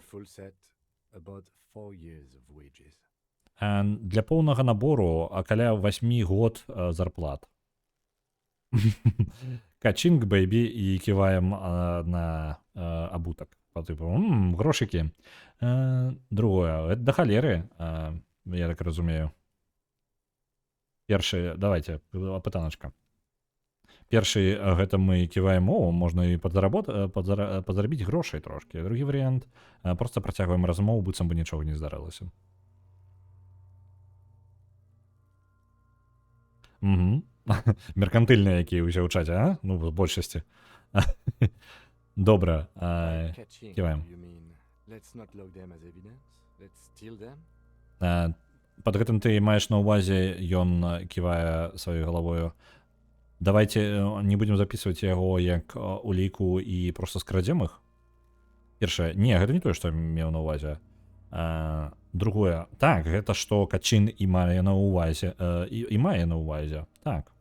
Для поўнага набору каля 8 год зарплат. Качинг, бэйбі, і ківаем на абутак. По типу, грошики. Другое, это до холеры, я так разумею. Перший, давайте, пытаночка. Перший, гэта мы ківаем, можна і падзарабіць грошай трошки. Другі варыянт, просто працягваем размову, быццам бы нічога не здарылася. Меркантыльныя, якія ўсе ў чаце, а? Ну, в большасці. Добра, ківаем. Пад гэтым ты маеш на ўвазе, ён ківае сваёй галавою. Давайте не будем записывать яго як уліку і просто скрадзем іх. Першае, не, гэта не тое, што меў на ўвазе. Другое, так, гэта што Качин і мае на ўвазе. І мае на ўвазе, так.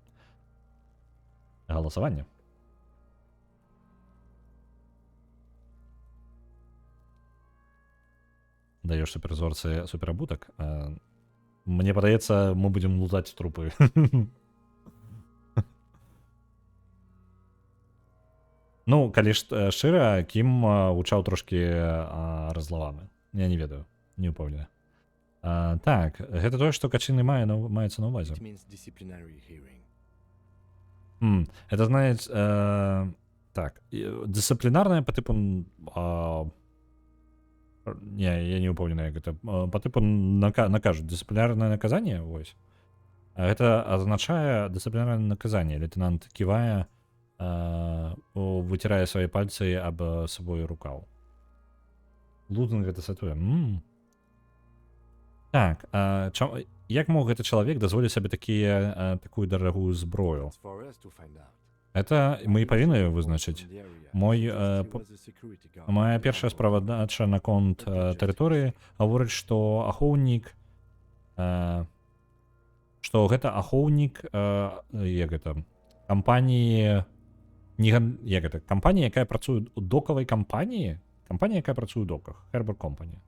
Галасаванне. Даешь суперзорцы суперабутак. Мне падаецца, мы будем лутаць трупы. Ну, калі шчыра, Кім гучаў трошки разлаваны. Я не ведаю, не ўпэўнены. Так, гэта тое, што Качин і маецца на ўвазе. Это, знаете, так, дисциплинарная по типу Не, я не упомню, як гэта. Па тыпу накажуць дысцыплінарнае наказанне, вось. Гэта азначае дысцыплінарнае наказанне. Лейтенант ківае, выцірае свае пальцы аб свой рукаў. Лузинг гэта сатуе. Так, як мог гэты чалавек дазволіць сабе такую дарагую зброю? It's for us to find out. Это мы і павінны вызначыць. From the area. Мой, It was the security guard. Моя першая справадача наконт тэрыторыі гаворыць, што ахоўнік, што гэта ахоўнік, як гэта, кампаніі, як гэта, кампанія, якая працуе у докавай кампаніі, кампанія, якая працуе у доках, Harbor Company.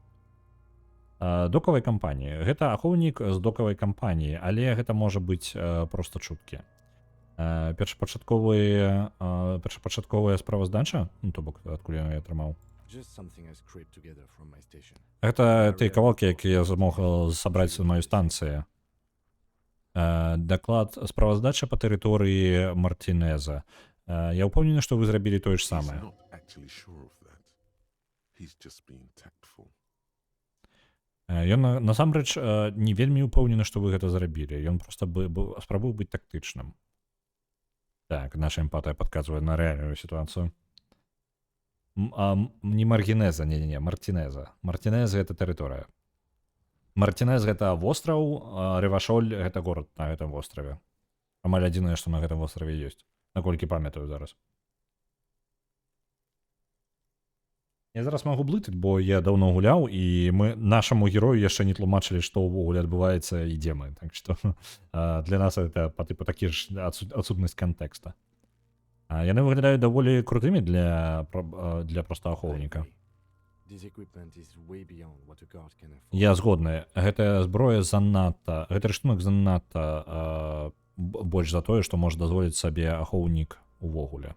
Докавай кампаніі. Гэта ахоўнік з докавай кампаніі, але гэта можа быць проста чуткі. Першапачатковая справаздача, ну, то бок, адкуль я атрымаў. Just something I scraped together from my station. Гэта тыя кавалкі, якія я змог сабраць на маёй станцыі. Даклад справаздача па тэрыторыі Мартінеза. Я ўпэўнены, што вы зрабілі тое ж He's самае. not actually sure of that. He's just being tactful. Ён насамрэч не вельмі ўпэўнены, што вы гэта зрабілі. Ён проста спрабуе быць тактычным. Так, наша эмпатыя падказвае на рэальную сітуацыю. Не Маргінеза, не, Мартінеза. Мартінез гэта тэрыторыя. Мартінез гэта востраў, Ревашоль гэта горад на гэтым востраве. Амаль адзінае, што на гэтым востраве ёсць. Наколькі памятаю зараз. Я зараз магу блытаць, бо я даўно гуляў, і мы нашаму герою яшчэ не тлумачылі, што ўвогуле адбываецца і дзе мы. Так што для нас это па тыпу такі ж адсутнасць кантэкста. Яны выглядаюць даволі крутымі для проста ахоўніка. This equipment is way beyond what a guard can afford. Я згодны. Гэтая зброя занадта, гэты рыштунак занадта больш за тое, што можа дазволіць сабе ахоўнік увогуле.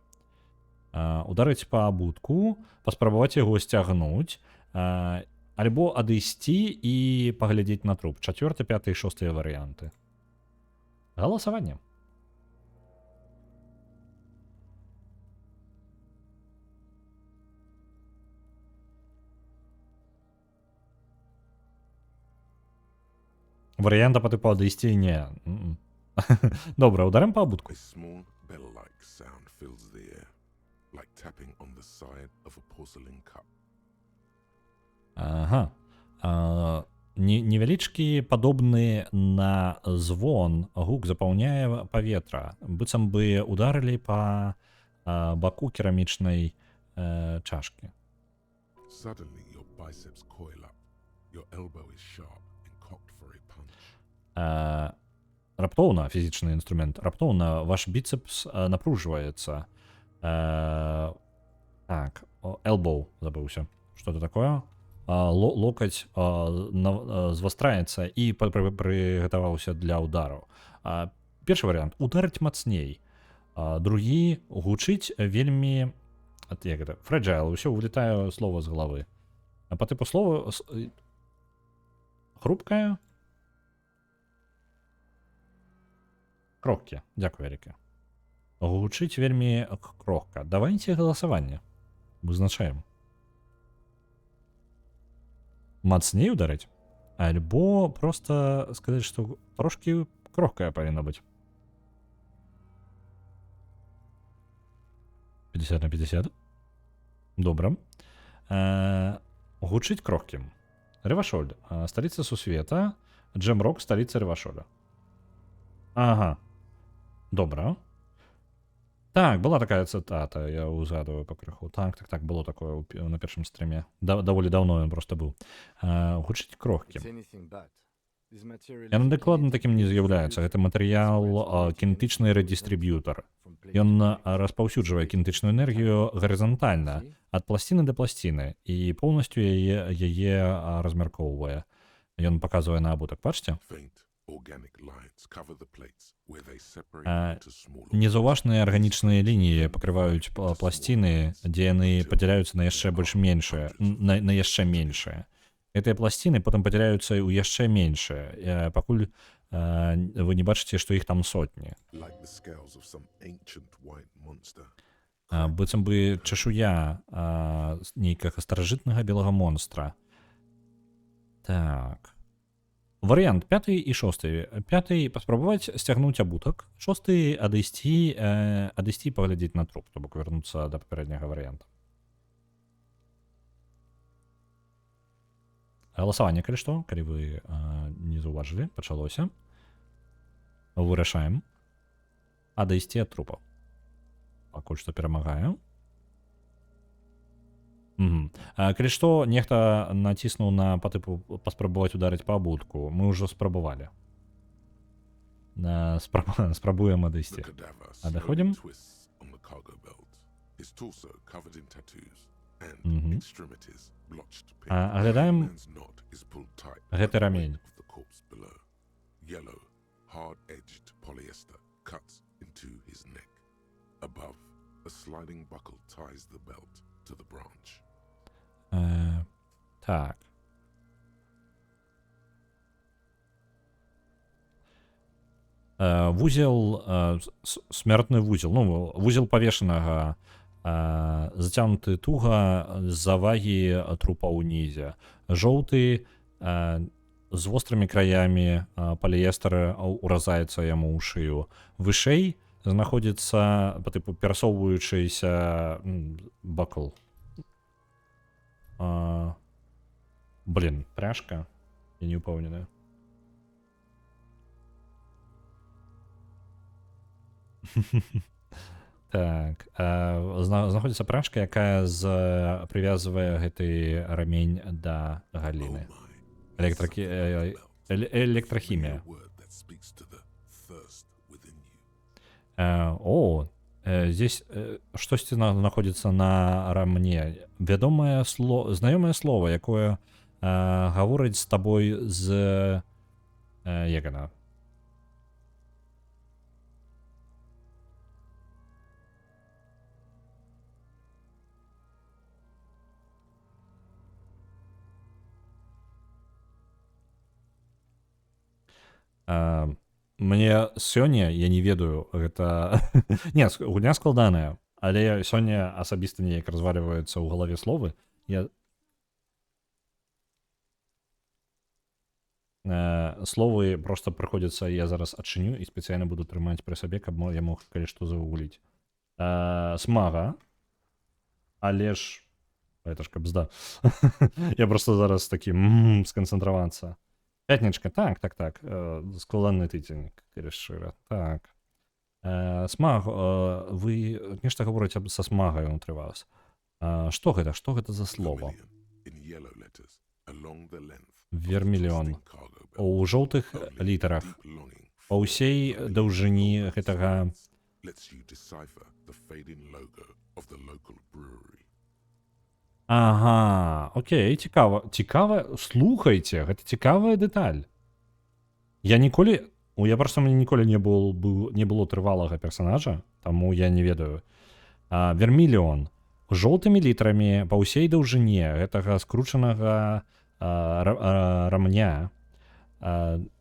Ударыць па абутку, паспрабаваць яго сцягнуць, альбо адысці і паглядзець на труп. 4, 5 і 6 варыянты. Галасаванне. Варыянта па тыпу адысці не. Добра, ударым па абутку. A small bell-like sound fills the air, like tapping on the side of a porcelain cup. Ага. Невялічкі падобны на звон гук запаўняе паветра, быццам бы ударылі па баку керамічнай чашкі. Suddenly, your biceps coil up. Your elbow is sharp and cocked for a punch. Раптоўна, фізічны інструмент, раптоўна ваш біцепс напружваецца. Так, elbow забыўся. Што это такое? Локаць звастраецца і прыгатаваўся для удару. Першы варыянт ударыць мацней. Другі гучыць вельмі fragile, ўсё вылетае слова з галавы. Па тыпу слова хрупкае. Крохкі, дзякую вялікі. Гучыць вельмі крохка. Давайце галасаванне. Вызначаем. Мацней ударыць? Альбо проста сказаць, што трошкі крохкая павінна быць. 50 на 50. Добра. Гучыць крохкім. Ревашоль. Сталіца сусвета. Джемрок, сталіца Ревашоля. Ага. Добра. Так, была такая цытата, я узгадываю пакрыху. Так, было такое на першым стріме. Даволі даўно ён проста быў. Гучыць крохкі. Яно дакладна такім не з'яўляецца. Гэта матэрыял кінетычны рэдыстрыб'ютар. Ён распаўсюджвае кінетычную энергію гарызантальна, ад пласціны да пласціны, і поўнасцю яе размяркоўвае. Ён паказвае на абутак, бачыце? Незаўважныя арганічныя лініі пакрываюць пласціны, дзе яны падзяляюцца на яшчэ больш меншыя, на яшчэ меншыя. Гэтыя пласціны потым падзяляюцца ў яшчэ меншыя, пакуль вы не бачыце, што іх там сотні. Быццам бы чашуя нейкага старажытнага белага монстра. Так. Варыянт 5 і 6. 5 паспрабаваць сцягнуць абутак. 6 адысці і паглядзець на труп, то бок вярнуцца да папярэдняга варыянта. Галасаванне, калі што, калі вы не заўважылі, пачалося. Вырашаем адысці ад трупа. Пакуль што перамагаю. Калі што, нехта націснуў на па тыпу паспрабаваць ударыць па абутку. Мы ўжо спрабавалі. Спрабуем адысці. А даходзім? Аглядаем гэты рамень. Yellow, hard-edged polyester cuts into his neck. Above, a sliding buckle ties the belt to the branch. Так. Вузел, смертны вузел, ну, вузел павешанага, зацягнуты туга з-за вагі трупа ўнізе. Жоўты з вострымі краямі паліестер уразаецца яму ў шыю. Вышэй знаходзіцца па тыпу перасоўваючыся бакл. Блин, пряжка? Я не упэўнены. Так, знаходзіцца пряжка, якая прывязвае гэты рамень да галіны. Электрахімія. О, здесь штосьці знаходзіцца на рамне. Вядомае знаёмае слово, якое гаворыць з табой з... як яна? Мне сёння, я не ведаю, гэта... Не, гульня складаная, але сёння асабіста неяк разваліваюцца ў галаве словы. Словы просто прыходзяцца, я зараз адчыню і спецыяльна буду трымаць пры сабе, каб я мог калі што загугліць. Смага, але ж... Это ж кабзда. Я просто зараз такі сканцэнтравацца. Пятнічка, так. Складаны тыдзень, калі шчыра. Так. Смаг, вы нешта гаворыце са смагай унутры вас. Што гэта? Што гэта за слова? Вермілён. У жоўтых літарах. Па ўсей даўжыні гэтага... Ага, окей, цікава. Цікава, слухайце, гэта цікавая дэталь. Я ніколі... Я проста мне ніколі не было трывалага персонажа, таму я не ведаю. Вермілён. Жоўтымі літарамі па ўсей даўжыне гэтага скручанага рамня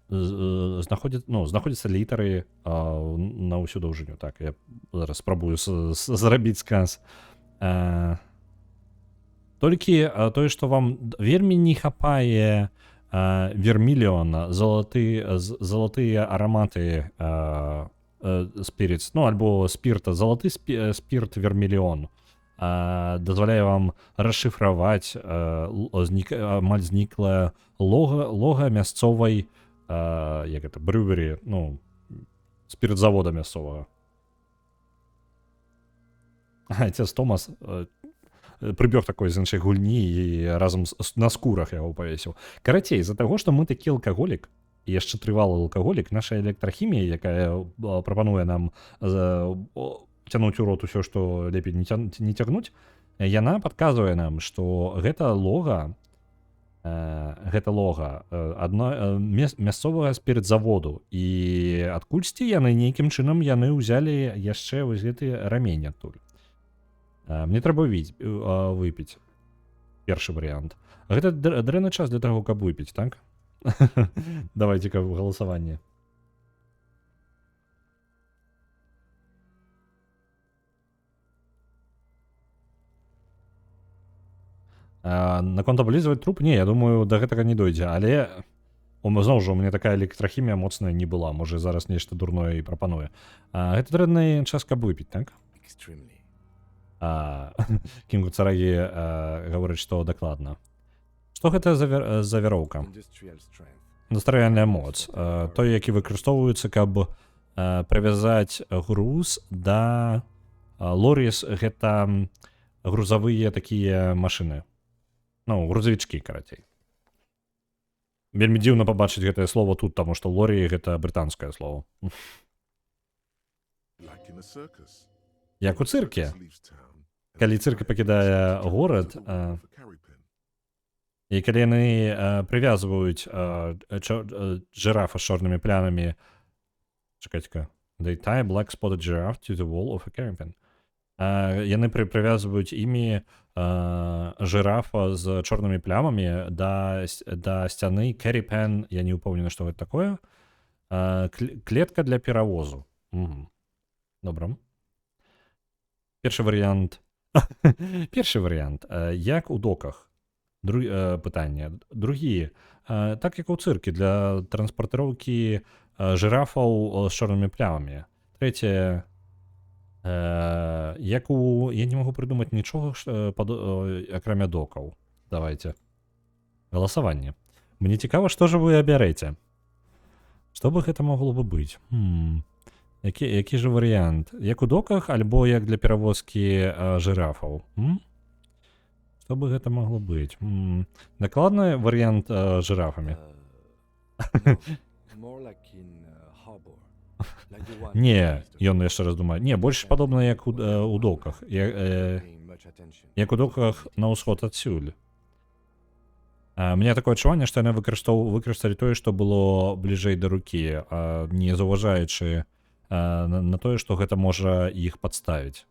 знаходзяцца літары на ўсю даўжыню. Так, я зараз спрабую зрабіць сказ. Толькі тое, што вам вельмі не хапае вермілёна, залатыя араматы спірыц, ну, альбо спірта, залаты спірт вермілён дазваляе вам расшыфраваць амаль зніклае лога мясцовай, як гэта, брювері, ну, спіртзавода мясцовага. Цяс Томас прыбег такой з іншай гульні і разам на скурах яго павесіў. Карацей, з-за таго, што мы такі алкаголік, і яшчэ трывалы алкаголік, наша электрахімія, якая прапануе нам цягнуць у рот усё, што лепей не цягнуць, яна падказвае нам, што гэта лога мясцовага спіртзаводу, і адкульсьці яны нейкім чынам яны ўзялі яшчэ вось гэты рамень адтуль. Мне трэба выпіць. Першы варыянт. Гэта дрэнны час для таго, каб выпіць, так? Давайте-ка галасаванне. Наконт аблізваць труп, не, я думаю, да гэтага не дойдзе, але зноў жа, у мяне такая электрахімія моцная не была, можа зараз нешта дурное і прапануе. Гэта дрэнны час, каб выпіць, так? Extremely. Кінгу Царагі гаворыць, што дакладна. Што гэта за вяроўка? Industrial strength. Індустрыяльная моц. Той, які выкарыстоўваецца, каб прывязаць груз да лоріс, гэта грузавыя такія машыны. Ну, грузавічкі, карацей. Вельмі дзіўна пабачыць гэтае слово тут, таму што лорі гэта брытанскае слово. Like in a circus. Як у цырке. Leaves town, and Калі the цырк driver пакідае steps горад, to the wheel for carry pin. і калі яны прывязваюць жирафа з чорнымі плямамі, чакайце-ка, they tie black spotted giraffe to the wall of a carry pin. Яны прывязваюць імі жирафа з чорнымі плямамі да сцяны carry pen, я не ўпэўнены, што гэта такое. Клетка для перавозу. Добра. Першы варыянт. Як у доках. Пытанне. Другі. Так, як у цырке, для транспартыроўкі жирафаў з чорнымі плямамі. Трэцяе. Я не магу прыдумаць нічога, акрамя докаў. Давайте. Галасаванне. Мне цікава, што ж вы абярэце. Што бы гэта могло бы быць? Які ж варыянт? Як у доках, альбо як для перавозкі жирафаў? Што бы гэта могло быць? Дакладны варыянт жирафамі? More like in harbor. Like the one Не, ён яшчэ раз думаю. Не, больш падобна як у доках. paying much attention. Як у доках на ўсход адсюль. Мне такое адчуванне, што яны выкарысталі тое, што было бліжэй да рукі, не заўважаючы на тое, што гэта можа іх падставіць.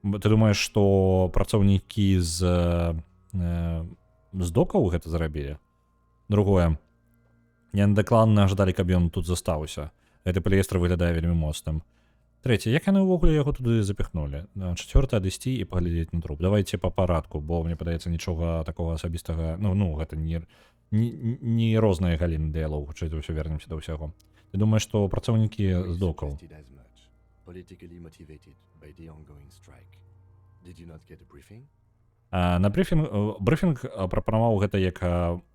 Ты думаеш, што працаўнікі з докаў гэта зрабілі? Другое. Яны дакладна жадалі, каб ён тут застаўся. Гэты паліэстр выглядае вельмі моцным. Трэцяе, як яны ўвогуле яго туды запіхнулі? Чацвёртае, адысці і паглядзець на труп. Давайце па парадку, бо мне падаецца нічога такога асабістага, гэта не розныя галіны дыялогу, хутчэй за ўсё вернемся да ўсяго. Ты думаеш, што працаўнікі з докаў? Suggested as much. Politically motivated by the ongoing strike. Did you not get a briefing? На брыфінг прапанаваў гэта як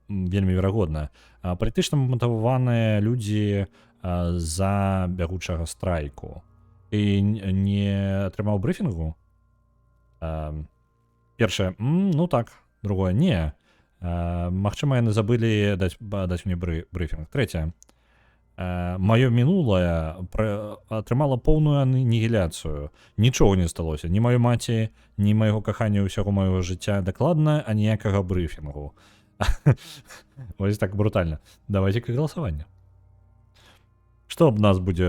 вельмі верагодна. Палітычна матываваныя людзі з-за бягучага страйку. І не атрымаў брыфінгу? Першае, так. Другое, не. Магчыма, яны забылі даць мне брыфінг. Трэцяе. Маё мінулае атрымала поўную анігіляцыю. Нічога не сталося. Ні маёй маці, ні майго кахання ўсяго майго жыцця дакладна, а ніякага брыфінгу. Вось так брутальна. Давайте-ка галасаванне. Што аб нас будзе,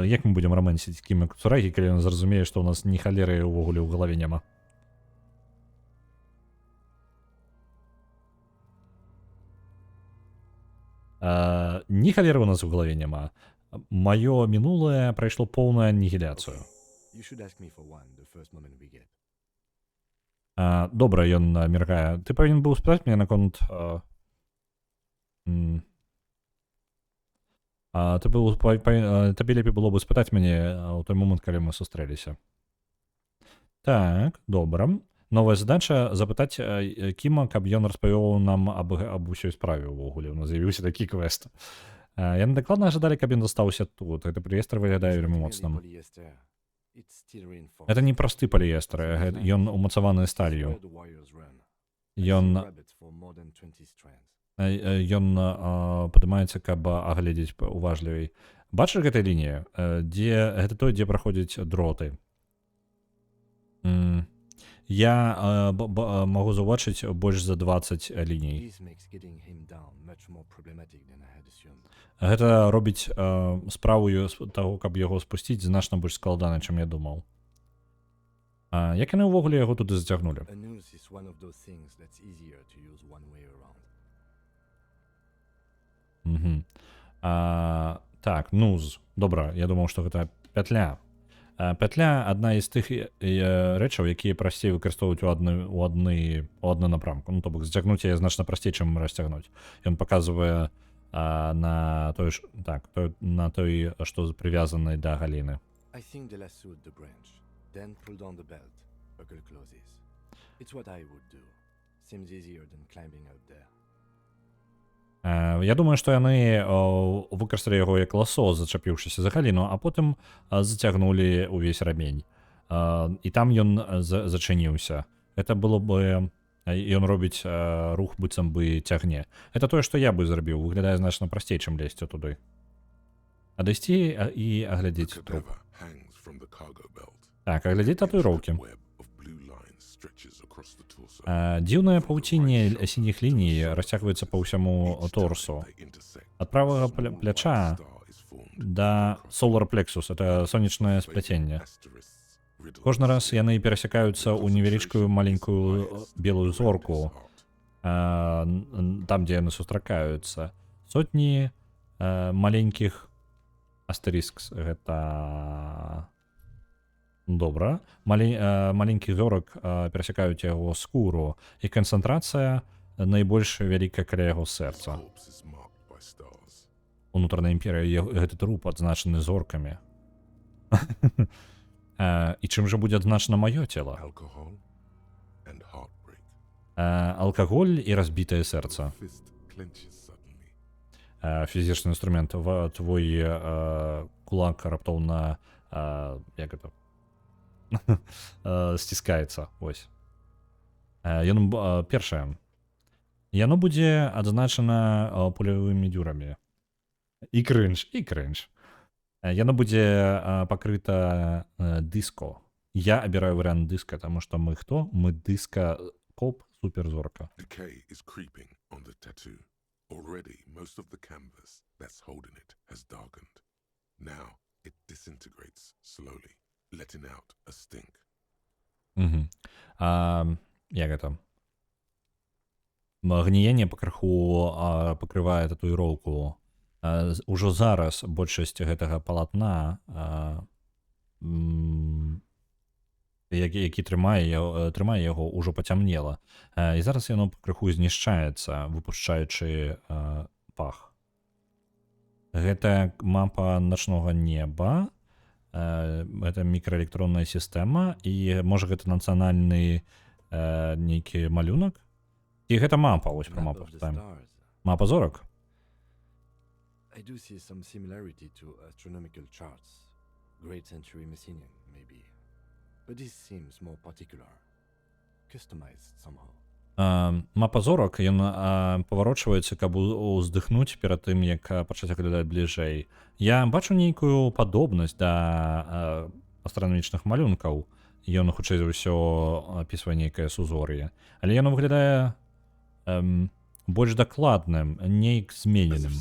як мы будзем рамансіць Кіма Цурагі, калі ён зразумее, што ў нас ні халеры ўвогуле ў галаве няма? Ні халеры ў нас у галаве няма. Маё мінулае прайшло поўную анігіляцыю. You should ask me for one the first moment we get. Добра, ён міргае. Ты павінен быў спытаць мяне наконт... Табе лепей было бы спытаць мяне ў той момант, калі мы сустрэліся. Так, добра. Новая задача запытаць Кіма, каб ён распавёў нам аб усёй справе ўвогуле. У нас з'явіўся такі квест. Яны дакладна жадалі, каб ён застаўся тут. Гэта паліэстр выглядае вельмі моцным. Гэта не просты паліэстр, ён умацаваны сталью. Ён падымаецца, каб агледзець уважлівей. Бачыш гэтай лініі? Гэта той, дзе праходзяць дроты. Я магу заўбачыць больш за 20 ліній. Гэта робіць справу таго, каб яго спусціць, значна больш складана, чым я думаў. Як яны ўвогуле яго туды зацягнулі? Так, нуз. Добра, я думаў, што гэта пятля. Петля одна із тих речаў, якія прасцей выкарыстоўваць у адны напрамку. Ну, то бок зацягнуць яе значна прасцей, чым расцягнуць. Ён паказвае на той, што прывязаны да галіны. I think they lassoed the branch, then pulled on the belt. Buckle closes. It's what I would do. Seems easier than climbing up there. Я думаю, што яны выкарысталі яго як ласо, зачапіўшыся за галіну, а потым зацягнулі ўвесь рамень. І там ён зачыніўся. Это было бы... Ён робіць рух, быццам бы цягне. Это тое, што я бы зрабіў. Выглядае значна прасцей, чым лезці туды. Адысці і аглядзець труп. Так, аглядзець татуіроўкі. Дзіўнае паўцінне сініх ліній расцягваецца па ўсяму торсу. Ад правага пляча да solar plexus, это сонечнае спляценне. Кожны раз яны перасякаюцца ў невялічкую маленькую белую зорку, там, дзе яны сустракаюцца. Сотні маленькіх астерискс, гэта... Добра. Маленькіх зорак перасякаюць яго скуру, і канцэнтрацыя найбольш вялікая каля яго сэрца. Унутраная імперыя, гэты труп адзначаны зоркамі. І чым жа будзе адзначана маё цела? Алкаголь і разбітае сэрца. Фізічны інструмент. Твой кулак раптоўна... як гэта? Сціскаецца. Вось. Першае. Яно будзе адзначана пулявымі дзюрамі. І крынж. Яно будзе пакрыта дыско. Я абіраю варыянт дыска, таму што мы хто? Мы дыска-коп суперзорка. Decay is creeping on the tattoo. Already most of the canvas that's holding it has darkened. Now it disintegrates slowly, letting out a stink. Як гэта? Гніенне пакрыху пакрывае татуіроўку. Ужо зараз большасць гэтага палатна, які трымае яго, ужо пацямнела. І зараз яно пакрыху знішчаецца, выпушчаючы пах. Гэта мапа начнога неба, гэта мікраэлектронная сістэма, і можа гэта нацыянальны нейкі малюнак? І гэта мапа, вось пра мапу. Мапа зорак? I do see some similarity to astronomical charts. Great century Messinian, maybe. But this seems more particular. Customized somehow. Мапа зорак, ён паварочваецца, каб уздыхнуць перад тым, як пачаць аглядаць бліжэй. Я бачу нейкую падобнасць да астранамічных малюнкаў. Ён, хутчэй за ўсё, апісвае нейкае сузор'е. Але яно выглядае больш дакладным, нейк змененым.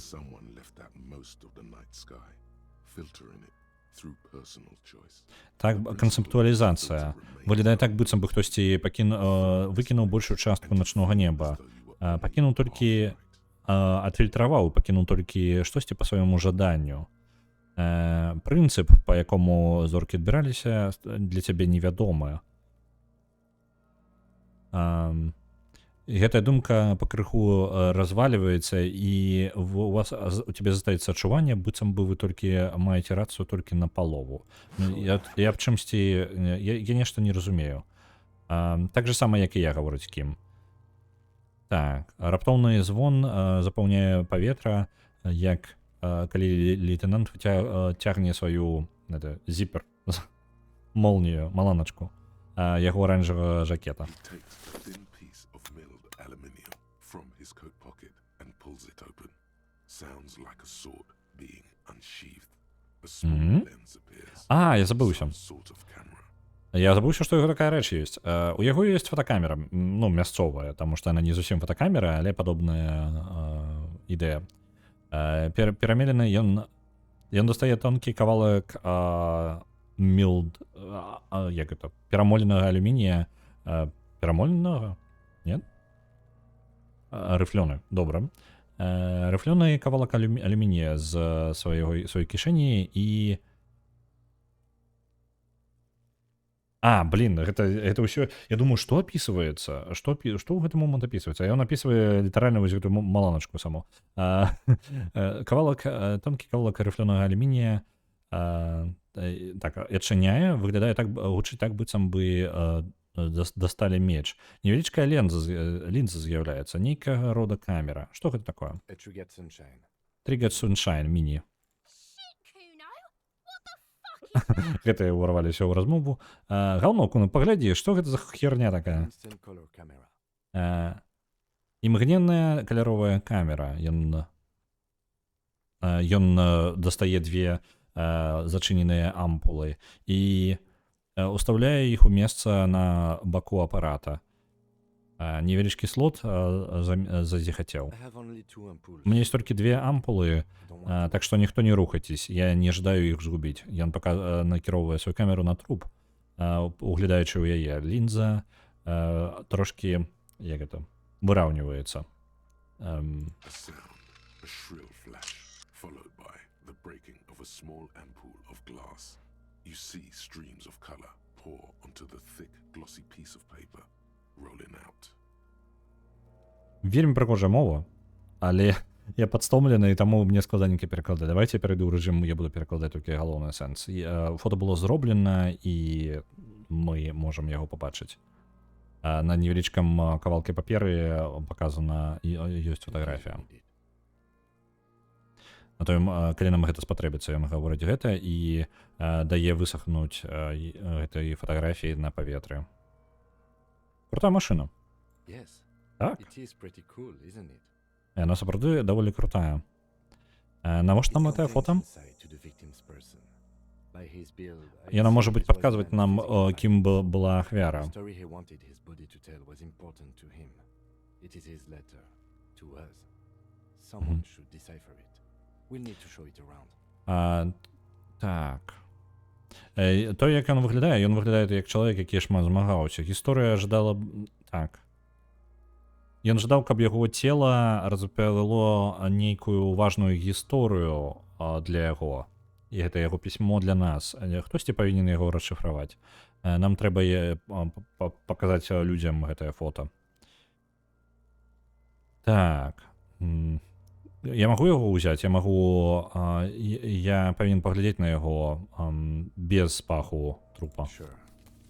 Так, канцэптуалізацыя. Выглядае так, быццам бы хтосьці выкінуў большую частку начнога неба. Пакінуў толькі, адфільтраваў, пакінуў толькі штосьці па свайму жаданню. Прынцып, па якому зоркі адбіраліся, для цябе невядомы. Гэтая думка пакрыху разваліваецца, і у тебе застаецца адчуванне, быццам бы вы толькі маеце рацыю толькі на палову. Я аб чымсьці, я нешта не разумею. Так же сама, як і я, гаворыць Кім. Так, раптоўны звон запаўняе паветра, як калі лейтенант цягне сваю зіпер, молнію, маланачку, яго оранжевага жакета. From his coat pocket and pulls it open. Sounds like a sword being unsheathed. A small lens appears. Я забыўся. Я забыўся, што яго такая рэч ёсць. У яго ёсць фотакамера, ну, мясцовая, таму што яна не зусім фотакамера, але падобная ідэя. Перамелены ён дастае тонкі кавалак перамоленага алюмінія. Перамоленага? Нет? Рыфлёны, добра. Рыфлёны кавалак алюмінія з сваёй кішэні, і А, блин, гэта ўсё... Я думаю, што апісваецца? Што ў гэты момант апісваецца? А ён апісвае літаральна вось гэтую маланачку саму. Тонкі кавалак рыфлёнага алюмінія так, адчыняе, выглядае так, гучыць так, быццам бы дасталі меч. Невялічкая лінза з'яўляецца, нейкага рода камера. Што гэта такое? A Trigger Sunshine. Trigger Sunshine міні. Гэта ўварваліся ў размову. Галноўку, ну паглядзі, што гэта за херня такая? Instant color camera. Імгненная каляровая камера. Ён дастае две зачыненыя ампулы і устаўляе іх у месца на баку апарата. Невялічкі слот зазіхацеў. I have only 2 ampoules. У мяне ёсць толькі две ампулы, так што ніхто не рухайцесь. Я не жадаю іх згубіць. Ён накіроўвае сваю камеру на труп, углядаючы ў яе. Лінза трошкі, як гэта, выраўніваецца. A sound, a shrill flash, followed by the breaking of a small ampoule of glass. You see streams of color pour onto the thick, glossy piece of paper, rolling out. Вельмі прыгожая мова, але я падстомлены, і таму мне складаненька перакладаць. Давайте я перайду ў рэжым, я буду перакладаць толькі галоўны сэнс. Фота было зроблена, і мы можам яго пабачыць. На невялічкам кавалке паперы показана, ёсць фатаграфія. А то калі нам гэта спатрэбіцца, ён гаворыць гэта і дае высахнуць гэтай фатаграфіі на паветры. Крутая машына. Yes. Так. It is pretty cool, isn't it? Яна сапраўды даволі крутая. Навошта нам гэтае фота? Яна можа быць падказваць нам, кім была ахвяра. Так. То, як ён выглядае як чалавек, які шмат змагаўся. Гісторыя жадала... Так. Ён жадаў, каб яго цела распавяло нейкую важную гісторыю для яго. І гэта яго пісьмо для нас. Хтосьці павінен яго расшыфраваць. Нам трэба паказаць людзям гэтае фота. Так. Я магу яго ўзяць? Я павінен паглядзець на яго без паху трупа.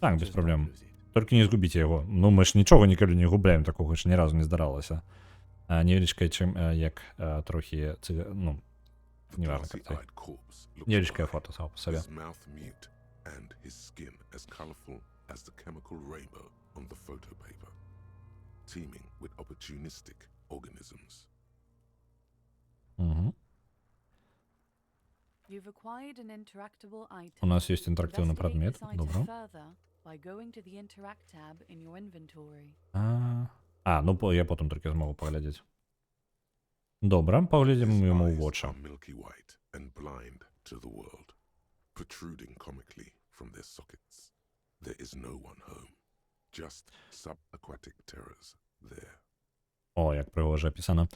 Так, без праблем. Толькі не згубіце яго. Ну, мы ж нічога ніколі не губляем, такога ж ні разу не здаралася. Невялічкая, чым як трохі... Ну, не важно, как це. Невялічкае фото само по сабе. And his skin as colorful as the chemical rainbow on the photo paper, teeming with opportunistic organisms. You've acquired an interactable item. У нас есть интерактивный предмет. Investigate this item Добро. further by going to the Interact tab in your inventory. Ну я потім тільки зможу поглядіти. Добре, поглядимо йому в очі. Are milky white and blind to the world, protruding comically from their sockets. There is no one home, just subaquatic terrors there. О, як пригоже описано.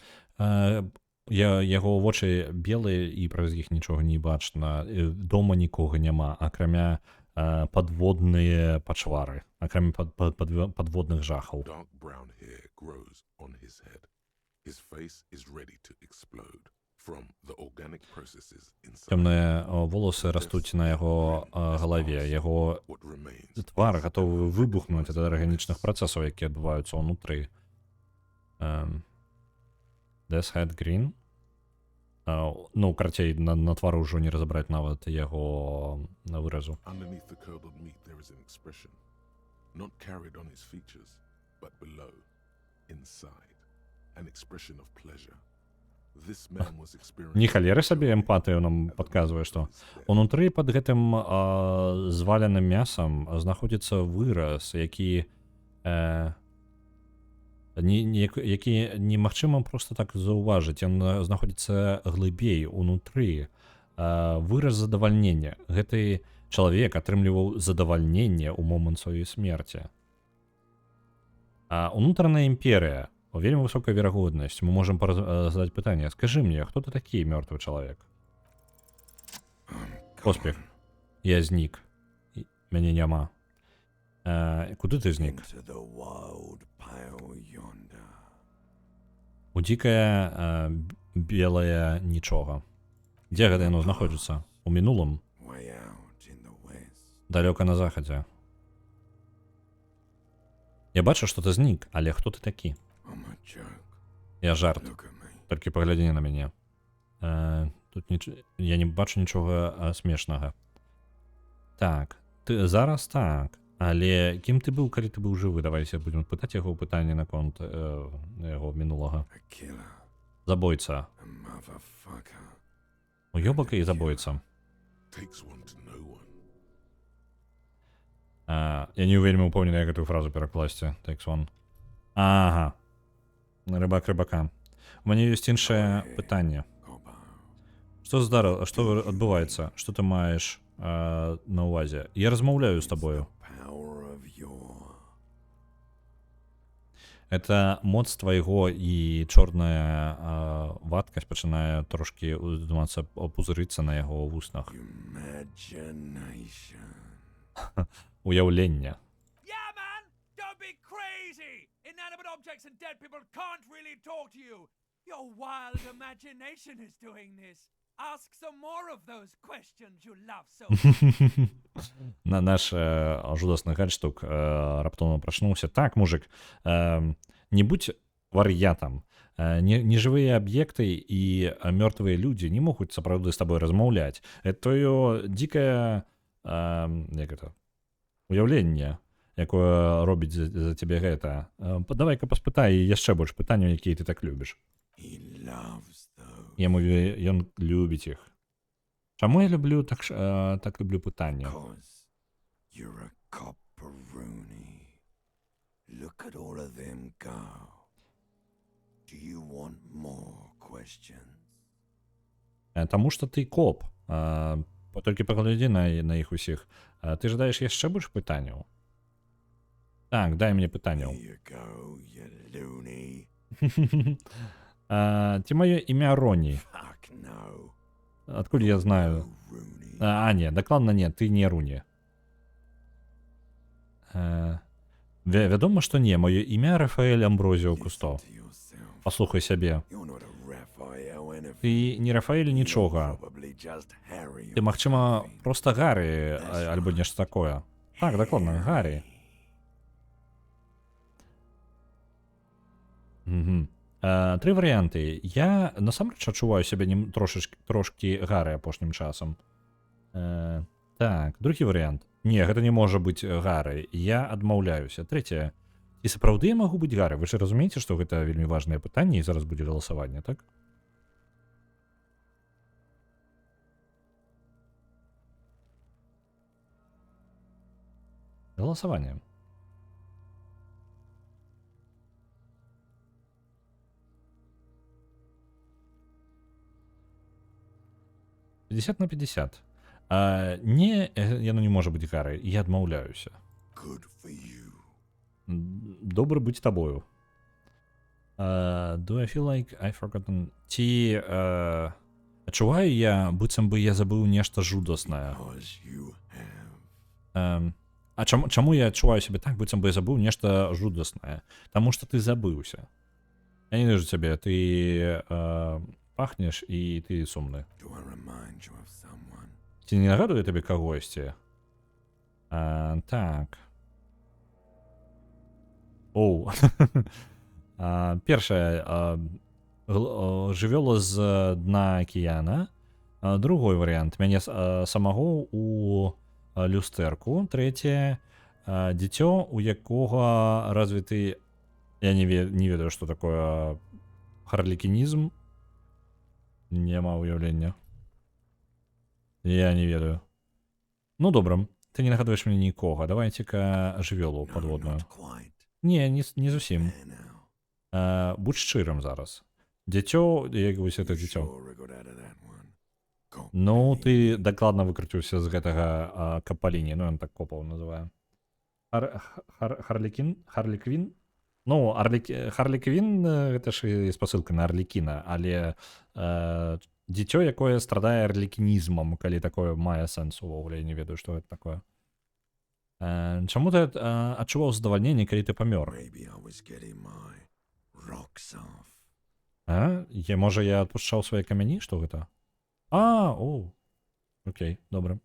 Яго вочы белыя і праз іх нічога не бачна. Дома нікога няма, акрамя падводныя пачвары, акрамя падводных жахаў. Dark brown hair grows on his head. His face is ready to explode from the organic processes inside. Цёмныя волосы растуць на яго галаве. Яго твар гатовы выбухнуць ад арганічных працэсаў, якія адбываюцца ўнутры. Death Head Green. Ну, карацей, на твару ўжо не разабраць нават яго выразу. Underneath the curdled meat there is an expression, not carried on his features, but below, inside, an expression of pleasure. This man was experiencing... Не халеры сабе эмпатыю нам падказвае, што унутры пад гэтым зваленым мясам знаходзіцца выраз, які немагчыма проста так заўважыць. Ён знаходзіцца глыбей унутры. Выраз задавальнення. Гэты чалавек атрымліваў задавальненне ў момант сваёй смерці. Унутраная імперыя. Вельмі высокая верагоднасць. Мы можам задаць пытанне. Скажы мне, хто ты такі, мёртвы чалавек? Поспех. Я знік. Мяне няма. Куды ты знік? Into the wild pale yonder. У дзікае белае нічога. Дзе гэта яно знаходзіцца? У мінулым? Way out in the west. Далёка на захадзе. Я бачу, што ты знік, але хто ты такі? I'm a joke. Я жарт. Look at me. Толькі паглядзі на мяне. Тут я не бачу нічога смешнага. Так, ты зараз так. Але кім ты быў, калі ты быў жывы? Давайся будзем пытаць яго пытанне наконт яго минулага. A killer. Забойца. A motherfucker. Уёбак і забойца. Takes one to know one. Я не вельмі упэўнены, як гэтую фразу перакласці. Takes one. Ага. Рыбак рыбака. У мяне ёсць іншае пытанне. Што адбываецца? Што ты маеш на ўвазе? Я размаўляю з табою. Это моц твайго і чорная вадкасць пачынае трошкі уздымацца, пузырыцца на яго вуснах. Уяўлення. Yeah, man! Don't be crazy! Inanimate objects and dead people can't really talk to you! Your wild imagination is doing this! Ask some more of those questions you love so much. На наш жудасны гальштук раптоўна прачнуўся. Так, мужик, не будь вар'ятам. Нежывыя аб'екты і мёртвыя людзі не могуць сапраўды з табой размаўляць. Тое дзікае уяўленне, якое робіць за цябе гэта. Давай-ка паспытай яшчэ больш пытанняў, якія ты так любіш. Яму ён любіць іх. Чаму я люблю так люблю пытанне? Look at all of them go. Do you want more questions? Таму што ты коп. Толькі паглядзі на іх усіх. Ты жадаеш яшчэ больш пытанняў? Так, дай мне пытанняў. Here you go, you loony. Ці маё імя Роні? Fuck no. Адкуль я знаю? Не, дакладна не, ты не Руні. Вядома, што не, маё імя Рафаэль Амброзіо Кусто. Паслухай сябе. Ты не Рафаэль нічога. Ты, магчыма, проста Гаррі, альбо нешта такое. Так, дакладна, Гаррі. Тры варыянты. Я насамрэч адчуваю сябе трошкі Гаррі апошнім часам. Так, другі варыянт. Не, гэта не можа быць Гаррі. Я адмаўляюся. Трэцяе. І сапраўды я магу быць Гаррі. Вы ж разумееце, што гэта вельмі важнае пытанне і зараз будзе галасаванне, так? Галасаванне. «50 на 50». Не, яно не можа быць Гаррі. Я адмаўляюся. Добра быць табою. Do I feel like I forgotten? Ці адчуваю я, быццам бы я забыў нешта жудаснае. Чаму я адчуваю сябе так, быццам бы я забыў нешта жудаснае? Таму што ты забыўся. Я не вижу цябе, ты пахнеш і ты сумны. Ці не нагадуе табе кагосьці? Так. Оу. Першае. Жывёла з дна акіяна. Другой варыянт. Мяне самого у люстэрку. Трэцяе. Дзіцё, у якога развіты... Я не ведаю, што такое харлікінізм. Няма ўяўлення. Я не ведаю. Ну, добра. Ты не нагадваеш мне нікога. Давайце-ка жывёлу падводную. Не, не зусім. Будь шчырым зараз. Дзіцё, як вось это дзіцё. Ну, ты дакладна выкруціўся з гэтага капаліні. Ну, ён так копаў называе. Харліквін? Ну, Харліквін, гэта ж спасылка на Арлікіна, але дзіцё, якое страдае арлікінізмам, калі такое мае сэнс увогуле, я не ведаю, што гэта такое. Чаму ты адчуваў задавальненне, калі ты памёр? Maybe I was getting my rocks off. Можа, я адпушчаў свае камяні, што гэта? Окей, добра.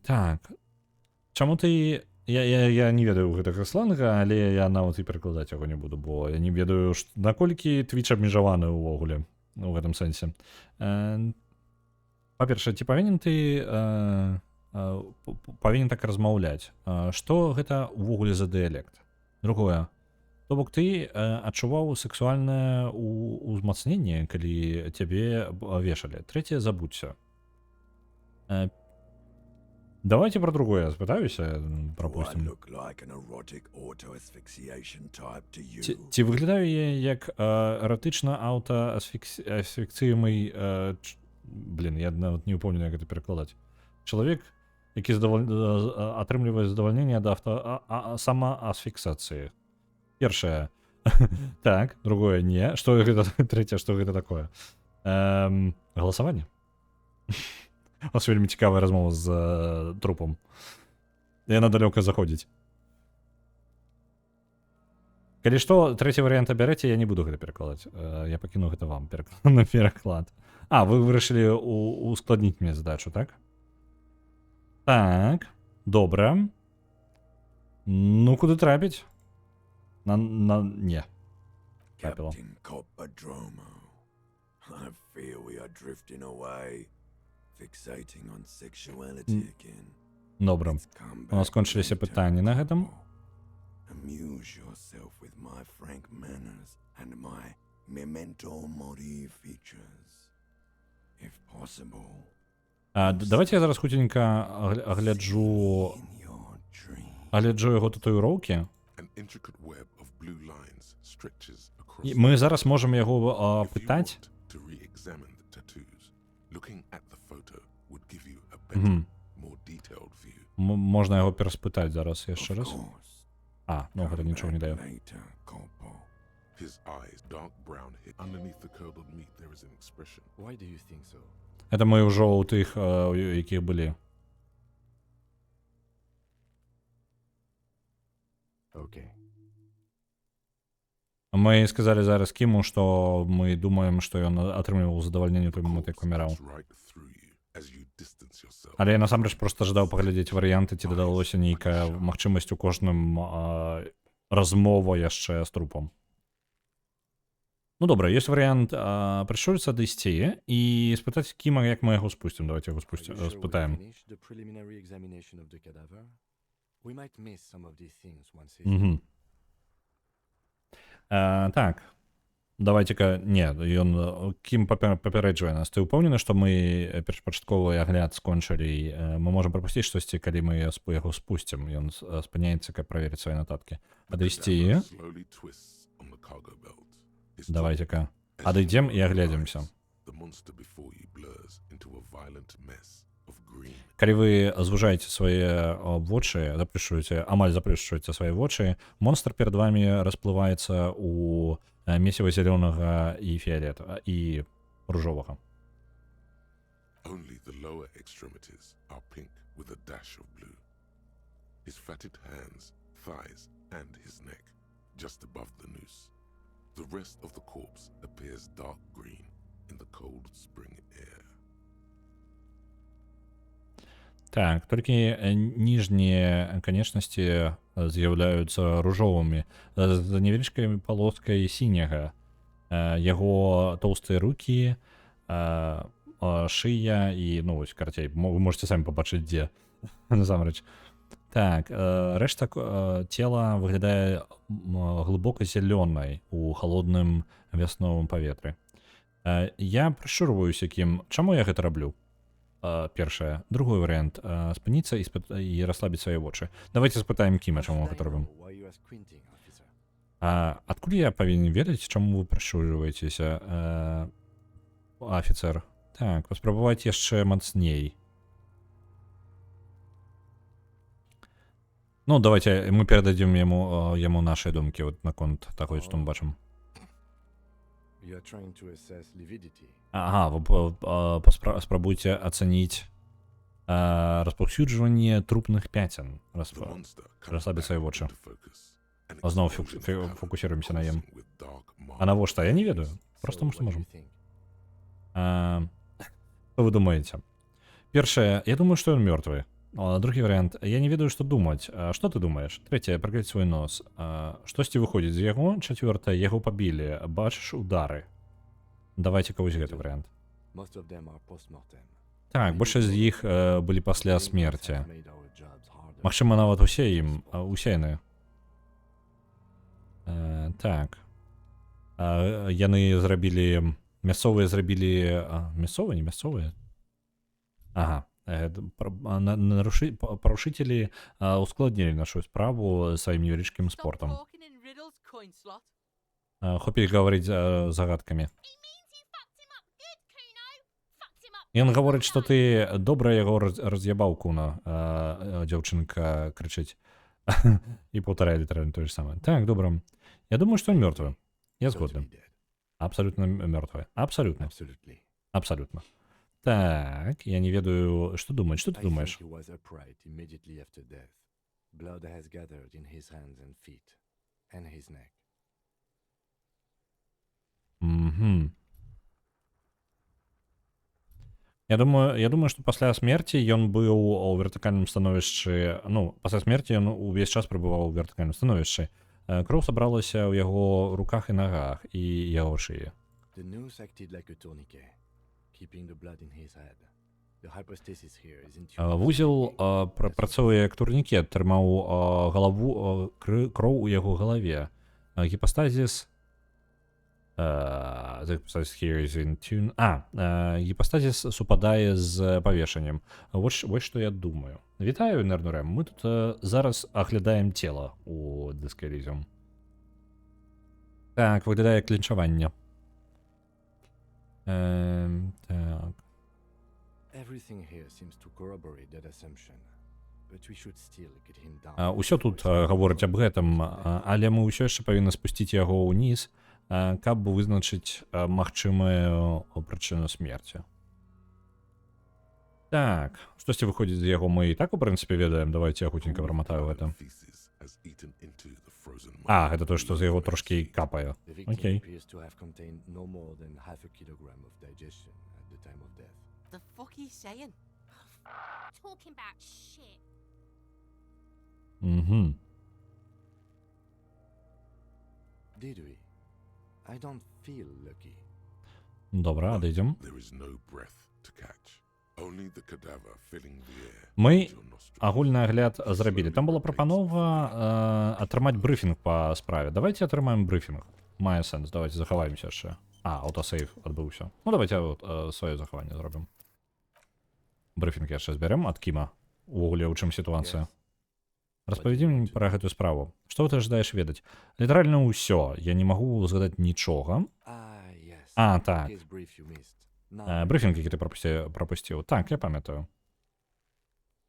Так. Чаму ты... Я не ведаю гэтага сланга, але я нават і перакладаць яго не буду, бо я не ведаю, наколькі Twitch абмежаваны ўвогуле у гэтым сэнсе. Па-першае, ці павінен ты павінен так размаўляць? Што гэта ўвогуле за дыялект? Другое. То бок ты адчуваў сексуальнае ўзмацненне, калі цябе вешалі. Трэцяе, забудься. Давайте про другое спытаюся, пропустим. Ці выглядаю я як эратычна аўтаасфікцыймый... Блін, я нават не ўпомню, як гэта перакладаць. Чалавек, які атрымлівае задавальненне ад самаасфіксацыі. Першае. Так, другое не. Што гэта? Трэцяе, што гэта такое? Галасаванне? У нас вельмі цікавая размова з трупом. Яна далёка заходзіць. Калі што, трэці варыянт абярэце, я не буду гэта перакладаць. Я пакіну гэта вам на пераклад. Вы вырашылі ускладніць мне задачу, так? Так, добра. Ну, куды трапіць? Не. Трапіла. Добра. У нас скончыліся пытанні на гэтым. Давайте я зараз хуценька агляджу яго татуіроўкі. Мы зараз можам яго пытаць. Можна яго пераспытаць зараз яшчэ раз. Ну гэта нічого не дае. Это мы ўжо ў тых, якіх былі. Мы сказалі зараз Кіму, што мы думаем, што ён атрымліваў задавальненне ў той момант, як паміраў. Але я насамрэч проста жадаў паглядзець варыянты, ці дадалося нейкая магчымасць у кожным размова яшчэ з трупом. Ну добра, ёсць варыянт прышчурыцца дайсці і спытаць Кіма, як мы яго спусцім. Давайте яго спытаем. Так. Давайте-ка... Не, ён... Кім папярэджвае нас. Ты ўпэўнены, што мы першапачатковы агляд скончылі? Мы можам прапусціць штосьці, калі мы яго спусцім. Ён спыняецца, каб праверыць свае нататкі. Адысці. Давайте-ка. Адыдзем і агледзімся. Калі вы звужаеце свае вочы, амаль заплюшчваеце свае вочы, монстр перад вамі расплываецца ў месіва зялёнага і фіолета, і ружовага. Only the lower extremities are pink with a dash of blue. His fatted hands, thighs, and his neck just above the noose. The rest of the corpse appears dark green in the cold spring air. Так, толькі ніжнія канечнасці з'яўляюцца ружовымі з невялічкай палоскай сіняга. Яго тоўстыя рукі, шыя і, ну, вось, карацей, вы можете самі пабачыць, дзе, насамрэч. Так, рэшта цела выглядае глыбока зялёнай у халодным вясновым паветры. Я прышчурваюся Кім. Чаму я гэта раблю? Першае. Другой варыянт. Спыніцца і расслабіць свае вочы. Давайте спытаем Кіма, чаму мы гэта робім. Адкуль я павінен ведаць, чаму вы прышчурваецеся, афіцер? Так, паспрабаваць яшчэ мацней. Ну, давайте мы перададзім яму нашыя думкі вот наконт таго, што мы бачым. You are trying to assess lividity. Ага, ви спробуйте оцінити розповсюджування трупних пятен. The monster comes Розслабить back свої очі. into focus. An Знову explosion of color фокусуємося на їм. pulsing with dark А на що? Я не marks. ведаю. Просто So тому що what do можемо. you think? Що ви думаєте? Перше, я думаю, що він мертвий. Другий варіант, я не ведаю, що думати. Що ти думаєш? Третє, прикрити свій нос. Щось виходить з його. Четверте, його побили. Бачиш удари. Давайте когось гэтый варіант. Most of them are post-mortem. Так, більше з їх були після смерті. Made our jobs harder. Магчыма, нават усе ім усеяны. Так. Яны зрабілі... Мясцовыя зрабілі... Мясцовыя, не мясцовыя? Ага. Парушителі ускладнілі нашу справу сваім невялічкім спортам. Хопіць гаварыць загадкамі. Ён гаворыць, што ты добра яго раз'ябаў, Куна. Дзяўчынка крычыць. І паўтарае літаральна тое ж самае. Так, добра. Я думаю, што ён мёртвы. Я згодны. Totally dead. Абсолютно мёртвы. Абсолютно. Absolutely. Абсолютно. Так, я не ведаю, што думаць. Што ты I думаеш? think he was upright immediately after death. Blood has gathered in his hands and feet, and his neck. Мгм. Я думаю, што пасля смерці ён быў у вертыкальным становішчы, ну, пасля смерці ён увесь час пребываў у вертыкальным становішчы. Кроў сабралася ў яго руках і нагах і яго шыі. The noose acted like a tourniquet, keeping the blood in his head. The hypostasis here is in tune. Вузел працуе як турнікет, трымаў галаву, кроў у яго галаве. Гіпастазіс here is in tune. Гіпастазіс супадае з павешаннем. Вось што я думаю. Вітаю, Нернурем. Мы тут зараз аглядаем цела у Disco Elysium. Так, выглядае клінчаванне. Так. Everything here seems to corroborate that assumption, but we should still get him down. Усё тут гаворыць аб гэтым, але мы ўсё яшчэ павінны спусціць яго ўніз, каб вызначыць магчымую прычыну смерці. Так, штосьці выходзіць з яго мы і так, у прынцыпе, ведаем. Давайте я хутенька прамотаю гэта. Feces has eaten into the frozen Гэта тое, што з яго трошкі капае. The victim Окей. appears to have contained no more than half a kilogram of digestion at the time of death. The fuck he's saying? Talking about shit. Угу. Did we? I don't feel lucky. Добра, адыдзем. There is no breath to catch. Only the cadaver filling the air. Мы into your nostrils. агульны агляд зрабілі. Там была прапанова атрымаць брыфінг па справе. Давайте атрымаем брыфінг. Мае сэнс. Давайте захаваемся яшчэ. Аўтасейв адбыўся. Ну, давайте сваё захаванне зробім. Брыфінг яшчэ збярем ад Кіма. Увогуле, у чым сітуацыя? Распавядзі мне пра гэтую справу. Што ты жадаеш ведаць? Літаральна ўсё. Я не магу згадаць нічога. Yes. Так. Case brief you missed. Now, Брыфінг, які ты прапусціў. Так, я памятаю.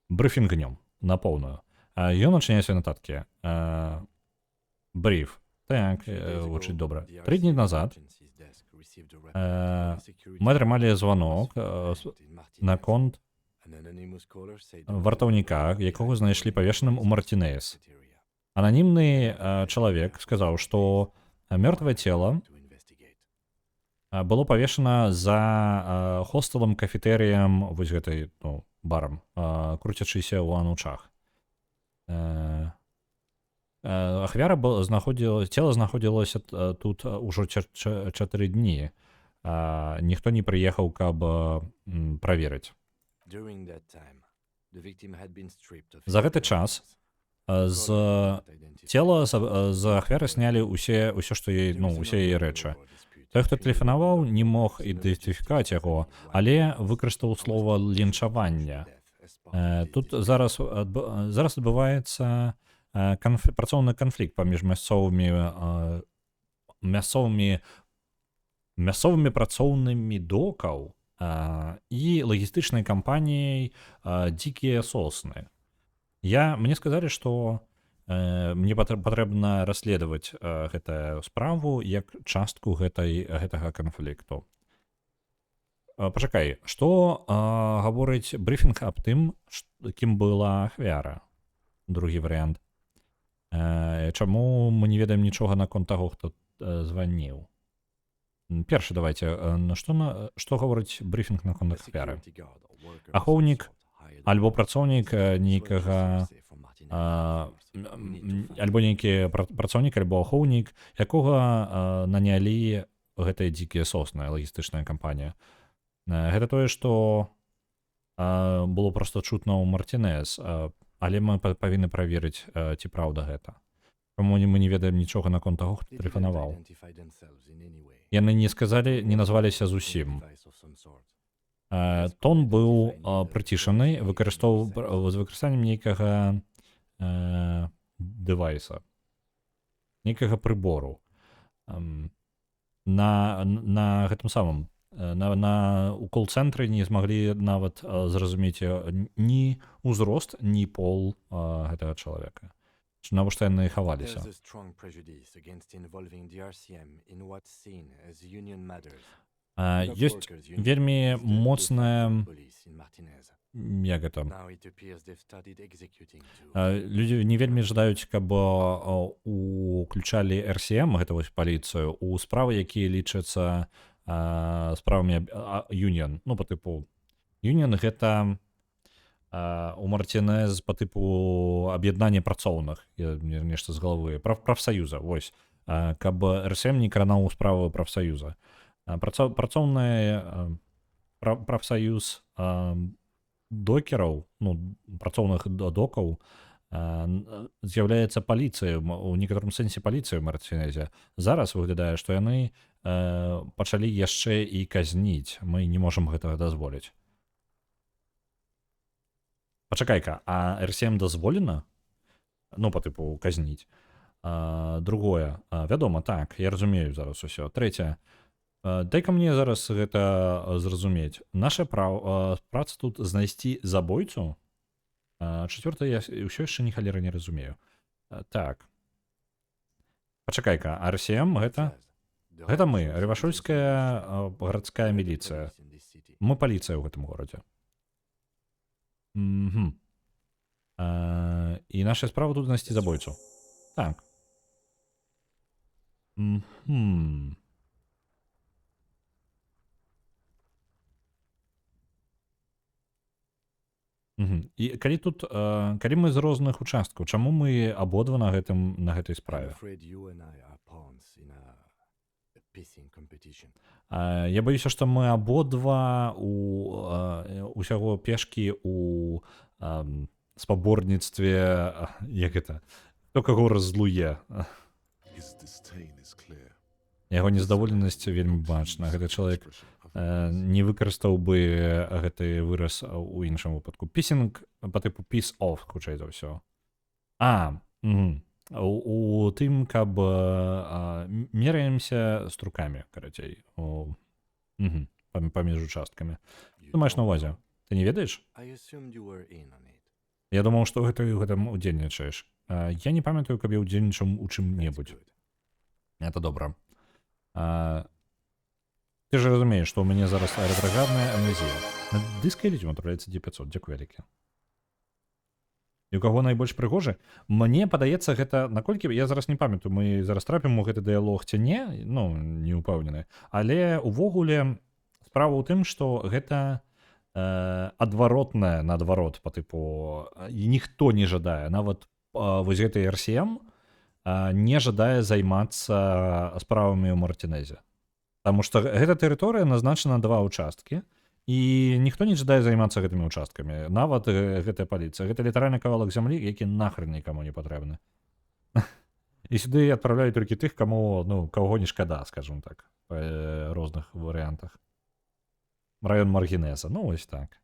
Брыфінг днём, на поўную. Ён начыняе свае нататкі. Бриф. Так, гучыць добра. 3 дні назад мы атрымалі званок наконт вартаўніка, якога знайшлі павешаным у Мартинес. Ананімны чалавек сказаў, што мёртвае цела было павешана за хостелам, кафетэрыям, вось гэтай, ну, барам, круцячыся ў анучах. Ахвяра цела знаходзілася тут ужо 4 дні. Ніхто не прыехаў, каб праверыць. За гэты час з цела з ахвяры снялі ўсё, што ёй, ну, усе яе рэчы. Той, хто тэлефанаваў, не мог ідэнтыфікаваць яго, але выкарыстаў слова лінчавання. Тут зараз адбываецца працоўны канфлікт паміж мясцовымі працоўнымі докаў і лагістычнай кампаніяй «Дзікія сосны». Мне сказалі, што Мне патрэбна расследаваць гэтую справу як частку гэтага канфлікту. Пачакай, што гаворыць брыфінг аб тым, кім была ахвяра? Другі варыянт. Чаму мы не ведаем нічога наконт таго, хто званіў? Першы давайте, што гаворыць брыфінг наконт ахвяры? Ахоўнік альбо працоўнік нейкага альбо нейкі працоўнік альбо ахоўнік, якога нанялі гэтыя дзікія сосны, лагістычная кампанія. Гэта тое, што было проста чутна ў Мартінез, але мы павінны праверыць, ці праўда гэта. Чаму мы не ведаем нічога наконт таго, хто тэлефанаваў. Яны не сказалі, не назваліся зусім. Тон быў прыцішаны з выкарыстаннем нейкага дэвайса, нейкага прыбору. На гэтым самым, у кол-цэнтры не змаглі нават зразумець ні ўзрост, ні пол гэтага чалавека. Навошта яны хаваліся? Ёсць вельмі моцная, як гэта, людзі не вельмі жадаюць, каб уключалі RCM, гэта вось паліцыю, у справы, якія лічацца справамі Union. Ну, па тыпу, Union гэта у Мартінез па тыпу аб'яднання працоўных, нешта з галавы, прафсаюза, вось, каб RCM не кранаў справу прафсаюза. Прафсаюз докераў, ну, працоўных докаў, з'яўляецца паліцыяй, у некаторым сэнсе паліцыяй у Мартінезе. Зараз выглядае, што яны пачалі яшчэ і казніць. Мы не можам гэтага дазволіць. Пачакай-ка, а RCM дазволена? Ну, па тыпу, казніць. Другое, вядома, так, я разумею зараз усё. Трэцяе, дай-ка мне зараз гэта зразумець. Наша праца тут знайсці забойцу? Чацвёртае, я ўсё яшчэ ні халеры не разумею. Так. Пачакай-ка, RCM гэта? Гэта мы, Рывашольская гарадская міліцыя. Мы паліцыя ў гэтым горадзе. І наша справа тут знайсці забойцу. Так. І калі мы з розных участкаў, чаму мы абодва на гэтай справе? Я баюся, што мы абодва усяго пешкі у спаборніцтве, як гэта, хто каго раззлуе. Яго нездаволенасць вельмі бачна. Гэты чалавек не выкарыстаў бы гэты выраз у іншым выпадку. Пісінг па тыпу piece off, хутчэй за ўсё. У тым, каб меряемся з рукамі, карацей, паміж участкамі. Ты маеш на ўвазе? Ты не ведаеш? Я думаў, што ты ў гэтым удзельнічаеш. Я не памятаю, каб я удзельнічаў у чым-небудзь. Это добра. Ты ж разумееш, што ў мяне зараз рэтраградная амнезія. На дыске ледзьма трапляецца D500. Дзякуй вялікі. І ў каго найбольш прыгожы? Мне падаецца гэта, наколькі, я зараз не памятаю, мы зараз трапім у гэты дыялог ці не, ну, не ўпэўнены. Але увогуле справа ў тым, што гэта адваротнае наадварот па тыпу, і ніхто не жадае, нават вось гэтай RCM не жадае займацца справамі ў Мартінезе. Таму што гэта тэрыторыя назначана 2 участкі, і ніхто не жадае займацца гэтымі участкамі. Нават гэтая паліцыя. Гэта літаральны кавалак зямлі, які нахрен нікаму не патрэбны. І сюды адпраўляюць толькі тых, каму, ну, каго не шкада, скажем так, па розных варыянтах. Раён Маргінеза, ну, вось так.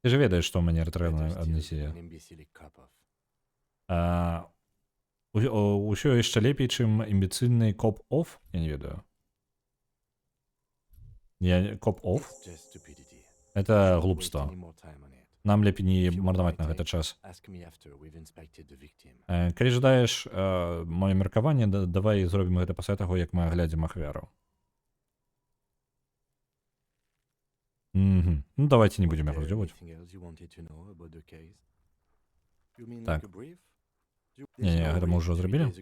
Ты ж ведаеш, што ў мяне рэтраградная амнезія. Усё яшчэ лепей, чым імбецыльны коп-офф, я не ведаю. Коп-офф? Это глупство. Нам лепей не If you want марнаваць my на гэты take, час. ask me after we've inspected the victim. Калі жадаеш маё меркаванне, давай зробім гэта пасля таго, як мы аглядзім ахвяру. Ну, давайте не Was будем яго there раздзёўваць. anything else you wanted to know about the case? You mean Так. like a brief? Не, гэта мы ўжо зрабілі.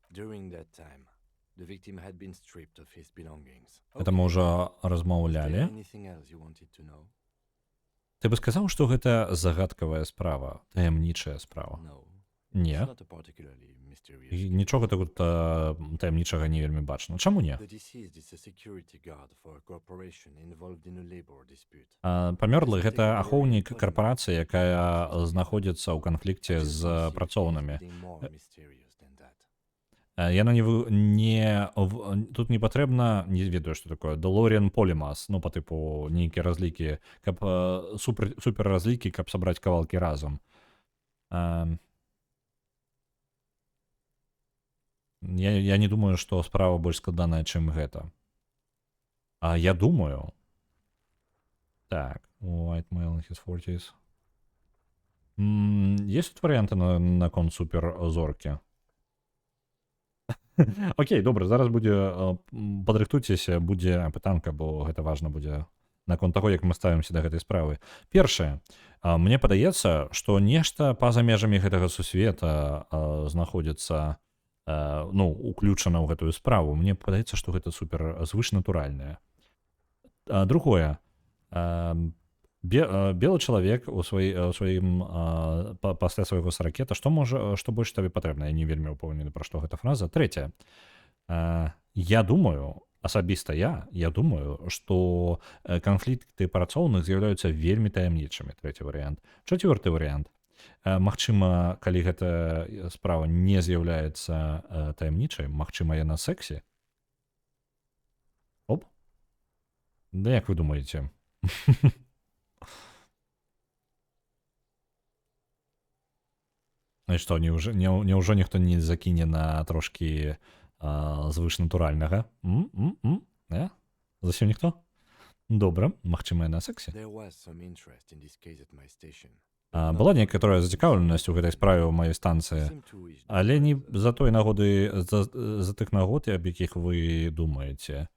During that time, the victim had been stripped of his belongings. Гэта мы ўжо Was there размаўлялі. anything else you wanted to know? Ты бы сказаў, што гэта загадкавая справа, таямнічая справа. No. Не. It's not a particularly mysterious І case. нічога тут таямнічага не вельмі бачна. Чаму не? The deceased is a security guard for a corporation involved in a labor dispute. Памёрлы гэта ахоўнік карпорацыі, якая знаходзіцца ў канфлікце I just з don't see the case працоўнымі. getting more mysterious than that. Яна тут не патрэбна, не ведаю, што такое, DeLorean Polymath, ну, па тыпу нейкія разлікі, каб супер разлікі, каб сабраць кавалкі разам. Я не думаю, што справа больш складаная, чым гэта. А я думаю... Так, White Male in his 40s. Есть тут варыянты наконт суперзоркі? Окей, добра, зараз будзе, падрыхтуйцеся, будзе пытанка, бо гэта важна будзе наконт таго, як мы ставімся да гэтай справы. Першае, мне падаецца, што нешта па-за межамі гэтага сусвета знаходзіцца, ну, уключана ў гэтую справу. Мне падаецца, што гэта супер звышнатуральнае. Другое, белы чалавек у сваім пасля свайго саракета, што больш табе патрэбна? Я не вельмі ўпэўнены, пра што гэта фраза. Трэцяе, я думаю, асабіста я думаю, што канфлікты працоўных з'яўляюцца вельмі таямнічымі. Трэці варыянт. Чацвёрты варыянт. Магчыма, калі гэта справа не з'яўляецца таямнічай, магчыма, яна сексе? Оп. Да як вы думаеце? І што, няўжо ніхто не закіне на трошкі звышнатуральнага? Зусім ніхто? Добра, магчыма, яна сексе. There was some interest in this case at my station. Была некаторая зацікаўленасць у гэтай справе ў маёй станцыі, але не за той нагоды, за тых нагод, аб якіх вы думаеце.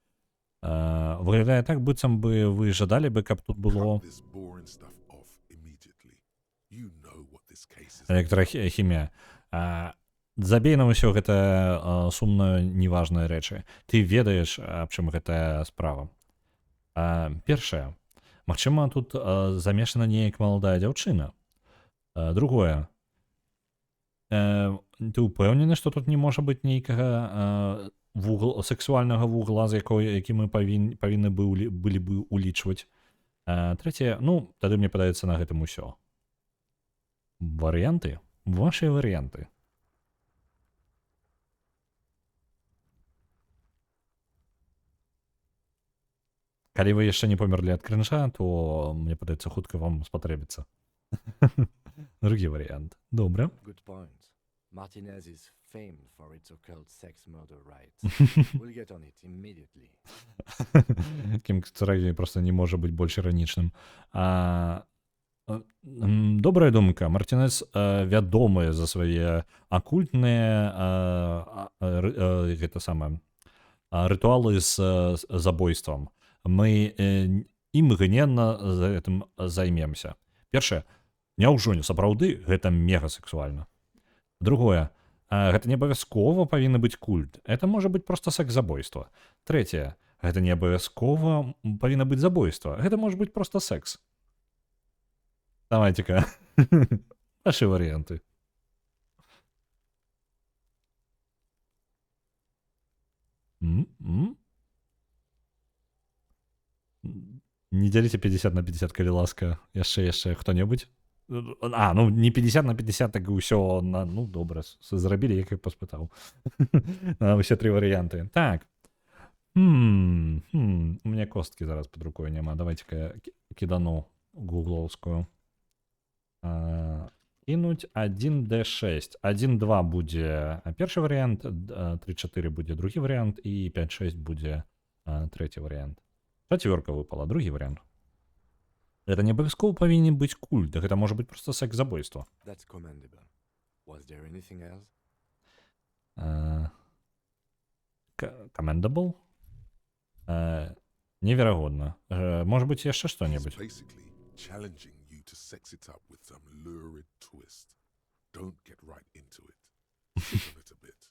Выглядае так, быццам бы вы жадалі бы, каб тут было... Cut this boring stuff off immediately. You know what this case is. Электрахімія. Забей нам усё гэта сумна неважныя рэчы. Ты ведаеш, аб чым гэтая справа. Першае. Магчыма, тут замешана неяк маладая дзяўчына. Другое. Ты ўпэўнены, што тут не можа быць нейкага сексуальнага вугла, які мы павінны былі бы улічваць. Трэцяе, ну, тады мне падаецца на гэтым усё. Варыянты? Вашыя варыянты. Калі вы яшчэ не памерлі ад крынжа, то, мне падаецца, хутка вам спатрэбіцца. Другі варыянт. Добра. Good point. Martinez is famed for its occult sex murder rights. We'll get on it immediately. Кім Царагій просто не можа быць больш іранічным. Добрая думка. Мартинес вядомы за свае акультныя гэта самае рытуалы з забойствам. Мы імгненна за гэтым займемся. Першае, няўжо не сапраўды гэта мега сексуальна. Другое, гэта не абавязкова павінны быць культ. Это можа быць проста секс-забойства. Трэцяе, гэта не абавязкова павінна быць забойства. Гэта можа быць проста секс. Давайте-ка. Ваши варианты. Не делите 50 на 50, калі ласка. Яшчэ хто-небудзь? Ну, не 50 на 50, так і ўсё, ну, добра, зрабілі, як я паспытаў. Усе тры варыянты. Так. У мяне косткі зараз пад рукой няма. Давайте-ка кідану гугловскую. Кинуть 1D6. 1-2 будзе першы варыянт, 3-4 будзе другі варыянт і 5-6 будзе трэці варыянт. Чацвёрка выпала, другі варыянт. Гэта не абавязкова павінен быць культ, гэта можа быць проста секс-забойства. That's commendable. Was there anything else? Commendable? Неверагодна. Можа быць яшчэ He's што-небудзь. basically challenging you to sex it up with some lurid twist. Don't get right into it. Sit on it a bit.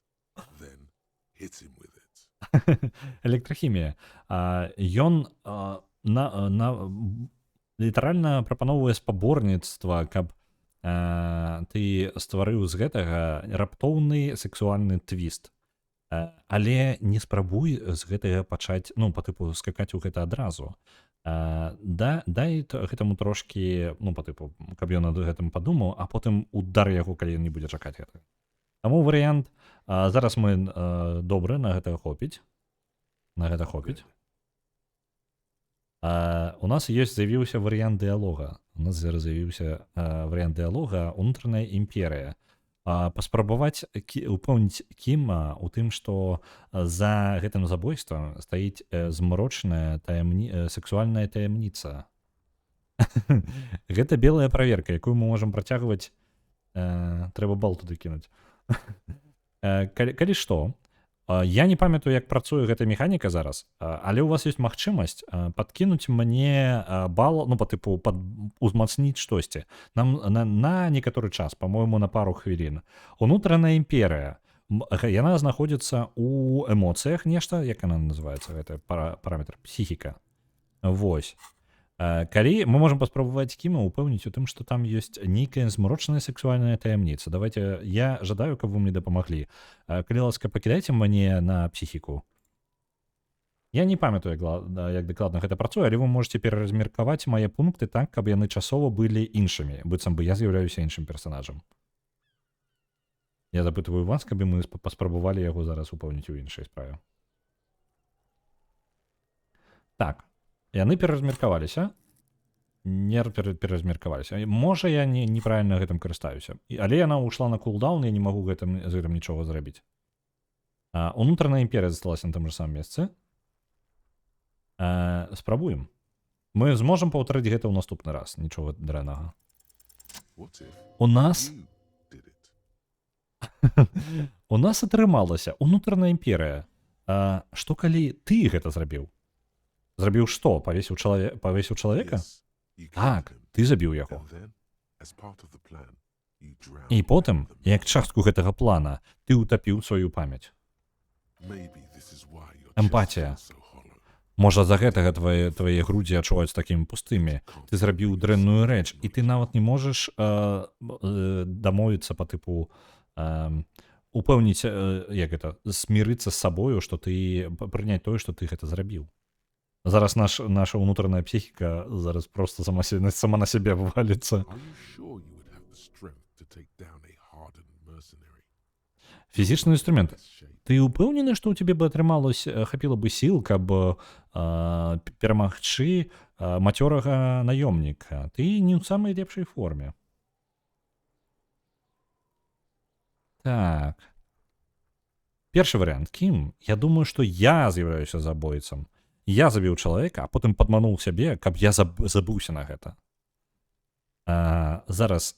Then hit him with it. Электрахімія. Ён літаральна прапаноўвае спаборніцтва, каб ты стварыў з гэтага раптоўны сексуальны твіст. Але не спрабуй з гэтага пачаць, ну, па тыпу, скакаць у гэта адразу. Дай гэтаму трошкі, ну, па тыпу, каб ён над гэтым падумаў, а потым удар яго, калі ён не будзе чакаць гэтага. Таму варыянт, зараз мы добры, на гэта хопіць. На гэта хопіць. У нас з'явіўся варыянт дыялога. У нас зараз з'явіўся варыянт дыялога «Унутраная імперія». Паспрабаваць упэўніць Кіма у тым, што за гэтым забойствам стаіць змрочная сексуальная таямніца. Гэта белая праверка, якую мы можам працягваць. Трэба бал туды кінуць. Калі што, я не памятаю, як працуе гэта механіка зараз, але ў вас ёсць магчымасць падкінуць мне бал, ну, па тыпу, узмацніць штосьці. Нам на некаторы час, па-мойму, на пару хвілін. Унутраная імперія. Яна знаходзіцца ў эмоцыях нешта, як яна называецца, гэта параметр, псіхіка. Вось. Калі мы можам паспрабаваць Кіма упэўніць у тым, што там ёсць нейкая змрочная сексуальная таямніца. Давайте, я жадаю, каб вы мне дапамаглі. Калі ласка, пакідайце мне на псіхіку. Я не памятаю, як дакладна гэта працуе, але вы можете пераразмеркаваць мае пункты так, каб яны часова былі іншымі, быццам бы я з'яўляюся іншым персанажам. Я запытваю вас, каб мы паспрабавалі яго зараз упэўніць у іншай справе. Так. Яны пераразмеркаваліся. Не пераразмеркаваліся. Можа, я неправільна гэтым карыстаюся. Але яна ўшла на кулдаун, я не магу з гэтым нічога зрабіць. Унутраная імперія засталася на тым же самым месцы. Спрабуем. Мы зможам паўтарыць гэта ў наступны раз. Нічога дрэннага. У нас... У нас атрымалася унутраная імперія. Што калі ты гэта зрабіў? Зрабіў што? Павесіў чалавека? Так, ты забіў яго. І потым, як частку гэтага плана, ты ўтапіў сваю памяць. Эмпатія. Можа, за гэтага твае грудзі адчуваюць такімі пустымі. Ты зрабіў дрэнную рэч, і ты нават не можаш дамовіцца па тыпу упэўніць, як гэта, смірыцца з сабою, што ты прыняць тое, што ты гэта зрабіў. Зараз наша ўнутраная псіхіка зараз просто сама на сябе вываліцца. Фізічны інструмент. Ты ўпэўнены, што ў цябе бы хапіла бы сіл, каб перамагчы мацёрага наёмніка? Ты не ў самай лепшай форме. Так. Першы варыянт. Кім? Я думаю, што я з'яўляюся забойцам. Я забіў чалавека, а потым падмануў сябе, каб я забыўся на гэта. Зараз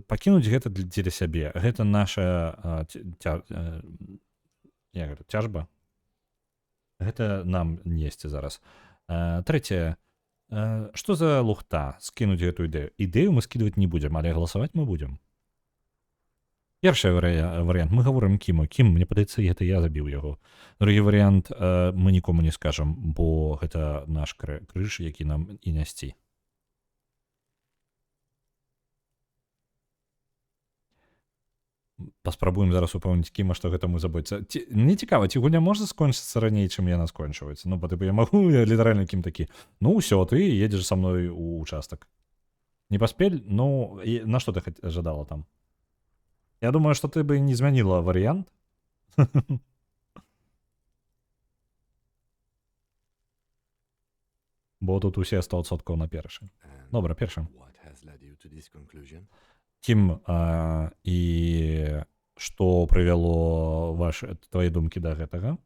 пакінуць гэта дзеля сябе. Гэта наша цяжба. Гэта нам несці зараз. Трэцяе. Што за лухта скінуць гэту ідэю? Ідэю мы скідваць не будзем, але галасаваць мы будзем. Першы варыянт, мы гаворым Кіму. Кім, мне падаецца, гэта я забіў яго. Другі варыянт, мы нікому не скажам, бо гэта наш крыж, які нам і нясці. Паспрабуем зараз упэўніць Кіма, што гэта мы забойца. Мне цікава, ці гульня можа скончыцца раней, чым яна скончваецца? Ну, па тыпу, я магу літаральна Кім такі. Ну, ўсё, ты едзеш са мной у участак. Не паспель? Ну, на што ты жадала там? Я думаю, што ты бы не змяніла варыянт. Бо тут усе 100% на першы. Добра, першы. Кім, і што прывяло твае думкі да гэтага?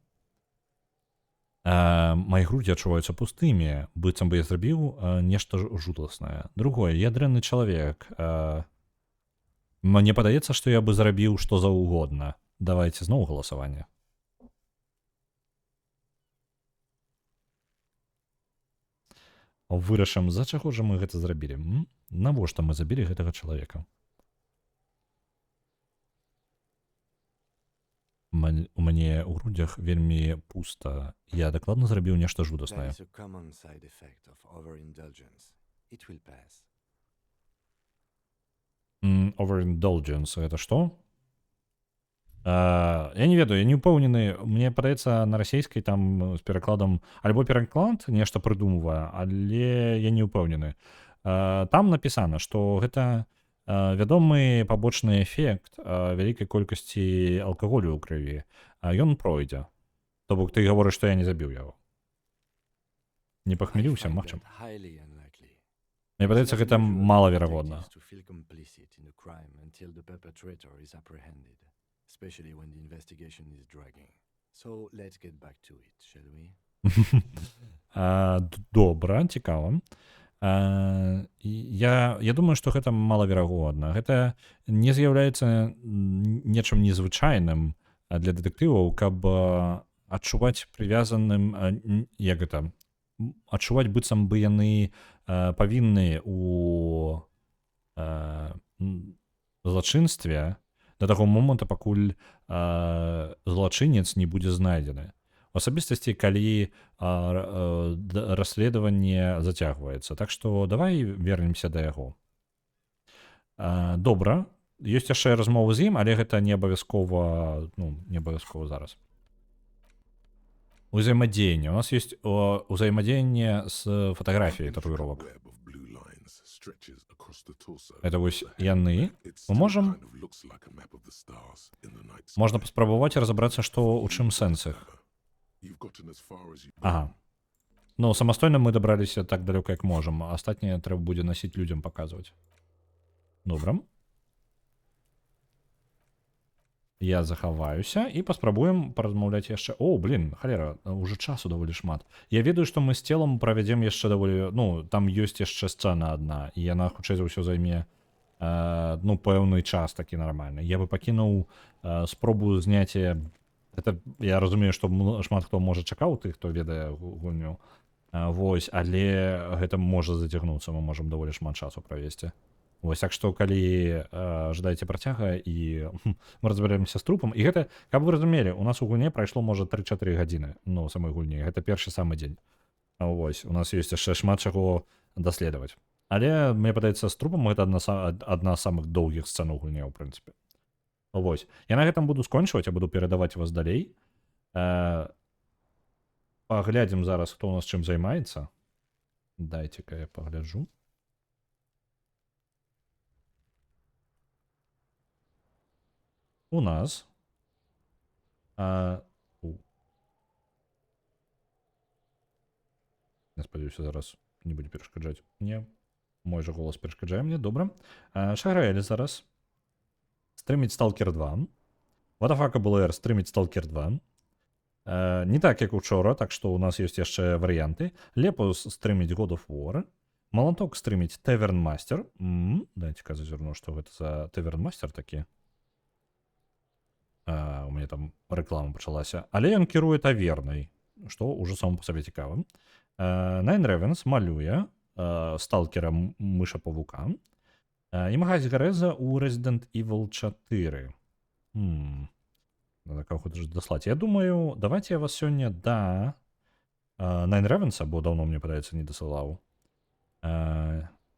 Мои грудзі адчуваюцца пустымі, быццам бы я зрабіў нешта жудаснае. Другое, я дрэнны чалавек. Мне падаецца, што я бы зрабіў што заўгодна. Давайте зноў галасаванне. Вырашым, за чаго ж мы гэта зрабілі? Навошта мы забілі гэтага чалавека? У мяне ў грудзях вельмі пуста. Я дакладна зрабіў нешта жудаснае. That is a common side effect of overindulgence. It will pass. Overindulgence, гэта што? Я не ведаю, я не ўпэўнены. Мне падаецца, на расейскай там з перакладам альбо пераклад нешта прыдумвае, але я не ўпэўнены. Там напісана, што гэта вядомы пабочны эфект вялікай колькасці алкаголю ў крыві. Ён пройдзе. То бок ты гаворыш, што я не забіў яго. Не пахмеліўся, магчым. Мне падаецца, гэта малаверагодна. Especially when the investigation is dragging. So let's get back to it, shall we? Добра, цікава. Я думаю, што гэта малаверагодна. Гэта не з'яўляецца нечым незвычайным для дэтэктываў, каб адчуваць прывязаным, як гэта, адчуваць быццам бы яны павінны у злачынстве да таго моманту, пакуль злачынец не будзе знайдзены. У асабістасці, калі расследаванне зацягваецца. Так што давай вернемся да яго. Добра. Ёсць яшчэ размовы з ім, але гэта не абавязкова, не абавязкова зараз. Узаемадзеянне. У нас ёсць узаемадзеянне з фатаграфіяй татуіровак. Это вось яны. Мы можам... Можна паспрабаваць разабрацца, што у чым сэнс іх. Ага. Ну, самастойна мы дабраліся так далёка, як можам. Астатняе трэба будзе насіць людзям паказваць. Добра. Я захаваюся і паспрабуем паразмаўляць яшчэ. О, блин, халера, уже часу даволі шмат. Я ведаю, што мы з целам правядзем яшчэ даволі... Ну, там ёсць яшчэ сцэна адна, і яна хутчэй за ўсё займе пэўны час такі нармальны. Я бы пакінуў спробу зняцця... Я разумею, што шмат хто можа чакаў тых, хто ведае гульню. Вось, але гэта можа зацягнуцца, мы можам даволі шмат часу правесці. Вось, так што, калі жадаеце працяга і мы разбяремся з трупам, і гэта, каб вы разумелі, у нас у гульне прайшло, можа, 3-4 гадзіны, ну, самой гульні, гэта першы самы дзень. Вось, у нас ёсць яшчэ шмат чаго даследаваць. Але, мне падаецца, з трупам гэта адна з самых доўгіх сцэн у гульне, у прынцыпе. Вось, я на гэтым буду скончваць, я буду перадаваць вас далей. Паглядзім зараз, хто у нас чым займаецца. Дайце-ка я пагляджу. У нас я спадзяюся, зараз не будзе перашкаджаць мне. Мой жа голас перашкаджае мне, добра. Шаграэль зараз стрыміць Stalker 2. Вадафака БЛР стрыміць Stalker 2. Не так, як учора, так што у нас ёсць яшчэ варыянты. Лепус стрыміць God of War. Маланток стрыміць Tavern Master. Дайце-ка зазірну, што гэта за Tavern Master такі. У мяне там рэклама пачалася. Але ён кіруе тавернай, што ўжо сам па сабе цікава. Nine Ravens малюе сталкера мыша-павука. І магазь Гарэза ў Resident Evil 4. Надо каго-то ж даслаць. Я думаю, давайте я вас сёння да Nine Ravens, бо даўно, мне падаецца, не дасылаў.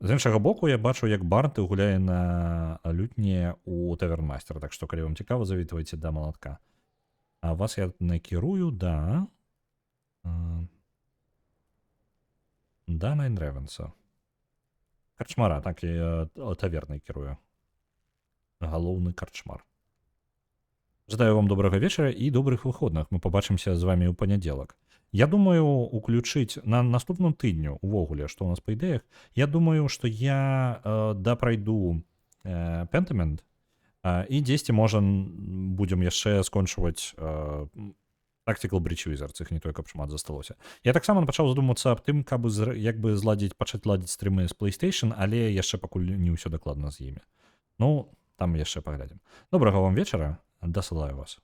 З іншага боку, я бачу, як Барт гуляе на лютні ў Tavern Master, так што, калі вам цікава, завітвайце да малатка. А вас я накірую да Nine Ravens. Карчмара, так, я тавернай кірую. Галоўны карчмар. Жадаю вам добрага вечара і добрых выходных. Мы пабачымся з вамі ў панядзелак. Я думаю, уключыць на наступным тыдню увогуле, што у нас па ідэях, я думаю, што я дапрайду Pentiment і дзесьці, можа, будзем яшчэ скончваць Tactical Breach Wizards, іх не той, каб шмат засталося. Я таксама пачаў задумацца аб тым, каб як бы пачаць ладзіць стрымы з PlayStation, але яшчэ пакуль не ўсё дакладна з імі. Ну, там яшчэ паглядзім. Добрага вам вечара, дасылаю вас.